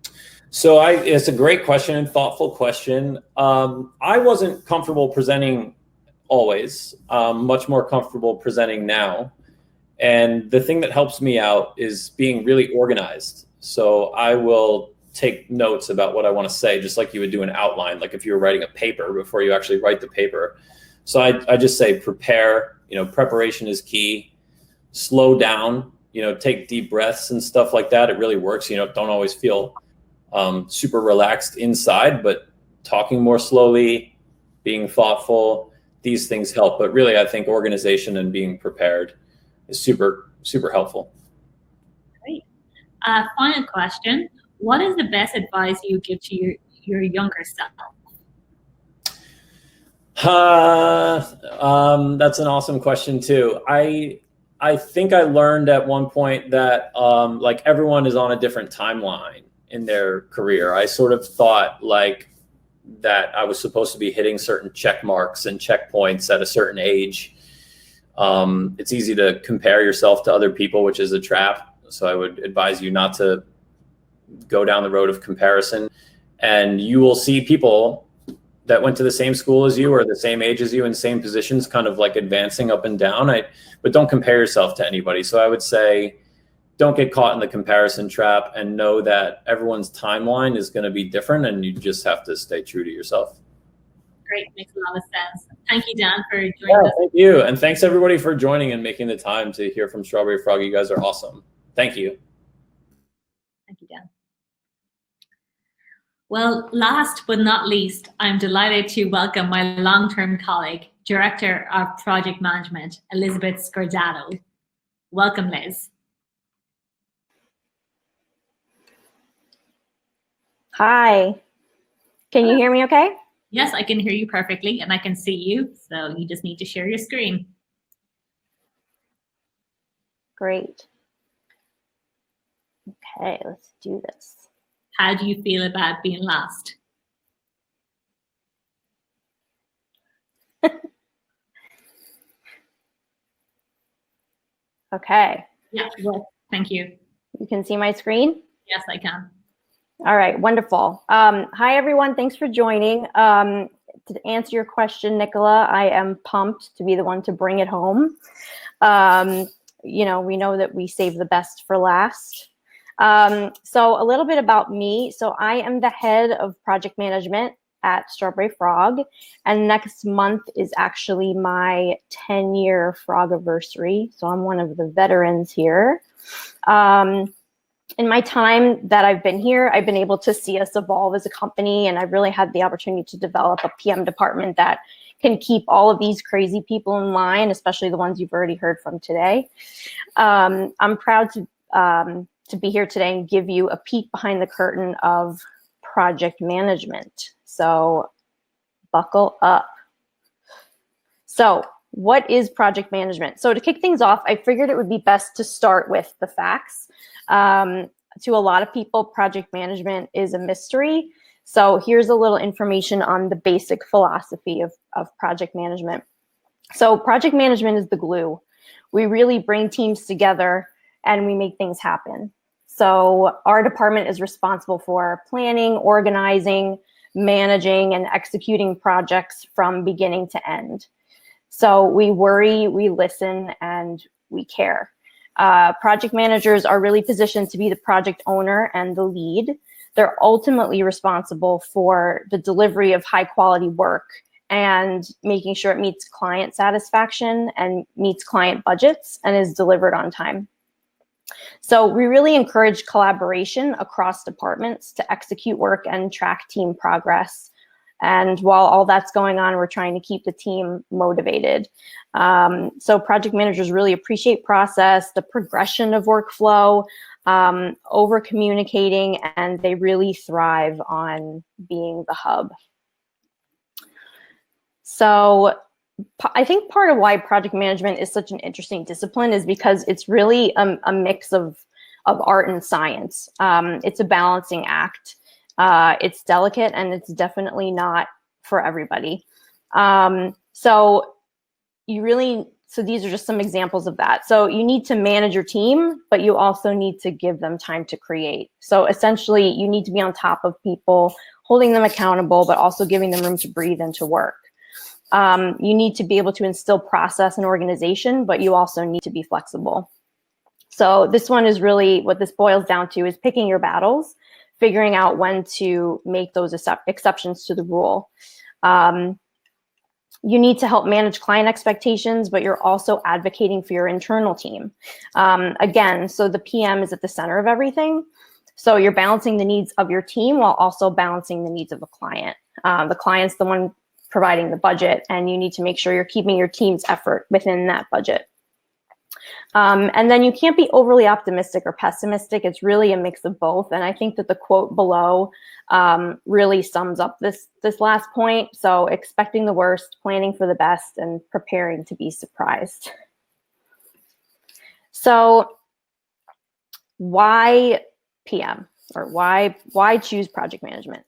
So it's a great question and thoughtful question. I wasn't comfortable presenting always, much more comfortable presenting now. And the thing that helps me out is being really organized. So I will take notes about what I want to say, just like you would do an outline, like if you were writing a paper before you actually write the paper. So I just say prepare, preparation is key. Slow down, take deep breaths and stuff like that. It really works. Don't always feel super relaxed inside, but talking more slowly, being thoughtful, these things help. But really, I think organization and being prepared is super, super helpful. Great. Final question. What is the best advice you give to your younger self? That's an awesome question too. I think I learned at one point that like everyone is on a different timeline in their career. I sort of thought like that I was supposed to be hitting certain check marks and checkpoints at a certain age. It's easy to compare yourself to other people, which is a trap. So I would advise you not to go down the road of comparison. And you will see people that went to the same school as you or the same age as you in same positions, kind of like advancing up and down. But don't compare yourself to anybody. So I would say, don't get caught in the comparison trap and know that everyone's timeline is going to be different and you just have to stay true to yourself. Great, makes a lot of sense. Thank you, Dan, for joining us. Thank you. And thanks everybody for joining and making the time to hear from Strawberry Frog. You guys are awesome. Thank you. Thank you, Dan. Well, last but not least, I'm delighted to welcome my long-term colleague, Director of Project Management, Elizabeth Scordato. Welcome, Liz. Hi. Can you hear me okay? Yes, I can hear you perfectly and I can see you. So you just need to share your screen. Great. Okay, let's do this. How do you feel about being last? Okay. Yeah, well, thank you. You can see my screen? Yes, I can. All right, wonderful. Hi, everyone. Thanks for joining. To answer your question, Nicola, I am pumped to be the one to bring it home. We know that we save the best for last. So a little bit about me. So I am the head of project management at Strawberry Frog, and next month is actually my 10-year Frogiversary. So I'm one of the veterans here. In my time that I've been here, I've been able to see us evolve as a company, and I've really had the opportunity to develop a PM department that can keep all of these crazy people in line, especially the ones you've already heard from today. I'm proud to be here today and give you a peek behind the curtain of project management. So buckle up. So what is project management? So to kick things off, I figured it would be best to start with the facts. To a lot of people, project management is a mystery. So here's a little information on the basic philosophy of project management. So project management is the glue. We really bring teams together and we make things happen. So our department is responsible for planning, organizing, managing, and executing projects from beginning to end. So we worry, we listen, and we care. Project managers are really positioned to be the project owner and the lead. They're ultimately responsible for the delivery of high quality work and making sure it meets client satisfaction and meets client budgets and is delivered on time. So we really encourage collaboration across departments to execute work and track team progress. And while all that's going on, we're trying to keep the team motivated. So project managers really appreciate process, the progression of workflow, over communicating, and they really thrive on being the hub. So I think part of why project management is such an interesting discipline is because it's really a mix of art and science. It's a balancing act. It's delicate and it's definitely not for everybody. So these are just some examples of that. So you need to manage your team, but you also need to give them time to create. So essentially you need to be on top of people, holding them accountable, but also giving them room to breathe and to work. You need to be able to instill process and organization, but you also need to be flexible. So this one is really what this boils down to is picking your battles, figuring out when to make those exceptions to the rule. You need to help manage client expectations, but you're also advocating for your internal team. Again, so the PM is at the center of everything. So you're balancing the needs of your team while also balancing the needs of the client. The client's the one providing the budget, and you need to make sure you're keeping your team's effort within that budget. And then you can't be overly optimistic or pessimistic. It's really a mix of both. And I think that the quote below really sums up this last point. So expecting the worst, planning for the best, and preparing to be surprised. So why PM, or why choose project management?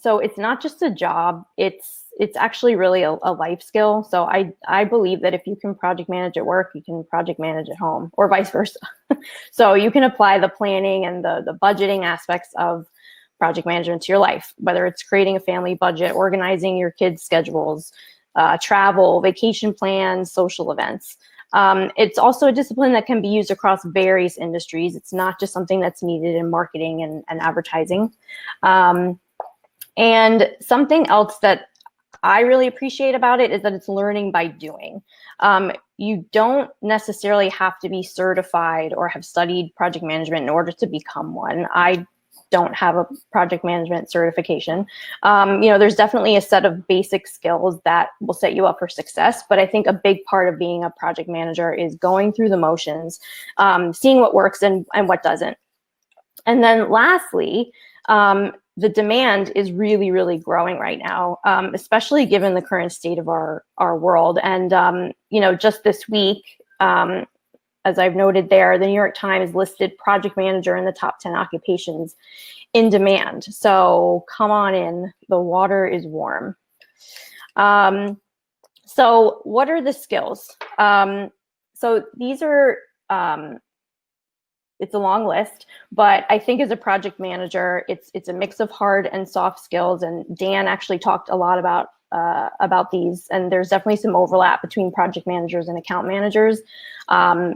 So it's not just a job, it's actually really a life skill. So I believe that if you can project manage at work, you can project manage at home, or vice versa. So you can apply the planning and the budgeting aspects of project management to your life, whether it's creating a family budget, organizing your kids' schedules, travel, vacation plans, social events. It's also a discipline that can be used across various industries. It's not just something that's needed in marketing and advertising. And something else that I really appreciate about it is that it's learning by doing. You don't necessarily have to be certified or have studied project management in order to become one. I don't have a project management certification. There's definitely a set of basic skills that will set you up for success, but I think a big part of being a project manager is going through the motions, seeing what works and what doesn't. And then lastly, the demand is really, really growing right now, especially given the current state of our world. And, just this week, as I've noted there, the New York Times listed project manager in the top 10 occupations in demand. So come on in, the water is warm. So what are the skills? So these are, it's a long list, but I think as a project manager, it's a mix of hard and soft skills. And Dan actually talked a lot about these, and there's definitely some overlap between project managers and account managers.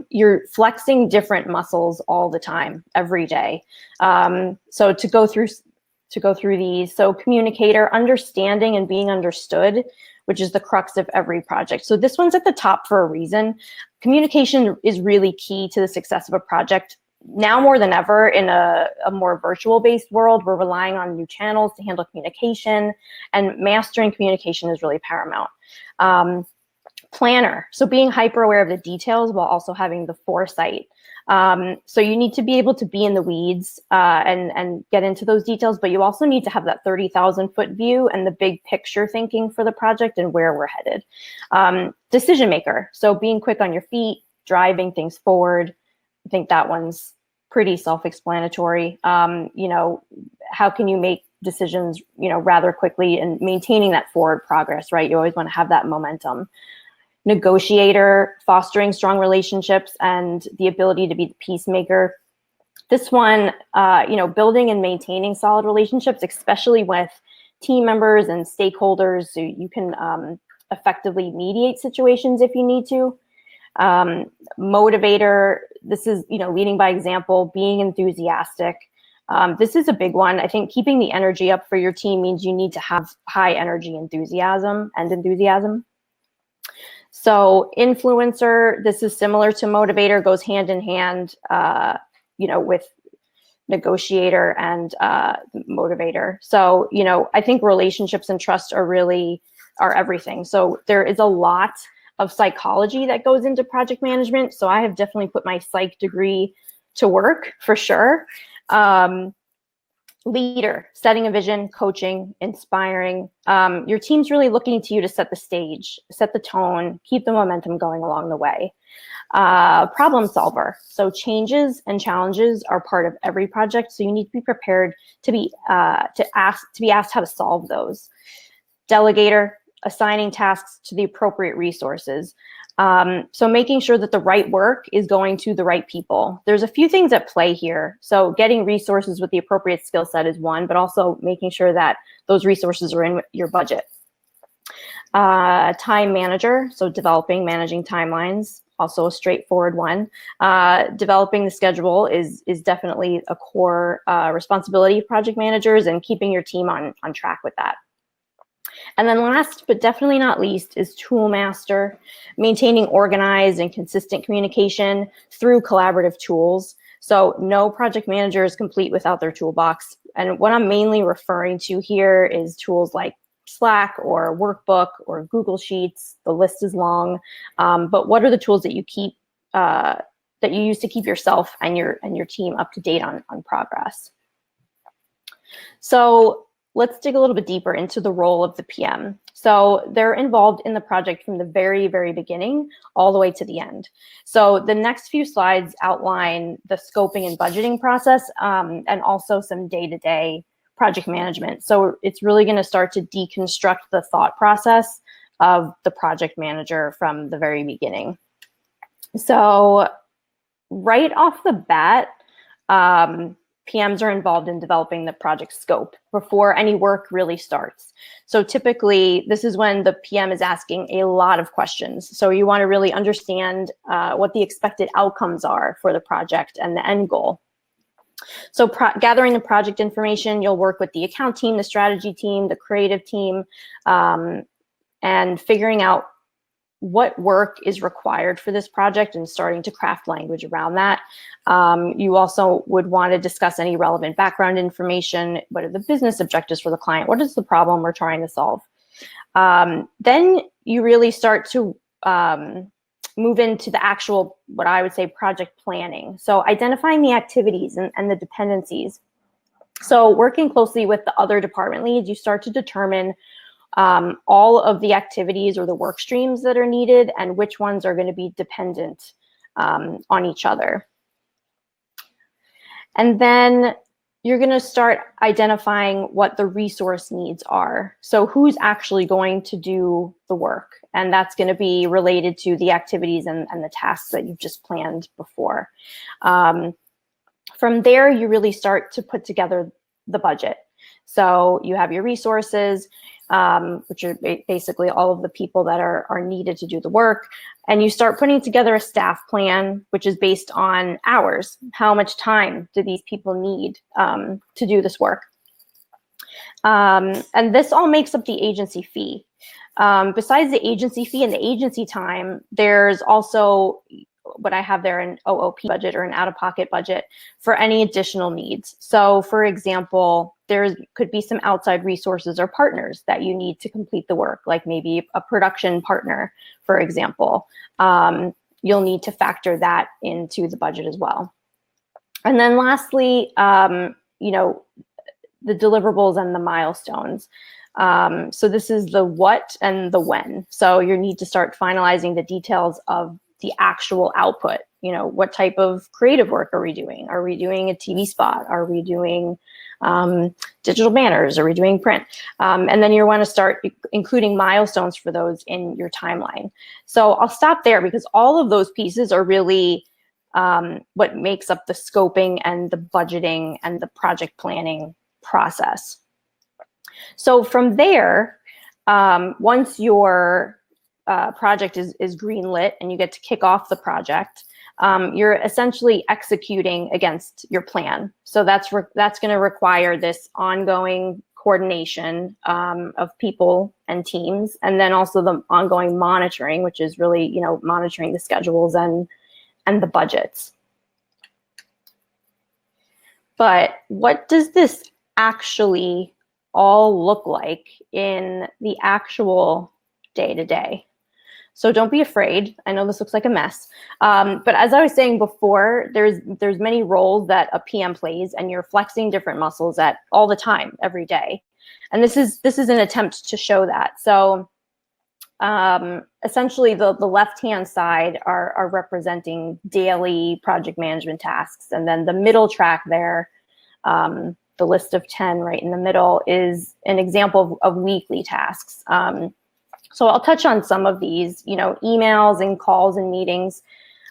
You're flexing different muscles all the time, every day. So to go through these, so communicator, understanding and being understood, which is the crux of every project. So this one's at the top for a reason. Communication is really key to the success of a project. Now more than ever, in a more virtual-based world, we're relying on new channels to handle communication, and mastering communication is really paramount. Planner, so being hyper aware of the details while also having the foresight. So you need to be able to be in the weeds and get into those details, but you also need to have that 30,000-foot view and the big picture thinking for the project and where we're headed. Decision maker, so being quick on your feet, driving things forward. I think that one's pretty self-explanatory. You know, how can you make decisions, you know, rather quickly and maintaining that forward progress, right? You always want to have that momentum. Negotiator, fostering strong relationships and the ability to be the peacemaker. This one, you know, building and maintaining solid relationships, especially with team members and stakeholders, so you can effectively mediate situations if you need to. Motivator, this is, you know, leading by example, being enthusiastic. This is a big one. I think keeping the energy up for your team means you need to have high energy enthusiasm. So influencer, this is similar to motivator, goes hand in hand, you know, with negotiator and motivator. So, you know, I think relationships and trust are everything. So there is a lot of psychology that goes into project management. So I have definitely put my psych degree to work for sure. Leader, setting a vision, coaching, inspiring. Your team's really looking to you to set the stage, set the tone, keep the momentum going along the way. Problem solver. So changes and challenges are part of every project. So you need to be prepared to be asked how to solve those. Delegator, assigning tasks to the appropriate resources. So making sure that the right work is going to the right people. There's a few things at play here. So getting resources with the appropriate skill set is one, but also making sure that those resources are in your budget. Time manager, so managing timelines, also a straightforward one. Developing the schedule is definitely a core responsibility of project managers, and keeping your team on track with that. And then last, but definitely not least, is tool master, maintaining organized and consistent communication through collaborative tools. So no project manager is complete without their toolbox. And what I'm mainly referring to here is tools like Slack or Workbook or Google Sheets. The list is long, but what are the tools that you keep that you use to keep yourself and your team up to date on progress? So let's dig a little bit deeper into the role of the PM. So they're involved in the project from the very, very beginning all the way to the end. So the next few slides outline the scoping and budgeting process, and also some day-to-day project management. So it's really going to start to deconstruct the thought process of the project manager from the very beginning. So right off the bat, PMs are involved in developing the project scope before any work really starts. So typically, this is when the PM is asking a lot of questions. So you want to really understand what the expected outcomes are for the project and the end goal. So gathering the project information, you'll work with the account team, the strategy team, the creative team, and figuring out what work is required for this project and starting to craft language around that. You also would want to discuss any relevant background information. What are the business objectives for the client? What is the problem we're trying to solve? Then you really start to move into the actual, what I would say, project planning. So identifying the activities and the dependencies. So working closely with the other department leads, you start to determine all of the activities or the work streams that are needed and which ones are going to be dependent on each other. And then you're going to start identifying what the resource needs are. So who's actually going to do the work? And that's going to be related to the activities and the tasks that you've just planned before. From there, you really start to put together the budget. So you have your resources, which are basically all of the people that are needed to do the work. And you start putting together a staff plan, which is based on hours. How much time do these people need to do this work? And this all makes up the agency fee. Besides the agency fee and the agency time, there's also what I have there, an OOP budget or an out-of-pocket budget for any additional needs. So for example, there could be some outside resources or partners that you need to complete the work, like maybe a production partner, for example. You'll need to factor that into the budget as well. And then lastly, you know, the deliverables and the milestones. So this is the what and the when. So you need to start finalizing the details of the actual output. You know, what type of creative work are we doing? Are we doing a TV spot? Are we doing digital banners? Are we doing print? And then you want to start including milestones for those in your timeline. So I'll stop there because all of those pieces are really what makes up the scoping and the budgeting and the project planning process. So from there, once your project is greenlit and you get to kick off the project, you're essentially executing against your plan. So that's going to require this ongoing coordination of people and teams, and then also the ongoing monitoring, which is really, you know, monitoring the schedules and the budgets. But what does this actually all look like in the actual day-to-day? So don't be afraid. I know this looks like a mess. But as I was saying before, there's many roles that a PM plays, and you're flexing different muscles at all the time, every day. And this is an attempt to show that. So essentially the left-hand side are representing daily project management tasks. And then the middle track there, the list of 10 right in the middle, is an example of weekly tasks. So I'll touch on some of these, you know, emails and calls and meetings.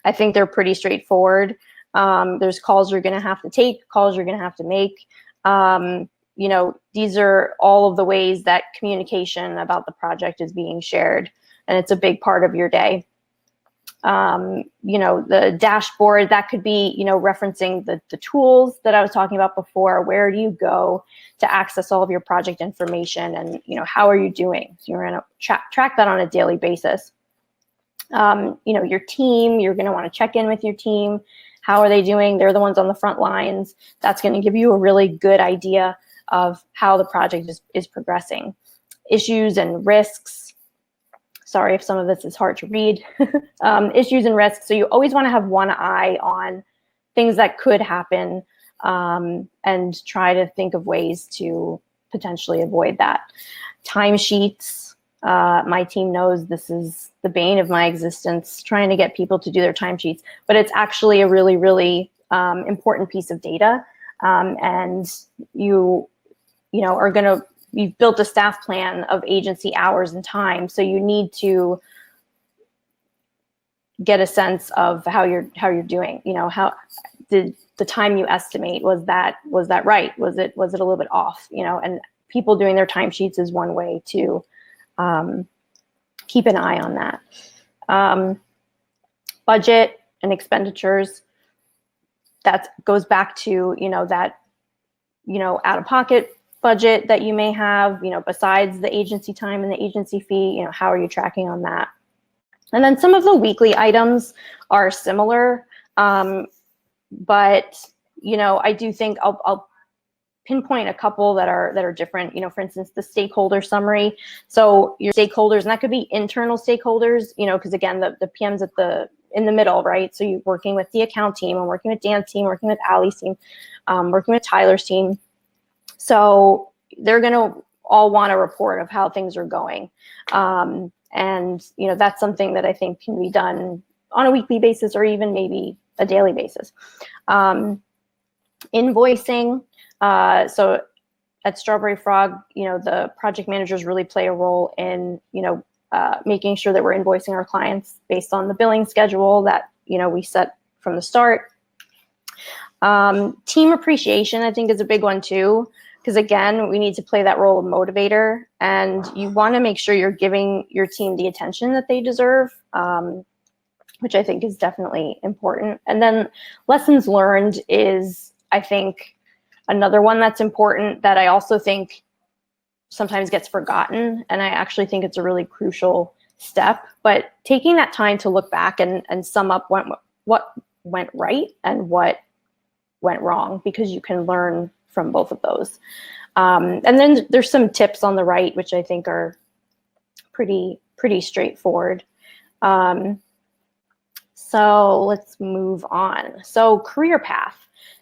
I think they're pretty straightforward. There's calls you're going to have to take, calls you're going to have to make. You know, these are all of the ways that communication about the project is being shared, and it's a big part of your day. You know, the dashboard, that could be, you know, referencing the tools that I was talking about before. Where do you go to access all of your project information, and, you know, how are you doing? So you're going to track that on a daily basis. You know, your team, you're going to want to check in with your team. How are they doing? They're the ones on the front lines. That's going to give you a really good idea of how the project is progressing. Issues and risks. Sorry if some of this is hard to read. Issues and risks. So you always want to have one eye on things that could happen, and try to think of ways to potentially avoid that. Timesheets. My team knows this is the bane of my existence, trying to get people to do their timesheets, but it's actually a really, really important piece of data. And you know, are going to, you've built a staff plan of agency hours and time. So you need to get a sense of how you're doing. You know, how did the time you estimate, was that right? Was it a little bit off? You know, and people doing their timesheets is one way to keep an eye on that. Budget and expenditures. That goes back to, you know, that, you know, out-of-pocket budget that you may have, you know, besides the agency time and the agency fee. You know, how are you tracking on that? And then some of the weekly items are similar, but, you know, I do think I'll pinpoint a couple that are different. You know, for instance, the stakeholder summary. So your stakeholders, and that could be internal stakeholders, you know, because again, the PM's in the middle, right? So you're working with the account team, and working with Dan's team, working with Allie's team, working with Tyler's team. So they're going to all want a report of how things are going. And, you know, that's something that I think can be done on a weekly basis, or even maybe a daily basis. Invoicing. So at Strawberry Frog, you know, the project managers really play a role in, you know, making sure that we're invoicing our clients based on the billing schedule that, you know, we set from the start. Team appreciation, I think, is a big one too, because again, we need to play that role of motivator, and you want to make sure you're giving your team the attention that they deserve, which I think is definitely important. And then lessons learned is, I think, another one that's important, that I also think sometimes gets forgotten, and I actually think it's a really crucial step. But taking that time to look back and sum up what went right and what went wrong, because you can learn from both of those. And then there's some tips on the right, which I think are pretty straightforward. So let's move on. So career path.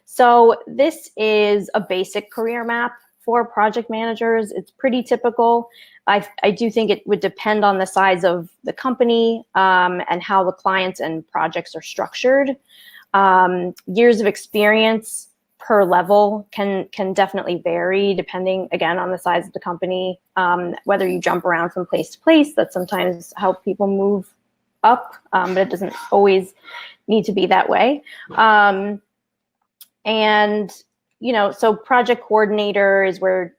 So this is a basic career map for project managers. It's pretty typical. I do think it would depend on the size of the company and how the clients and projects are structured. Years of experience per level can definitely vary depending, again, on the size of the company. Whether you jump around from place to place, that's sometimes how people move up, but it doesn't always need to be that way. And, you know, so project coordinator is where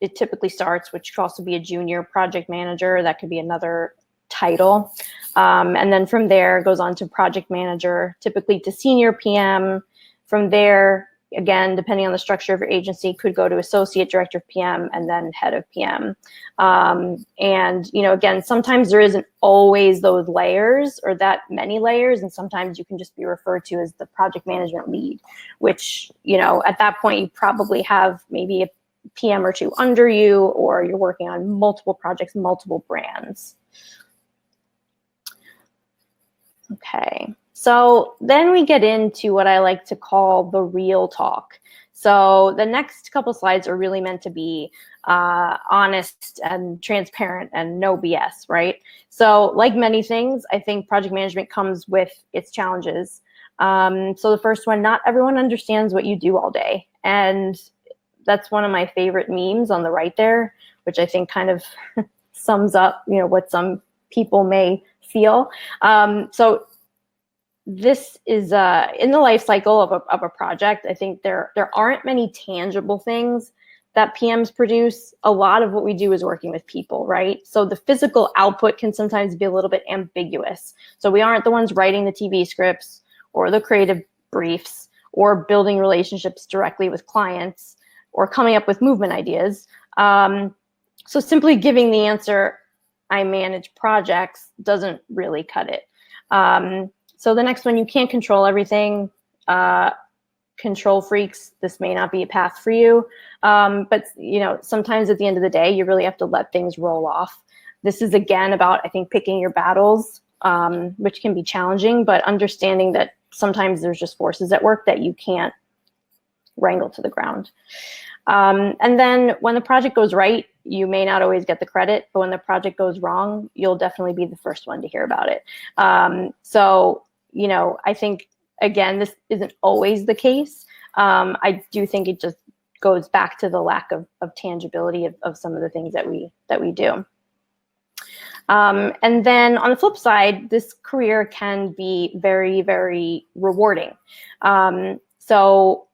it typically starts, which could also be a junior project manager. That could be another title. And then from there it goes on to project manager, typically to senior PM. From there, again, depending on the structure of your agency, could go to associate director of PM and then head of PM. And, you know, again, sometimes there isn't always those layers or that many layers. And sometimes you can just be referred to as the project management lead, which, you know, at that point, you probably have maybe a PM or two under you, or you're working on multiple projects, multiple brands. Okay. So then we get into what I like to call the real talk. So the next couple slides are really meant to be honest and transparent and no BS, right? So like many things, I think project management comes with its challenges. So the first one, not everyone understands what you do all day. And that's one of my favorite memes on the right there, which I think kind of sums up, you know, what some people may feel. So this is in the life cycle of a project. I think there aren't many tangible things that PMs produce. A lot of what we do is working with people, right? So the physical output can sometimes be a little bit ambiguous. So we aren't the ones writing the TV scripts or the creative briefs or building relationships directly with clients or coming up with movement ideas. So simply giving the answer, I manage projects, doesn't really cut it. So the next one, you can't control everything. Control freaks, this may not be a path for you. But you know, sometimes at the end of the day, you really have to let things roll off. This is again about, I think, picking your battles, which can be challenging, but understanding that sometimes there's just forces at work that you can't wrangle to the ground. And then when the project goes right, you may not always get the credit, but when the project goes wrong, you'll definitely be the first one to hear about it. So, you know, I think, again, this isn't always the case. I do think it just goes back to the lack of tangibility of some of the things that we do. And then on the flip side, this career can be very, very rewarding. So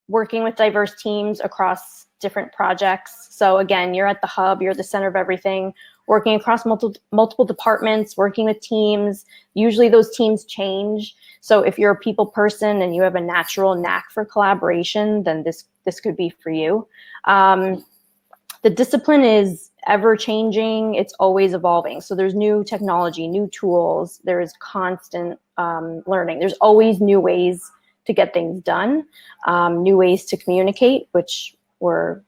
working with diverse teams across different projects. So again, you're at the hub, you're at the center of everything, working across multiple departments, working with teams. Usually those teams change. So if you're a people person and you have a natural knack for collaboration, then this could be for you. The discipline is ever changing, it's always evolving. So there's new technology, new tools, there's constant learning. There's always new ways to get things done, new ways to communicate, which we're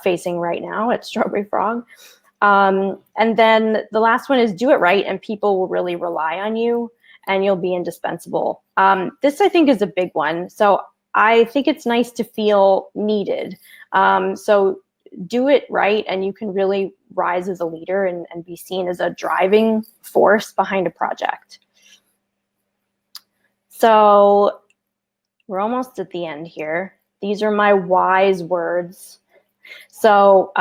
facing right now at Strawberry Frog. And then the last one is do it right and people will really rely on you and you'll be indispensable. This I think is a big one. So I think it's nice to feel needed. So do it right and you can really rise as a leader and be seen as a driving force behind a project. So we're almost at the end here. These are my wise words. So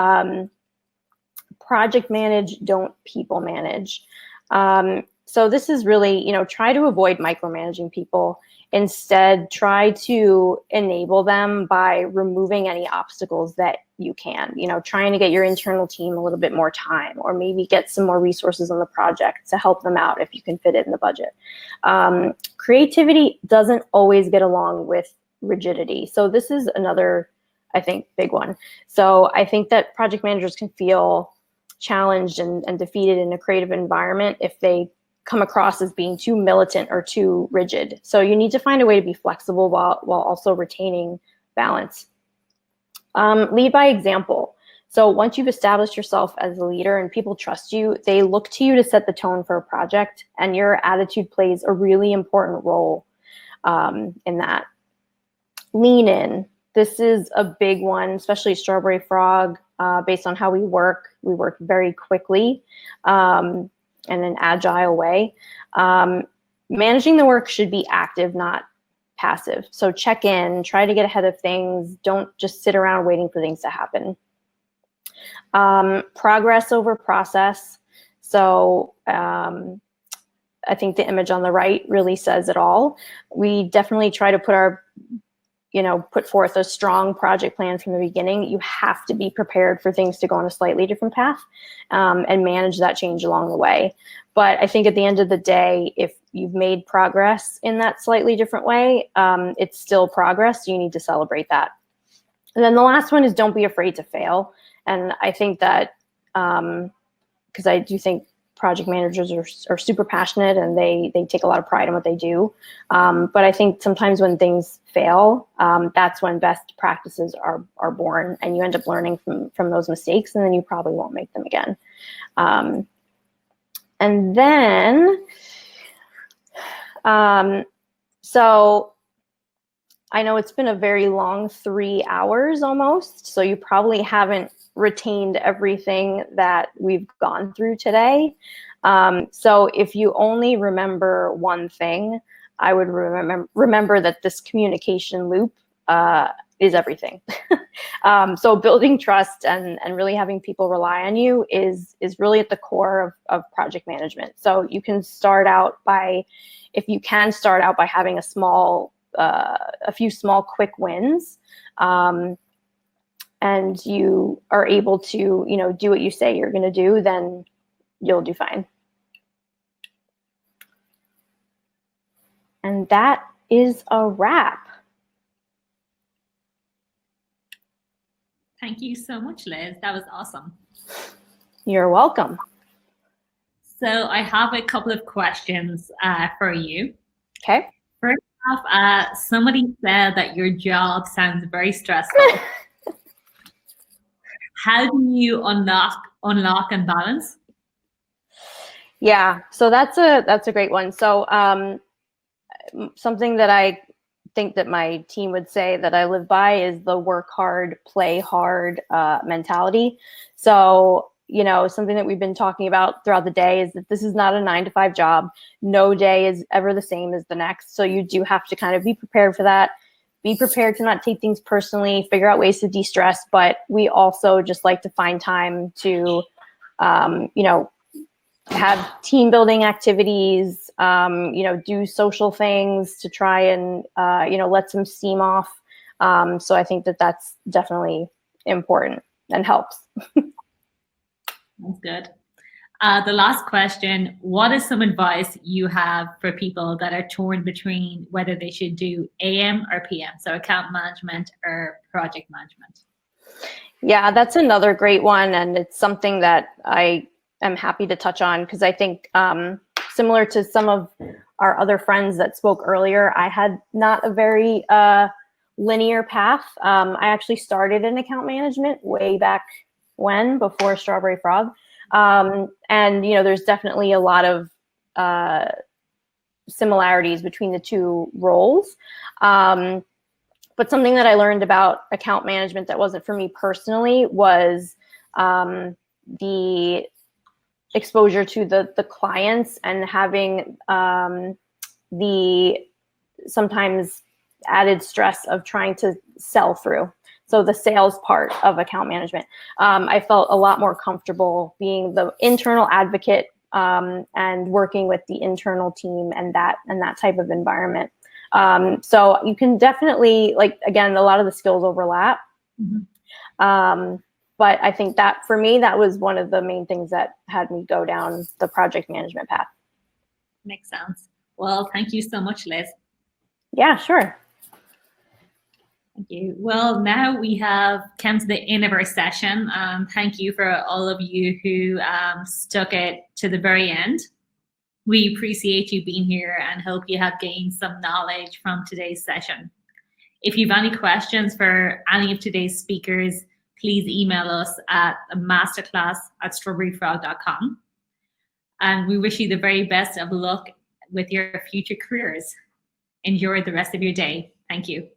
project manage, don't people manage. So this is really, you know, try to avoid micromanaging people. Instead, try to enable them by removing any obstacles that you can, you know, trying to get your internal team a little bit more time or maybe get some more resources on the project to help them out if you can fit it in the budget. Creativity doesn't always get along with rigidity. So this is another, I think, big one. So I think that project managers can feel challenged and defeated in a creative environment if they come across as being too militant or too rigid. So you need to find a way to be flexible while also retaining balance. Lead by example. So once you've established yourself as a leader and people trust you, they look to you to set the tone for a project, and your attitude plays a really important role in that. Lean in. This is a big one, especially Strawberry Frog, based on how we work. We work very quickly in an agile way. Managing the work should be active, not passive. So check in, try to get ahead of things. Don't just sit around waiting for things to happen. Progress over process. So I think the image on the right really says it all. We definitely try to put forth a strong project plan from the beginning. You have to be prepared for things to go on a slightly different path and manage that change along the way. But I think at the end of the day, if you've made progress in that slightly different way, it's still progress. You need to celebrate that. And then the last one is don't be afraid to fail. And I think that, because I do think project managers are super passionate and they take a lot of pride in what they do. But I think sometimes when things fail, that's when best practices are born, and you end up learning from those mistakes, and then you probably won't make them again. And then, so I know it's been a very long 3 hours almost, so you probably haven't retained everything that we've gone through today. So if you only remember one thing, I would remember that this communication loop is everything. So building trust and really having people rely on you is really at the core of project management. So you can start out by, if you can start out by having a few small quick wins, and you are able to, do what you say you're going to do, then you'll do fine. And that is a wrap. Thank you so much, Liz. That was awesome. You're welcome. So I have a couple of questions for you. Okay. First off, somebody said that your job sounds very stressful. How do you unlock and balance? Yeah, so that's a great one. So something that I think that my team would say that I live by is the work hard, play hard mentality. So, something that we've been talking about throughout the day is that this is not a 9-to-5 job. No day is ever the same as the next. So you do have to kind of be prepared for that. Be prepared to not take things personally, figure out ways to de-stress, but we also just like to find time to, have team building activities, do social things to try and, let some steam off. So I think that that's definitely important and helps. That's good. The last question, what is some advice you have for people that are torn between whether they should do AM or PM, so account management or project management? Yeah, that's another great one. And it's something that I am happy to touch on because I think similar to some of our other friends that spoke earlier, I had not a very linear path. I actually started in account management way back when, before Strawberry Frog. And, there's definitely a lot of similarities between the two roles. But something that I learned about account management that wasn't for me personally was the exposure to the clients and having the sometimes added stress of trying to sell through. So the sales part of account management. I felt a lot more comfortable being the internal advocate and working with the internal team and that type of environment. So you can definitely, again, a lot of the skills overlap. Mm-hmm. But I think that for me, that was one of the main things that had me go down the project management path. Makes sense. Well, thank you so much, Liz. Yeah, sure. Thank you. Well, now we have come to the end of our session. Thank you for all of you who stuck it to the very end. We appreciate you being here and hope you have gained some knowledge from today's session. If you have any questions for any of today's speakers, please email us at masterclass@strawberryfrog.com. And we wish you the very best of luck with your future careers. Enjoy the rest of your day. Thank you.